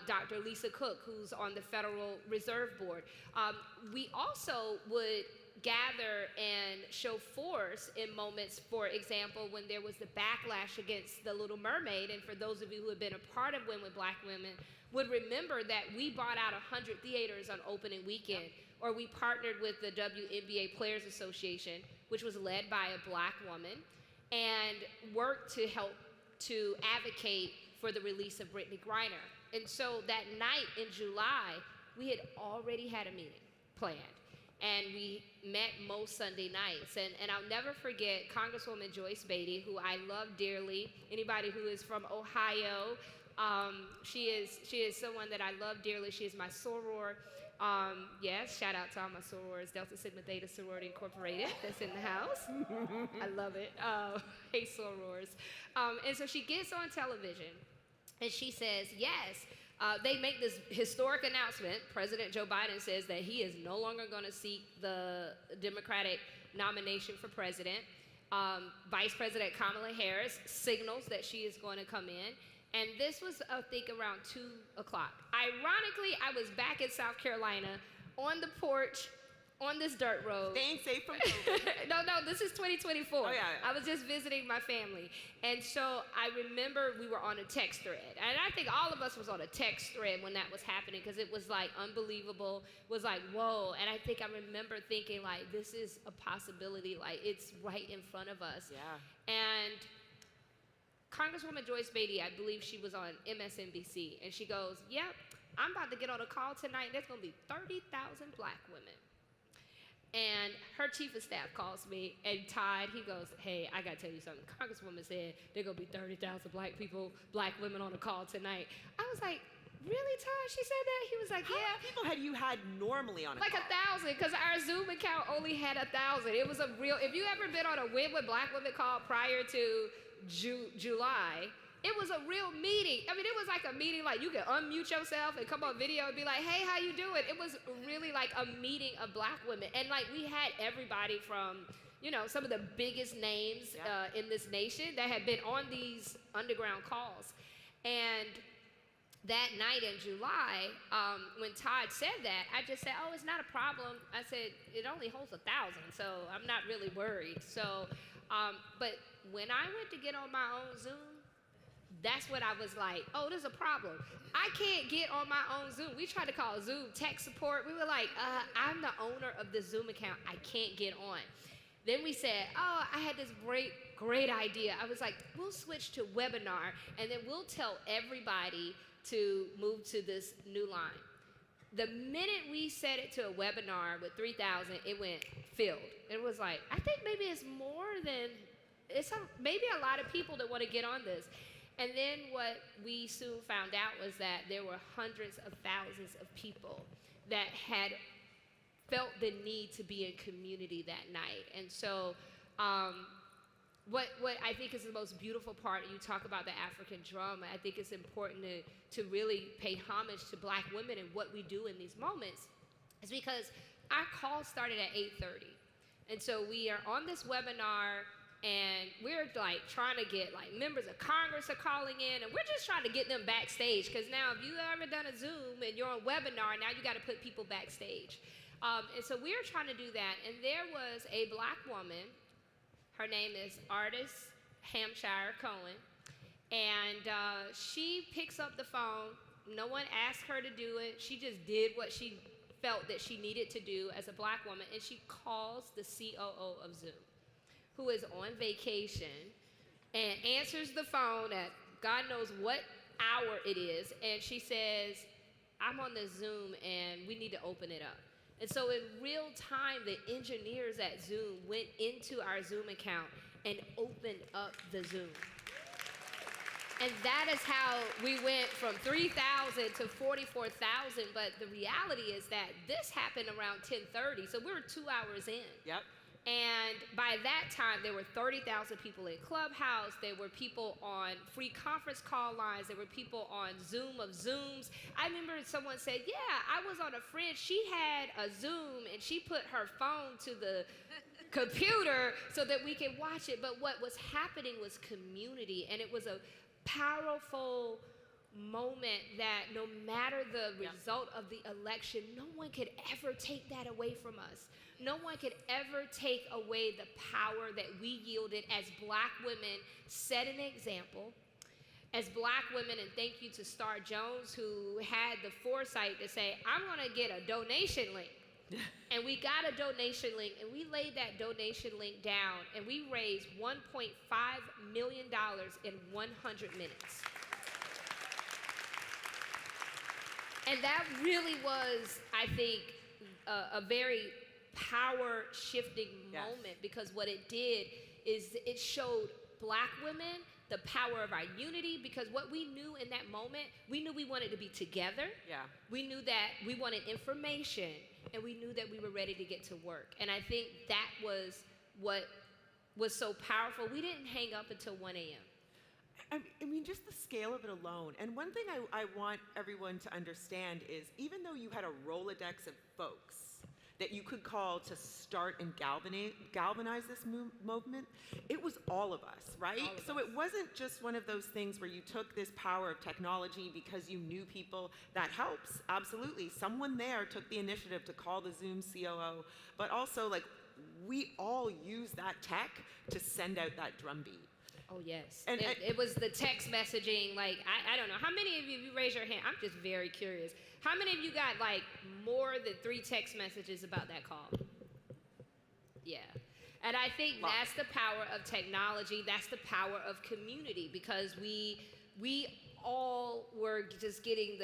V: Dr. Lisa Cook, who's on the Federal Reserve Board. We also would gather and show force in moments, for example, when there was the backlash against The Little Mermaid, and for those of you who have been a part of Win with Black Women would remember that we bought out 100 theaters on opening weekend, or we partnered with the WNBA Players Association, which was led by a Black woman, and worked to help to advocate for the release of Brittany Griner. And so that night in July, we had already had a meeting planned. And we met most Sunday nights. And I'll never forget Congresswoman Joyce Beatty, who I love dearly. Anybody who is from Ohio, she is someone that I love dearly. She is my soror. Yes, shout out to all my sorors, Delta Sigma Theta Sorority Incorporated, that's in the house. I love it. Hey, sorors. And so she gets on television, and she says, yes, they make this historic announcement. President Joe Biden says that he is no longer going to seek the Democratic nomination for president. Vice President Kamala Harris signals that she is going to come in. And this was, I think, around 2 o'clock. Ironically, I was back in South Carolina on the porch on this dirt road.
U: Staying safe from COVID.
V: No, this is 2024.
U: Oh, yeah.
V: I was just visiting my family. And so I remember we were on a text thread. And I think all of us was on a text thread when that was happening, because it was like unbelievable. It was like, whoa. And I think I remember thinking, like, this is a possibility. Like, it's right in front of us.
U: Yeah.
V: And Congresswoman Joyce Beatty, I believe she was on MSNBC, and she goes, yep, I'm about to get on a call tonight. There's going to be 30,000 Black women. And her chief of staff calls me, and Todd, he goes, hey, I got to tell you something. Congresswoman said there going to be 30,000 Black women on a call tonight. I was like, really, Todd? She said that? He was like, yeah.
U: How many people had you had normally on a
V: like
U: call?
V: 1,000, because our Zoom account only had 1,000. It was a real, if you ever been on a Win with Black Women call prior to July, it was a real meeting. I mean, it was like a meeting, like you could unmute yourself and come on video and be like, hey, how you doing? It was really like a meeting of Black women. And like we had everybody from, you know, some of the biggest names in this nation that had been on these underground calls. And that night in July, when Todd said that, I just said, oh, it's not a problem. I said, it only holds 1,000, so I'm not really worried. So, but when I went to get on my own Zoom, that's what I was like, oh, there's a problem. I can't get on my own Zoom. We tried to call Zoom tech support. We were like, I'm the owner of the Zoom account. I can't get on. Then we said, oh, I had this great idea. I was like, we'll switch to webinar, and then we'll tell everybody to move to this new line. The minute we set it to a webinar with 3,000, it went filled. It was like, I think maybe it's more than, maybe a lot of people that want to get on this. And then what we soon found out was that there were hundreds of thousands of people that had felt the need to be in community that night. And so what I think is the most beautiful part, you talk about the African drum, I think it's important to really pay homage to Black women and what we do in these moments, is because our call started at 8:30. And so we are on this webinar, and we're like trying to get like members of Congress are calling in, and we're just trying to get them backstage, because now if you've ever done a Zoom and you're on webinar, now you got to put people backstage. And so we were trying to do that, and there was a Black woman. Her name is Artis Hampshire Cohen, and she picks up the phone. No one asked her to do it. She just did what she felt that she needed to do as a Black woman, and she calls the COO of Zoom, who is on vacation, and answers the phone at God knows what hour it is, and she says, I'm on the Zoom and we need to open it up. And so in real time, the engineers at Zoom went into our Zoom account and opened up the Zoom. And that is how we went from 3,000 to 44,000. But the reality is that this happened around 10:30, so we were 2 hours in.
U: Yep.
V: And by that time, there were 30,000 people in Clubhouse. There were people on free conference call lines. There were people on Zoom of Zooms. I remember someone said, yeah, I was on a friend. She had a Zoom, and she put her phone to the computer so that we could watch it. But what was happening was community, and it was a powerful moment that no matter the result of the election, no one could ever take that away from us. No one could ever take away the power that we yielded as Black women, set an example. As Black women, and thank you to Star Jones, who had the foresight to say, I'm gonna get a donation link. And we got a donation link, and we laid that donation link down, and we raised $1.5 million in 100 minutes. And that really was, I think, a very power-shifting moment, because what it did is it showed Black women the power of our unity, because what we knew in that moment, we knew we wanted to be together.
U: Yeah.
V: We knew that we wanted information, and we knew that we were ready to get to work. And I think that was what was so powerful. We didn't hang up until 1 a.m.
U: I mean, just the scale of it alone. And one thing I want everyone to understand is, even though you had a Rolodex of folks that you could call to start and galvanize this movement, it was all of us, right? So it wasn't just one of those things where you took this power of technology because you knew people. That helps, absolutely. Someone there took the initiative to call the Zoom COO, but also, like, we all use that tech to send out that drumbeat.
V: Oh, yes.
U: And
V: it was the text messaging. Like, I don't know. How many of you raise your hand? I'm just very curious. How many of you got, like, more than 3 text messages about that call? Yeah. And I think that's the power of technology. That's the power of community, because we all were just getting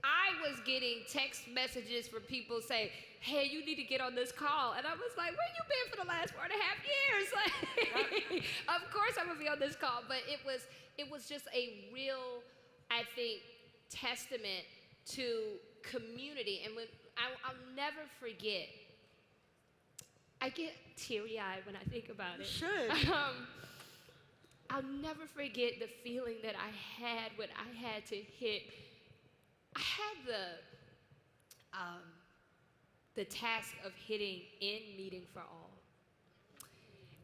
V: I was getting text messages from people saying, hey, you need to get on this call. And I was like, where you been for the last 4.5 years? Like, of course I'm gonna be on this call. But it was just a real, I think, testament to community. And when I'll never forget, I get teary-eyed when I think about it.
U: You should.
V: I'll never forget the feeling that I had when I had to hit. I had the task of hitting end meeting for all.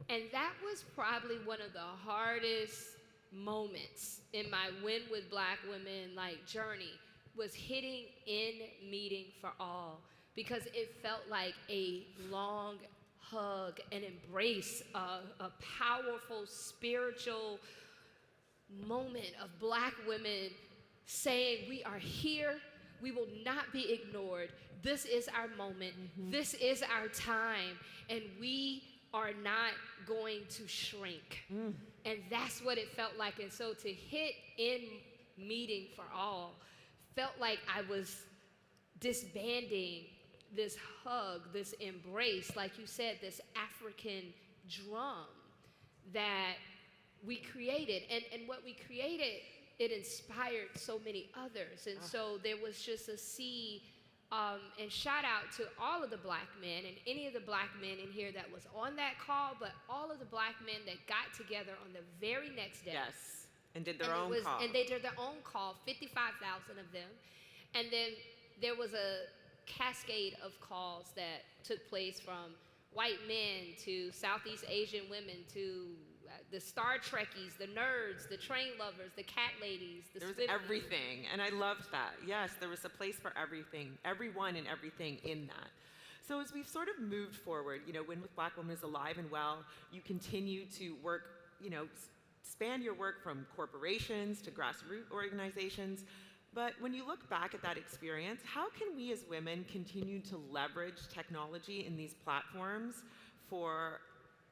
V: And that was probably one of the hardest moments in my Win with Black Women journey, was hitting end meeting for all, because it felt like a long hug, an embrace, a powerful spiritual moment of Black women saying, we are here, we will not be ignored, this is our moment, this is our time, and we are not going to shrink. And that's what it felt like. And so to hit in meeting for all felt like I was disbanding this hug, this embrace, like you said, this African drum that we created. And what we created, it inspired so many others. And so there was just a seed, and shout out to all of the Black men and any of the Black men in here that was on that call, but all of the Black men that got together on the very next day.
U: Yes, and did their own call.
V: And they did their own call, 55,000 of them. And then there was a cascade of calls that took place from white men to Southeast Asian women to the Star Trekkies, the nerds, the train lovers, the cat ladies, the
U: There was
V: Swift
U: everything, and I loved that. Yes, there was a place for everything, everyone and everything in that. So as we've sort of moved forward, Win with Black Women is alive and well. You continue to work, span your work from corporations to grassroots organizations. But when you look back at that experience, how can we as women continue to leverage technology in these platforms for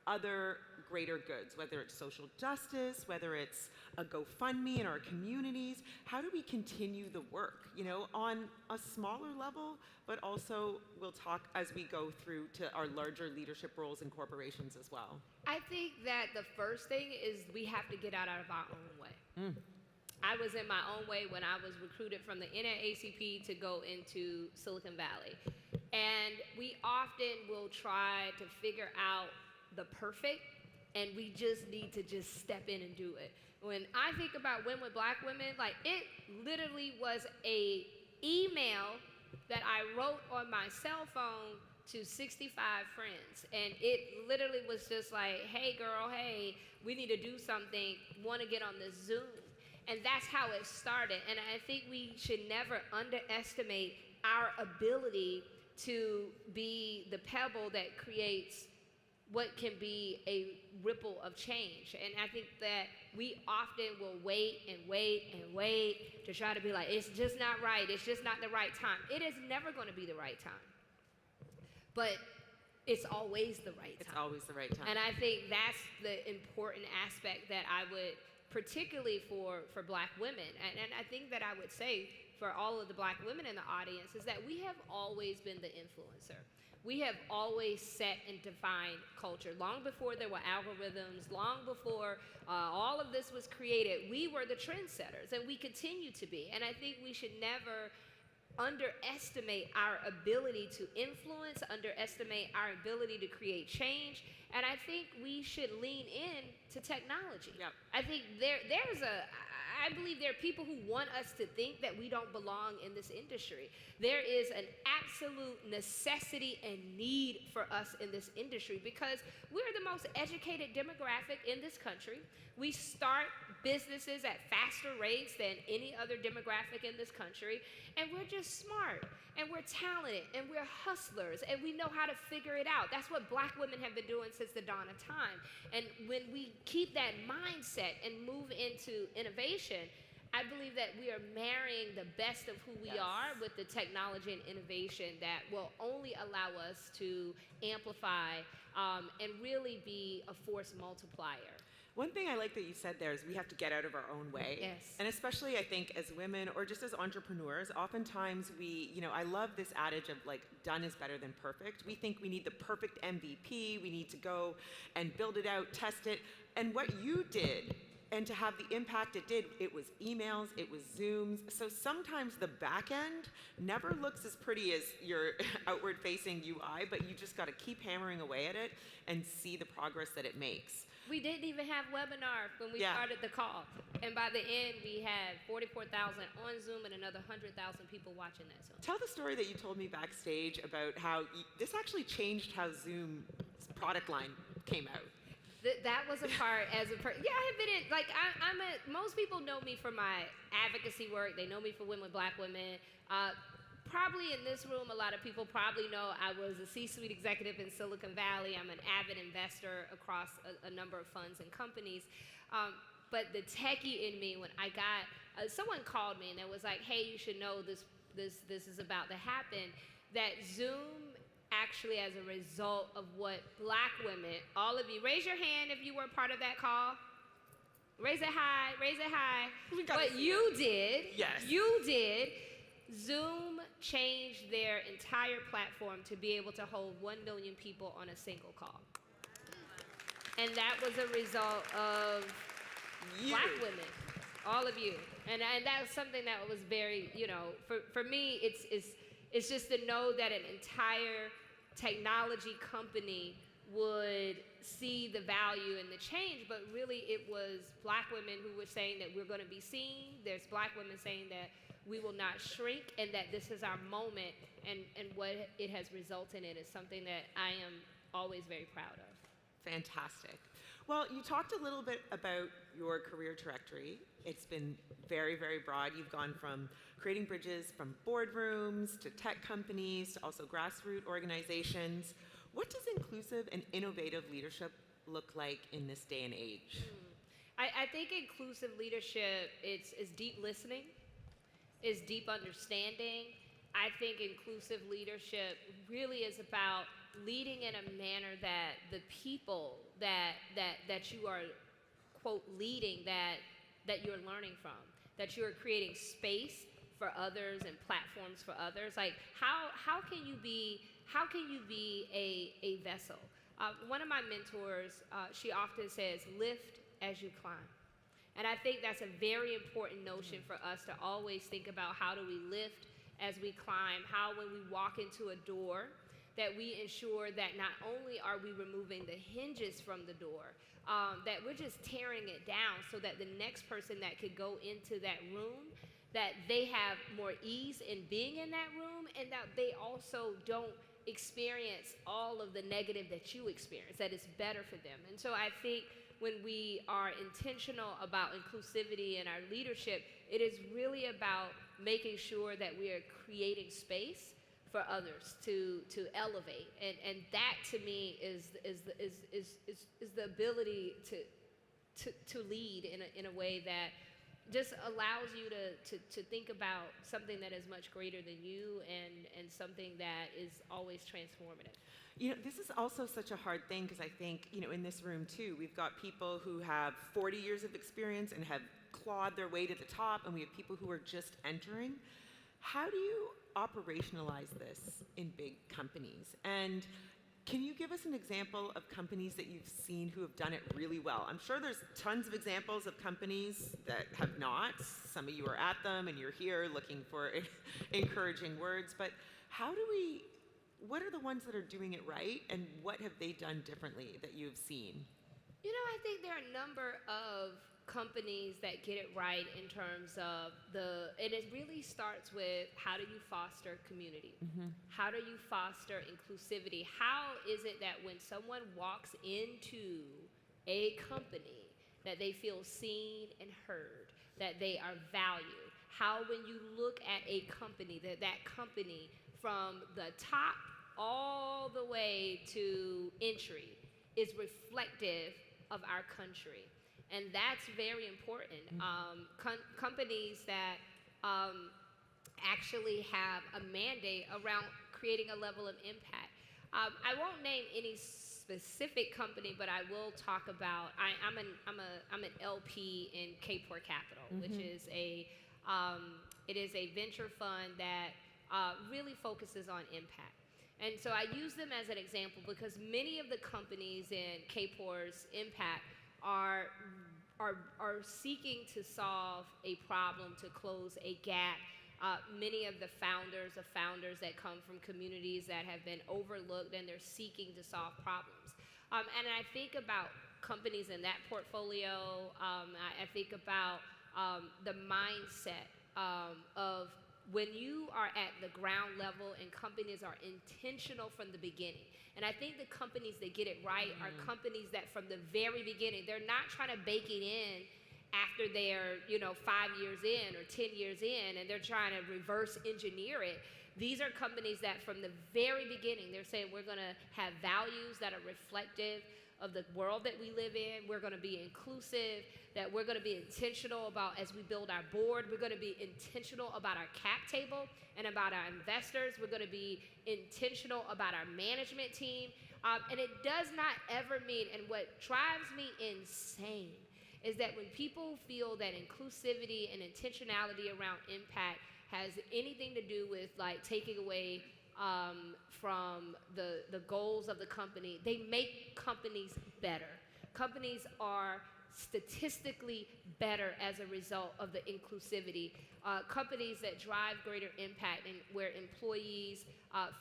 U: other greater goods, whether it's social justice, whether it's a GoFundMe in our communities. How do we continue the work, on a smaller level, but also we'll talk as we go through to our larger leadership roles in corporations as well?
V: I think that the first thing is we have to get out of our own way. I was in my own way when I was recruited from the NAACP to go into Silicon Valley. And we often will try to figure out the perfect, and we just need to just step in and do it. When I think about Win with Black Women, like it literally was a email that I wrote on my cell phone to 65 friends. And it literally was just like, hey girl, hey, we need to do something, wanna get on this Zoom. And that's how it started. And I think we should never underestimate our ability to be the pebble that creates what can be a ripple of change. And I think that we often will wait and wait and wait to try to be like, it's just not right, it's just not the right time. It is never gonna be the right time. But it's always the right time.
U: It's always the right time.
V: And I think that's the important aspect that I would, particularly for Black women, and I think that I would say for all of the Black women in the audience, is that we have always been the influencer. We have always set and defined culture. Long before there were algorithms, long before all of this was created, we were the trendsetters, and we continue to be. And I think we should never underestimate our ability to influence, underestimate our ability to create change. And I think we should lean in to technology.
U: Yep.
V: I think I believe there are people who want us to think that we don't belong in this industry. There is an absolute necessity and need for us in this industry because we're the most educated demographic in this country. We start businesses at faster rates than any other demographic in this country, and we're just smart, and we're talented, and we're hustlers, and we know how to figure it out. That's what Black women have been doing since the dawn of time. And when we keep that mindset and move into innovation, I believe that we are marrying the best of who we are with the technology and innovation that will only allow us to amplify and really be a force multiplier.
U: One thing I like that you said there is we have to get out of our own way.
V: Yes.
U: And especially I think as women or just as entrepreneurs, oftentimes I love this adage of like done is better than perfect. We think we need the perfect MVP, we need to go and build it out, test it. And what you did, and to have the impact it did, it was emails, it was Zooms. So sometimes the back end never looks as pretty as your outward facing UI, but you just gotta keep hammering away at it and see the progress that it makes.
V: We didn't even have webinar when we started the call. And by the end, we had 44,000 on Zoom and another 100,000 people watching that Zoom.
U: Tell the story that you told me backstage about how this actually changed how Zoom's product line came out.
V: That was a part I have been in, most people know me for my advocacy work. They know me for Women with Black Women. Probably in this room, a lot of people probably know I was a C-suite executive in Silicon Valley. I'm an avid investor across a number of funds and companies. But the techie in me, when I got, someone called me and it was like, hey, you should know this is about to happen, that Zoom actually as a result of what Black women, all of you, raise your hand if you were part of that call. Raise it high, raise it high. What you did, Zoom changed their entire platform to be able to hold 1 million people on a single call. And that was a result of Black women, all of you. And that was something that was very, for me, it's just to know that an entire technology company would see the value and the change, but really it was Black women who were saying that we're gonna be seen. There's Black women saying that we will not shrink and that this is our moment, and what it has resulted in is something that I am always very proud of.
U: Fantastic. Well, you talked a little bit about your career trajectory. It's been very, very broad. You've gone from creating bridges from boardrooms to tech companies to also grassroots organizations. What does inclusive and innovative leadership look like in this day and age?
V: I think inclusive leadership is deep listening, is deep understanding. I think inclusive leadership really is about leading in a manner that the people that you are, quote, leading, that you're learning from, that you're creating space for others and platforms for others. Like, how can you be a vessel? One of my mentors, she often says, lift as you climb. And I think that's a very important notion for us to always think about. How do we lift as we climb? How, when we walk into a door, that we ensure that not only are we removing the hinges from the door, that we're just tearing it down so that the next person that could go into that room, that they have more ease in being in that room, and that they also don't experience all of the negative that you experience, that it's better for them. And so I think when we are intentional about inclusivity in our leadership, it is really about making sure that we are creating space for others to elevate. And that to me is the ability to lead in a way that just allows you to think about something that is much greater than you, and something that is always transformative.
U: You know, this is also such a hard thing, because I think, you know, in this room too, we've got people who have 40 years of experience and have clawed their way to the top, and we have people who are just entering. How do you operationalize this in big companies? And can you give us an example of companies that you've seen who have done it really well? I'm sure there's tons of examples of companies that have not. Some of you are at them and you're here looking for encouraging words, but what are the ones that are doing it right, and what have they done differently that you've seen?
V: You know, I think there are a number of companies that get it right in terms of and it really starts with, how do you foster community? How do you foster inclusivity? How is it that when someone walks into a company, that they feel seen and heard, that they are valued? How, when you look at a company, that company from the top all the way to entry is reflective of our country. And that's very important. Companies that actually have a mandate around creating a level of impact. I won't name any specific company, but I will talk about, I'm an LP in K4 Capital, which is it is a venture fund that really focuses on impact. And so I use them as an example because many of the companies in K4's impact are seeking to solve a problem, to close a gap. Many of the founders that come from communities that have been overlooked, and they're seeking to solve problems. And I think about companies in that portfolio. I think about the mindset of when you are at the ground level and companies are intentional from the beginning. And I think the companies that get it right are companies that from the very beginning, they're not trying to bake it in after they're 5 years in or 10 years in, and they're trying to reverse engineer it. These are companies that from the very beginning, they're saying we're gonna have values that are reflective of the world that we live in. We're gonna be inclusive, that we're gonna be intentional about, as we build our board, we're gonna be intentional about our cap table and about our investors. We're gonna be intentional about our management team. And it does not ever mean, and what drives me insane is that when people feel that inclusivity and intentionality around impact has anything to do with like taking away from the goals of the company, they make companies better. Companies are statistically better as a result of the inclusivity. Companies that drive greater impact and where employees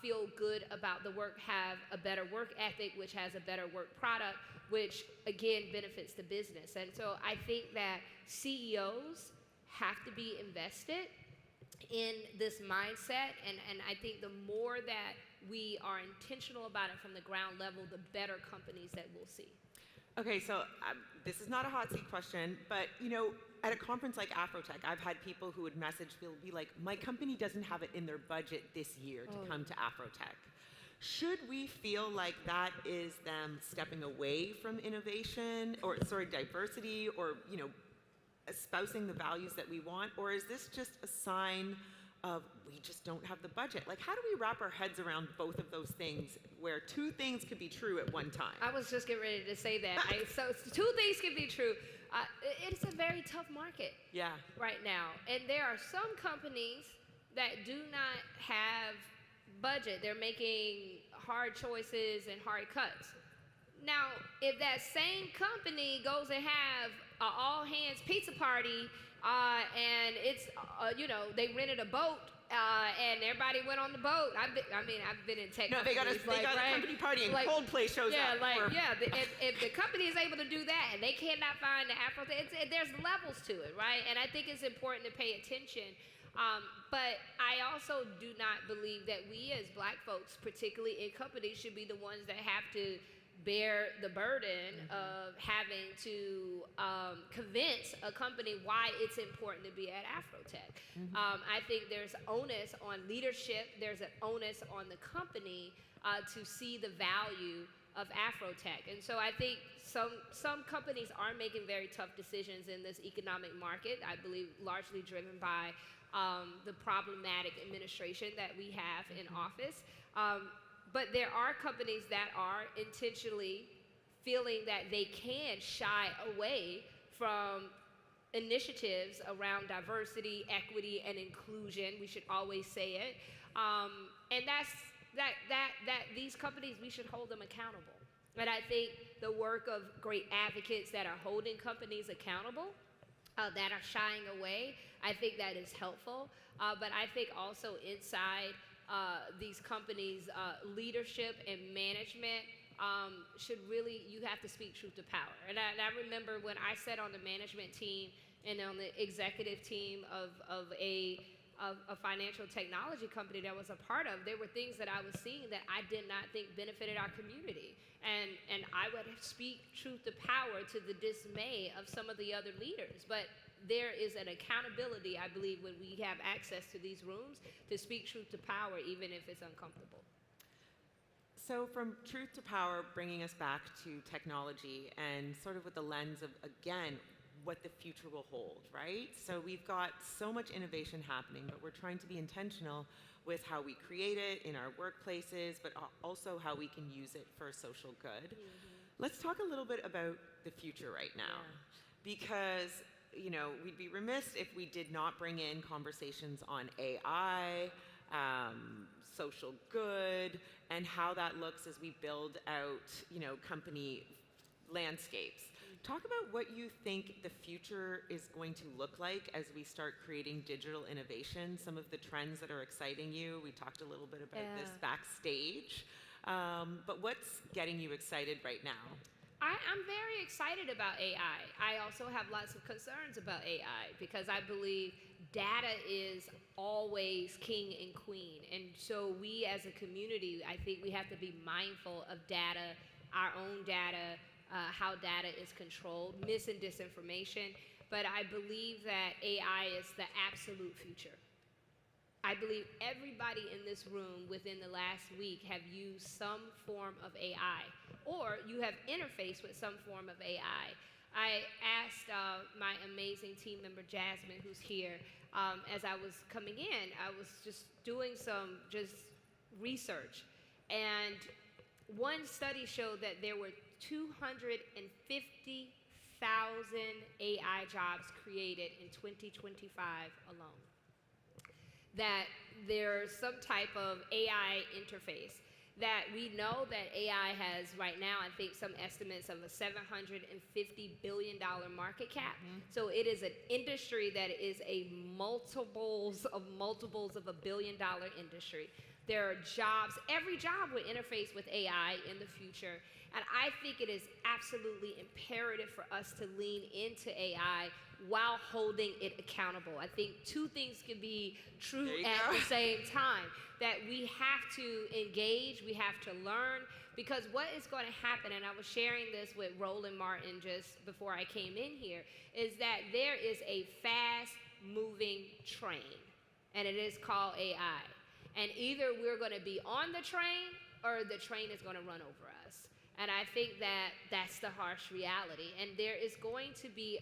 V: feel good about the work have a better work ethic, which has a better work product, which again benefits the business. And so I think that CEOs have to be invested in this mindset, and I think the more that we are intentional about it from the ground level, the better companies that we'll see.
U: Okay, so this is not a hot seat question, but at a conference like AfroTech, I've had people who would message, they'll be like, my company doesn't have it in their budget this year to come to AfroTech. Should we feel like that is them stepping away from innovation, or diversity, or espousing the values that we want, or is this just a sign of we just don't have the budget. Like, how do we wrap our heads around both of those things where two things could be true at one time?
V: I was just getting ready to say that. So two things can be true. It's a very tough market right now. And there are some companies that do not have budget. They're making hard choices and hard cuts. Now, if that same company goes and have an all-hands pizza party and it's, they rented a boat and everybody went on the boat. I've been in tech.
U: No, they got a company party and Coldplay shows up.
V: If the company is able to do that and they cannot find the there's levels to it, right? And I think it's important to pay attention. But I also do not believe that we as Black folks, particularly in companies, should be the ones that have to bear the burden of having to convince a company why it's important to be at AfroTech. I think there's onus on leadership, there's an onus on the company to see the value of AfroTech. And so I think some companies are making very tough decisions in this economic market, I believe largely driven by the problematic administration that we have in office. But there are companies that are intentionally feeling that they can shy away from initiatives around diversity, equity, and inclusion. We should always say it. And that these companies, we should hold them accountable. And I think the work of great advocates that are holding companies accountable, that are shying away, I think that is helpful. But I think also inside these companies' leadership and management should really, you have to speak truth to power. And I remember when I sat on the management team and on the executive team of a financial technology company that I was a part of, there were things that I was seeing that I did not think benefited our community. And I would speak truth to power to the dismay of some of the other leaders. But there is an accountability, I believe, when we have access to these rooms to speak truth to power, even if it's uncomfortable.
U: So from truth to power, bringing us back to technology and sort of with the lens of, again, what the future will hold, right? So we've got so much innovation happening, but we're trying to be intentional with how we create it in our workplaces, but also how we can use it for social good. Let's talk a little bit about the future right now, because we'd be remiss if we did not bring in conversations on AI, social good, and how that looks as we build out, company landscapes. Talk about what you think the future is going to look like as we start creating digital innovation, some of the trends that are exciting you. We talked a little bit about this backstage, but what's getting you excited right now?
V: I'm very excited about AI. I also have lots of concerns about AI because I believe data is always king and queen. And so we as a community, I think we have to be mindful of data, our own data, how data is controlled, mis and disinformation. But I believe that AI is the absolute future. I believe everybody in this room within the last week have used some form of AI, or you have interfaced with some form of AI. I asked my amazing team member, Jasmine, who's here, as I was coming in, I was just doing some research. And one study showed that there were 250,000 AI jobs created in 2025 alone. That there's some type of AI interface, that we know that AI has right now, I think some estimates of a $750 billion market cap. So it is an industry that is a multiples of $1 billion industry. There are jobs, every job will interface with AI in the future. And I think it is absolutely imperative for us to lean into AI while holding it accountable. I think two things can be true at the same time. That we have to engage, we have to learn, because what is going to happen, and I was sharing this with Roland Martin just before I came in here, is that there is a fast-moving train, and it is called AI. And either we're going to be on the train or the train is going to run over us. And I think that that's the harsh reality. And there is going to be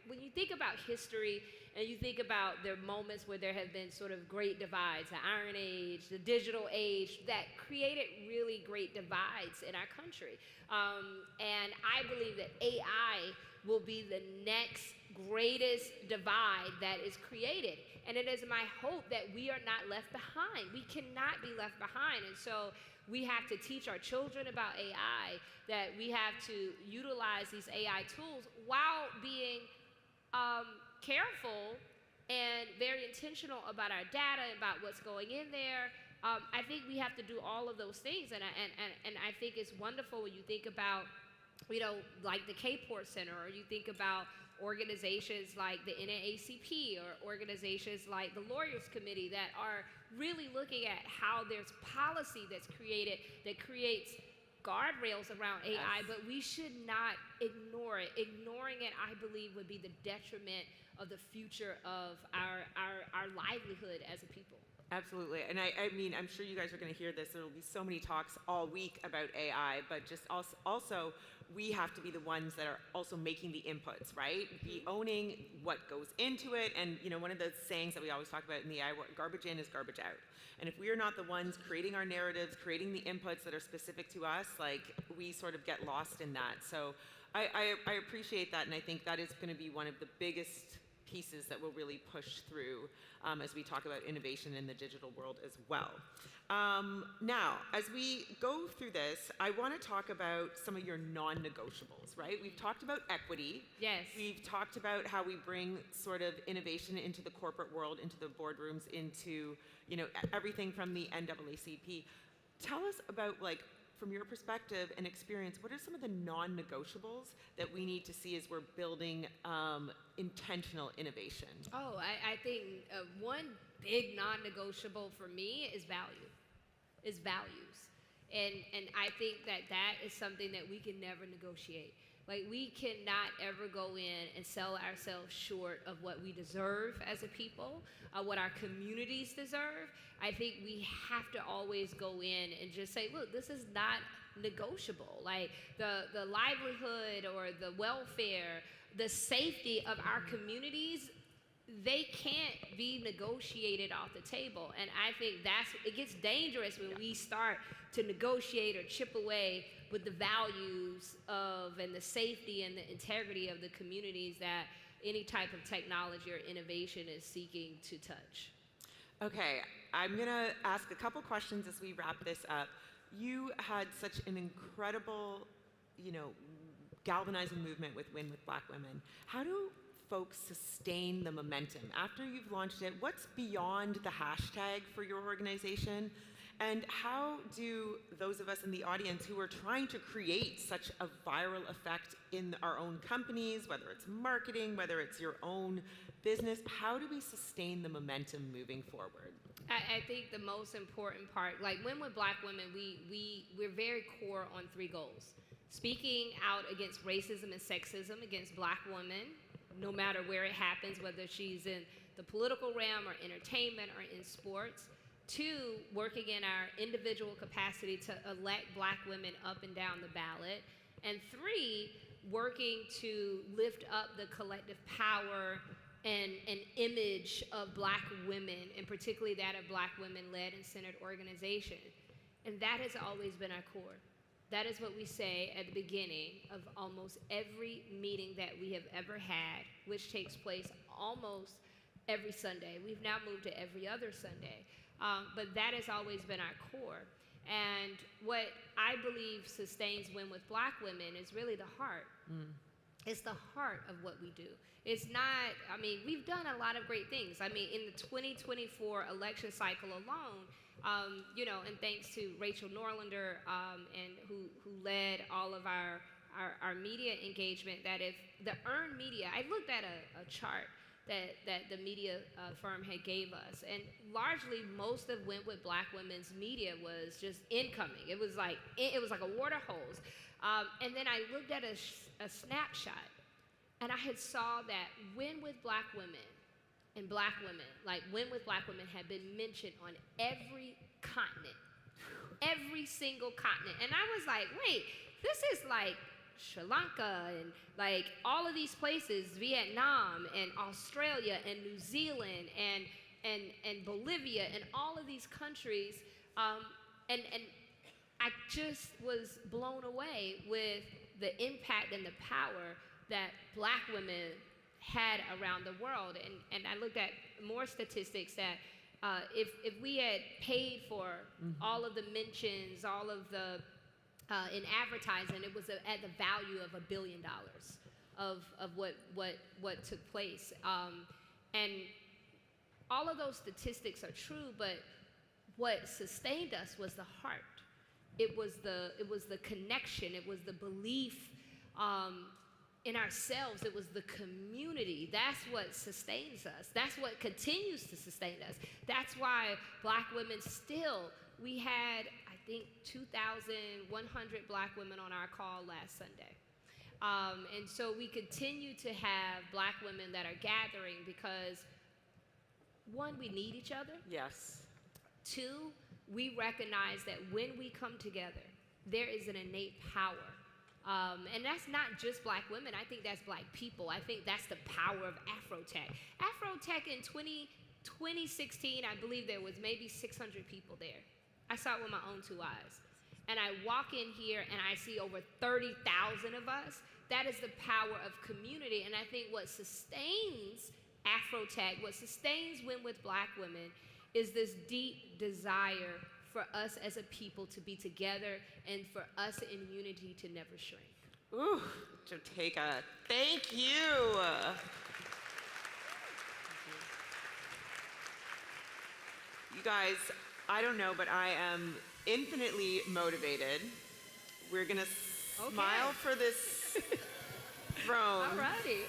V: when you think about history and you think about the moments where there have been sort of great divides, the Iron Age, the digital age, that created really great divides in our country. And I believe that AI will be the next greatest divide that is created. And it is my hope that we are not left behind. We cannot be left behind. And so we have to teach our children about AI, that we have to utilize these AI tools while being careful and very intentional about our data, about what's going in there. I think we have to do all of those things. And I think it's wonderful when you think about, like the K-Port Center, or you think about organizations like the NAACP or organizations like the Lawyers Committee that are really looking at how there's policy that's created that creates guardrails around AI, but we should not ignore it. Ignoring it, I believe, would be the detriment of the future of our livelihood as a people.
U: Absolutely. And I mean, I'm sure you guys are going to hear this. There will be so many talks all week about AI, but just also we have to be the ones that are also making the inputs, right? Be owning what goes into it. And, one of the sayings that we always talk about in the AI, garbage in is garbage out. And if we are not the ones creating our narratives, creating the inputs that are specific to us, like, we sort of get lost in that. So I appreciate that, and I think that is going to be one of the biggest pieces that will really push through as we talk about innovation in the digital world as well. Now, as we go through this, I want to talk about some of your non-negotiables, right? We've talked about equity.
V: Yes.
U: We've talked about how we bring sort of innovation into the corporate world, into the boardrooms, into, everything from the NAACP. Tell us about, like, from your perspective and experience, what are some of the non-negotiables that we need to see as we're building intentional innovation?
V: Oh, I think one big non-negotiable for me is values. And I think that is something that we can never negotiate. Like, we cannot ever go in and sell ourselves short of what we deserve as a people, what our communities deserve. I think we have to always go in and just say, look, this is not negotiable. Like, the livelihood or the welfare, the safety of our communities, they can't be negotiated off the table. And I think it gets dangerous when we start to negotiate or chip away with the values of and the safety and the integrity of the communities that any type of technology or innovation is seeking to touch.
U: Okay, I'm gonna ask a couple questions as we wrap this up. You had such an incredible, galvanizing movement with Win with Black Women. How do folks sustain the momentum? After you've launched it, what's beyond the hashtag for your organization? And how do those of us in the audience who are trying to create such a viral effect in our own companies, whether it's marketing, whether it's your own business, how do we sustain the momentum moving forward?
V: I think the most important part, like Win with Black Women, we're very core on 3 goals. Speaking out against racism and sexism against Black women, no matter where it happens, whether she's in the political realm or entertainment or in sports. 2, working in our individual capacity to elect Black women up and down the ballot. And 3, working to lift up the collective power and image of Black women, and particularly that of Black women-led and centered organizations. And that has always been our core. That is what we say at the beginning of almost every meeting that we have ever had, which takes place almost every Sunday. We've now moved to every other Sunday. But that has always been our core. And what I believe sustains Win with Black Women is really the heart. It's the heart of what we do. It's not, we've done a lot of great things. In the 2024 election cycle alone, and thanks to Rachel Norlander, and who led all of our media engagement, that if the earned media, I looked at a chart that the media firm had gave us, and largely most of Win with Black Women's media was just incoming. It was like a water hose. And then I looked at a snapshot, and I had saw that Win with Black Women and Black women, like Win with Black Women, had been mentioned on every continent, every single continent. And I was like, wait, this is like Sri Lanka and like all of these places, Vietnam and Australia and New Zealand and Bolivia and all of these countries. And I just was blown away with the impact and the power that Black women had around the world. And I looked at more statistics that if we had paid for all of the mentions, all of the in advertising, it was at the value of $1 billion of what took place. And all of those statistics are true, but what sustained us was the heart. It was the connection. It was the belief in ourselves. It was the community. That's what sustains us. That's what continues to sustain us. That's why Black women still, we had, I think, 2,100 Black women on our call last Sunday. And so we continue to have Black women that are gathering because, one, we need each other.
U: Yes.
V: Two, we recognize that when we come together, there is an innate power. And that's not just Black women. I think that's Black people. I think that's the power of AfroTech. AfroTech in 2016, I believe there was maybe 600 people there. I saw it with my own 2 eyes. And I walk in here and I see over 30,000 of us. That is the power of community. And I think what sustains AfroTech, what sustains Win with Black Women, is this deep desire for us as a people to be together and for us in unity to never shrink.
U: Ooh, Jotica, thank you. You guys, I don't know, but I am infinitely motivated. We're gonna smile for this throne.
V: Alrighty.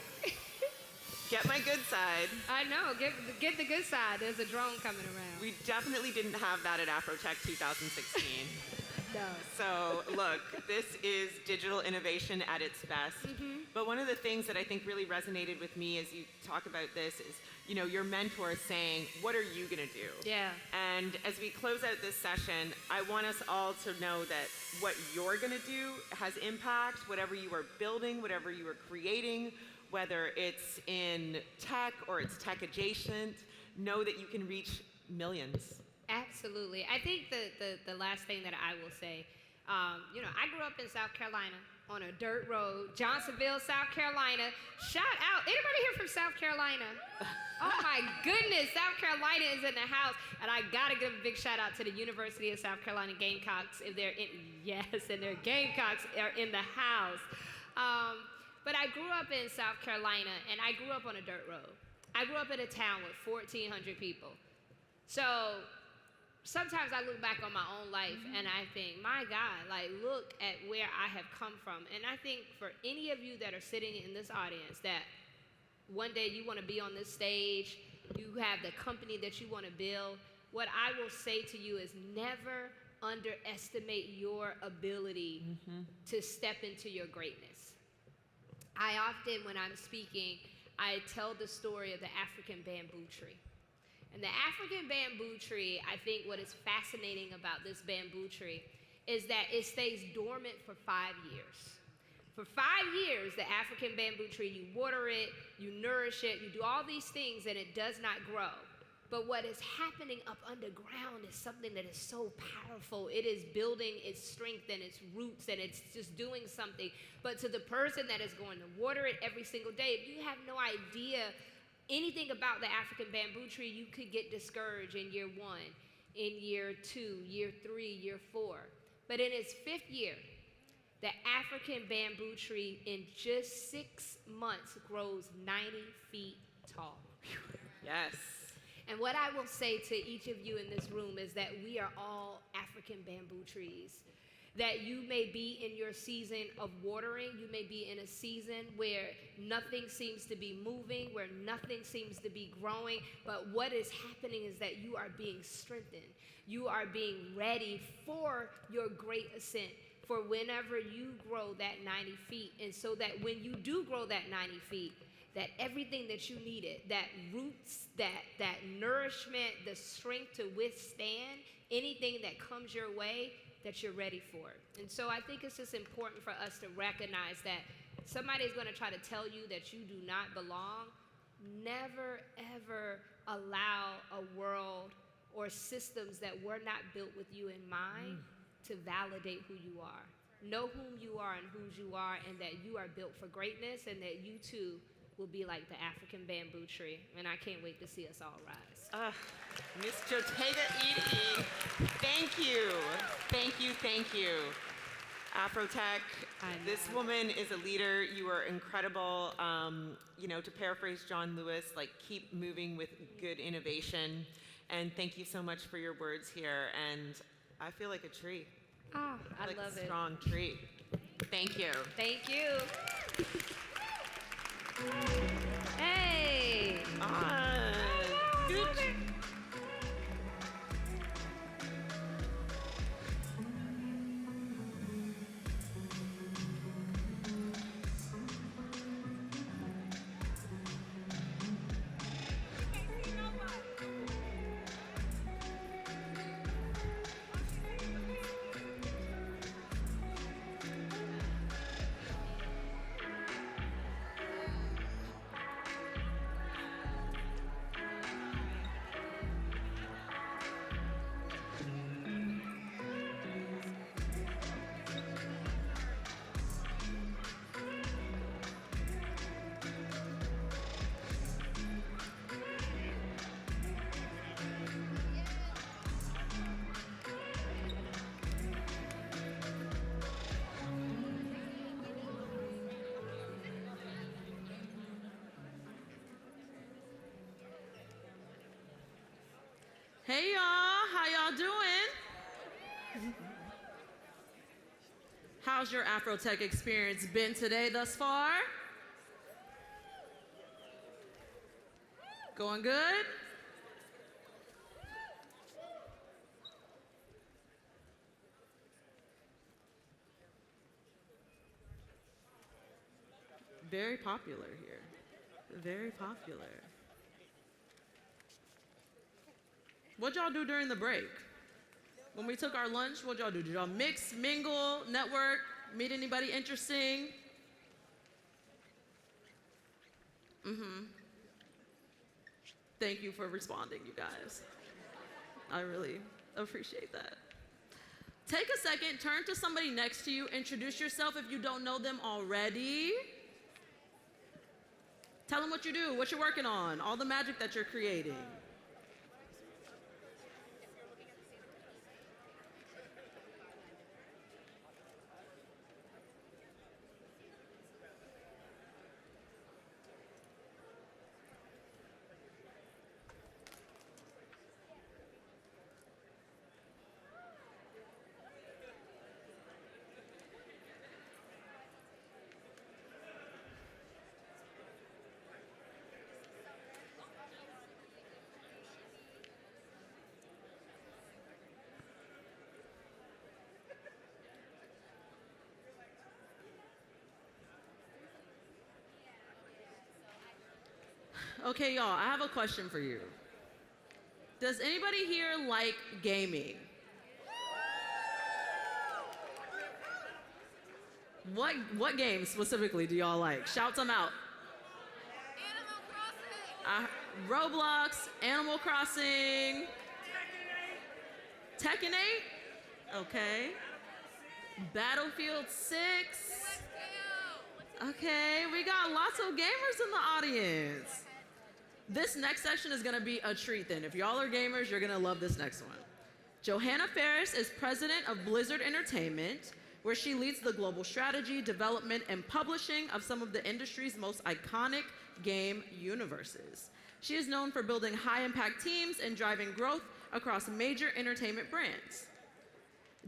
U: Get my good side.
V: I know, get the good side. There's a drone coming around.
U: We definitely didn't have that at AfroTech 2016.
V: No.
U: So look, this is digital innovation at its best. But one of the things that I think really resonated with me as you talk about this is, you know, your mentor saying, what are you gonna do?
V: Yeah.
U: And as we close out this session, I want us all to know that what you're gonna do has impact, whatever you are building, whatever you are creating, whether it's in tech or it's tech adjacent, know that you can reach millions.
V: Absolutely. I think the last thing that I will say, you know, I grew up in South Carolina on a dirt road, Johnsonville, South Carolina. Shout out, anybody here from South Carolina? Oh my goodness, South Carolina is in the house. And I gotta give a big shout out to the University of South Carolina Gamecocks if they're in, yes, and their Gamecocks are in the house. But I grew up in South Carolina, and I grew up on a dirt road. I grew up in a town with 1,400 people. So sometimes I look back on my own life, and I think, my God, like, look at where I have come from. And I think for any of you that are sitting in this audience that one day you want to be on this stage, you have the company that you want to build, what I will say to you is never underestimate your ability to step into your greatness. I often, when I'm speaking, I tell the story of the African bamboo tree. And the African bamboo tree, I think what is fascinating about this bamboo tree is that it stays dormant for 5 years. For 5 years, the African bamboo tree, you water it, you nourish it, you do all these things, and it does not grow. But what is happening up underground is something that is so powerful. It is building its strength and its roots, and it's just doing something. But to the person that is going to water it every single day, if you have no idea anything about the African bamboo tree, you could get discouraged in year 1, in year 2, year 3, year 4. But in its 5th year, the African bamboo tree in just 6 months grows 90 feet tall.
U: Yes.
V: And what I will say to each of you in this room is that we are all African bamboo trees. That you may be in your season of watering, you may be in a season where nothing seems to be moving, where nothing seems to be growing, but what is happening is that you are being strengthened. You are being ready for your great ascent, for whenever you grow that 90 feet. And so that when you do grow that 90 feet, that everything that you needed, that roots, that nourishment, the strength to withstand anything that comes your way, that you're ready for. And so I think it's just important for us to recognize that somebody's going to try to tell you that you do not belong. Never, ever allow a world or systems that were not built with you in mind to validate who you are. Know whom you are and whose you are, and that you are built for greatness, and that you too will be like the African bamboo tree. And I can't wait to see us all rise.
U: Miss Jotica Edy, thank you. Thank you, thank you. AfroTech, this woman is a leader. You are incredible. You know, to paraphrase John Lewis, like, keep moving with good innovation. And thank you so much for your words here. And I feel like a tree.
V: Oh, I
U: like
V: love
U: a
V: it.
U: strong tree. Thank you.
V: Thank you. Hey.
U: Good.
A: Hey y'all, how y'all doing? How's your AfroTech experience been today thus far? Going good? Very popular here. Very popular. What'd y'all do during the break? When we took our lunch, what'd y'all do? Did y'all mix, mingle, network, meet anybody interesting? Thank you for responding, you guys. I really appreciate that. Take a second, turn to somebody next to you, introduce yourself if you don't know them already. Tell them what you do, what you're working on, all the magic that you're creating. Okay, y'all, I have a question for you. Does anybody here like gaming? What games specifically do y'all like? Shout some out. Roblox, Animal Crossing, Tekken 8? Okay. Battlefield 6? Okay, we got lots of gamers in the audience. This next section is gonna be a treat then. If y'all are gamers, you're gonna love this next one. Johanna Ferris is president of Blizzard Entertainment, where she leads the global strategy, development, and publishing of some of the industry's most iconic game universes. She is known for building high-impact teams and driving growth across major entertainment brands.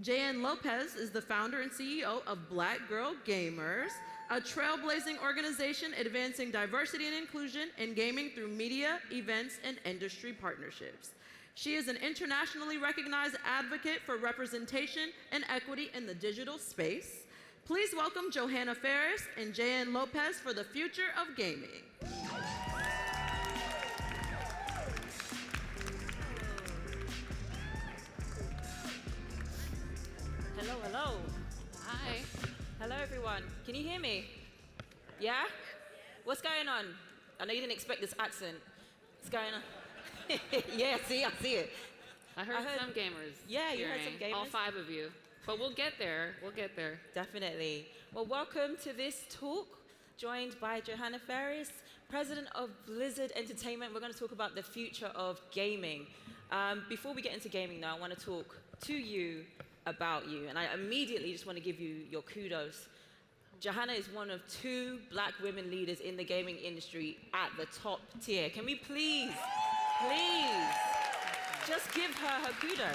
A: Jayan Lopez is the founder and CEO of Black Girl Gamers, a trailblazing organization advancing diversity and inclusion in gaming through media, events, and industry partnerships. She is an internationally recognized advocate for representation and equity in the digital space. Please welcome Johanna Ferris and Jayan Lopez for the future of gaming. Hello, hello. Hi. Hello, everyone. Can you hear me? Yeah? What's going on? I know you didn't expect this accent. What's going on? Yeah, see, I see it.
F: I heard some gamers.
A: Yeah, you heard some
F: cheering.
A: gamers.
F: All 5 of you. But we'll get there. We'll get there.
A: Definitely. Well, welcome to this talk, joined by Johanna Ferris, President of Blizzard Entertainment. We're going to talk about the future of gaming. Before we get into gaming, though, I want to talk to you about you. And I immediately just want to give you your kudos. Johanna is one of 2 black women leaders in the gaming industry at the top tier. Can we please just give her kudos?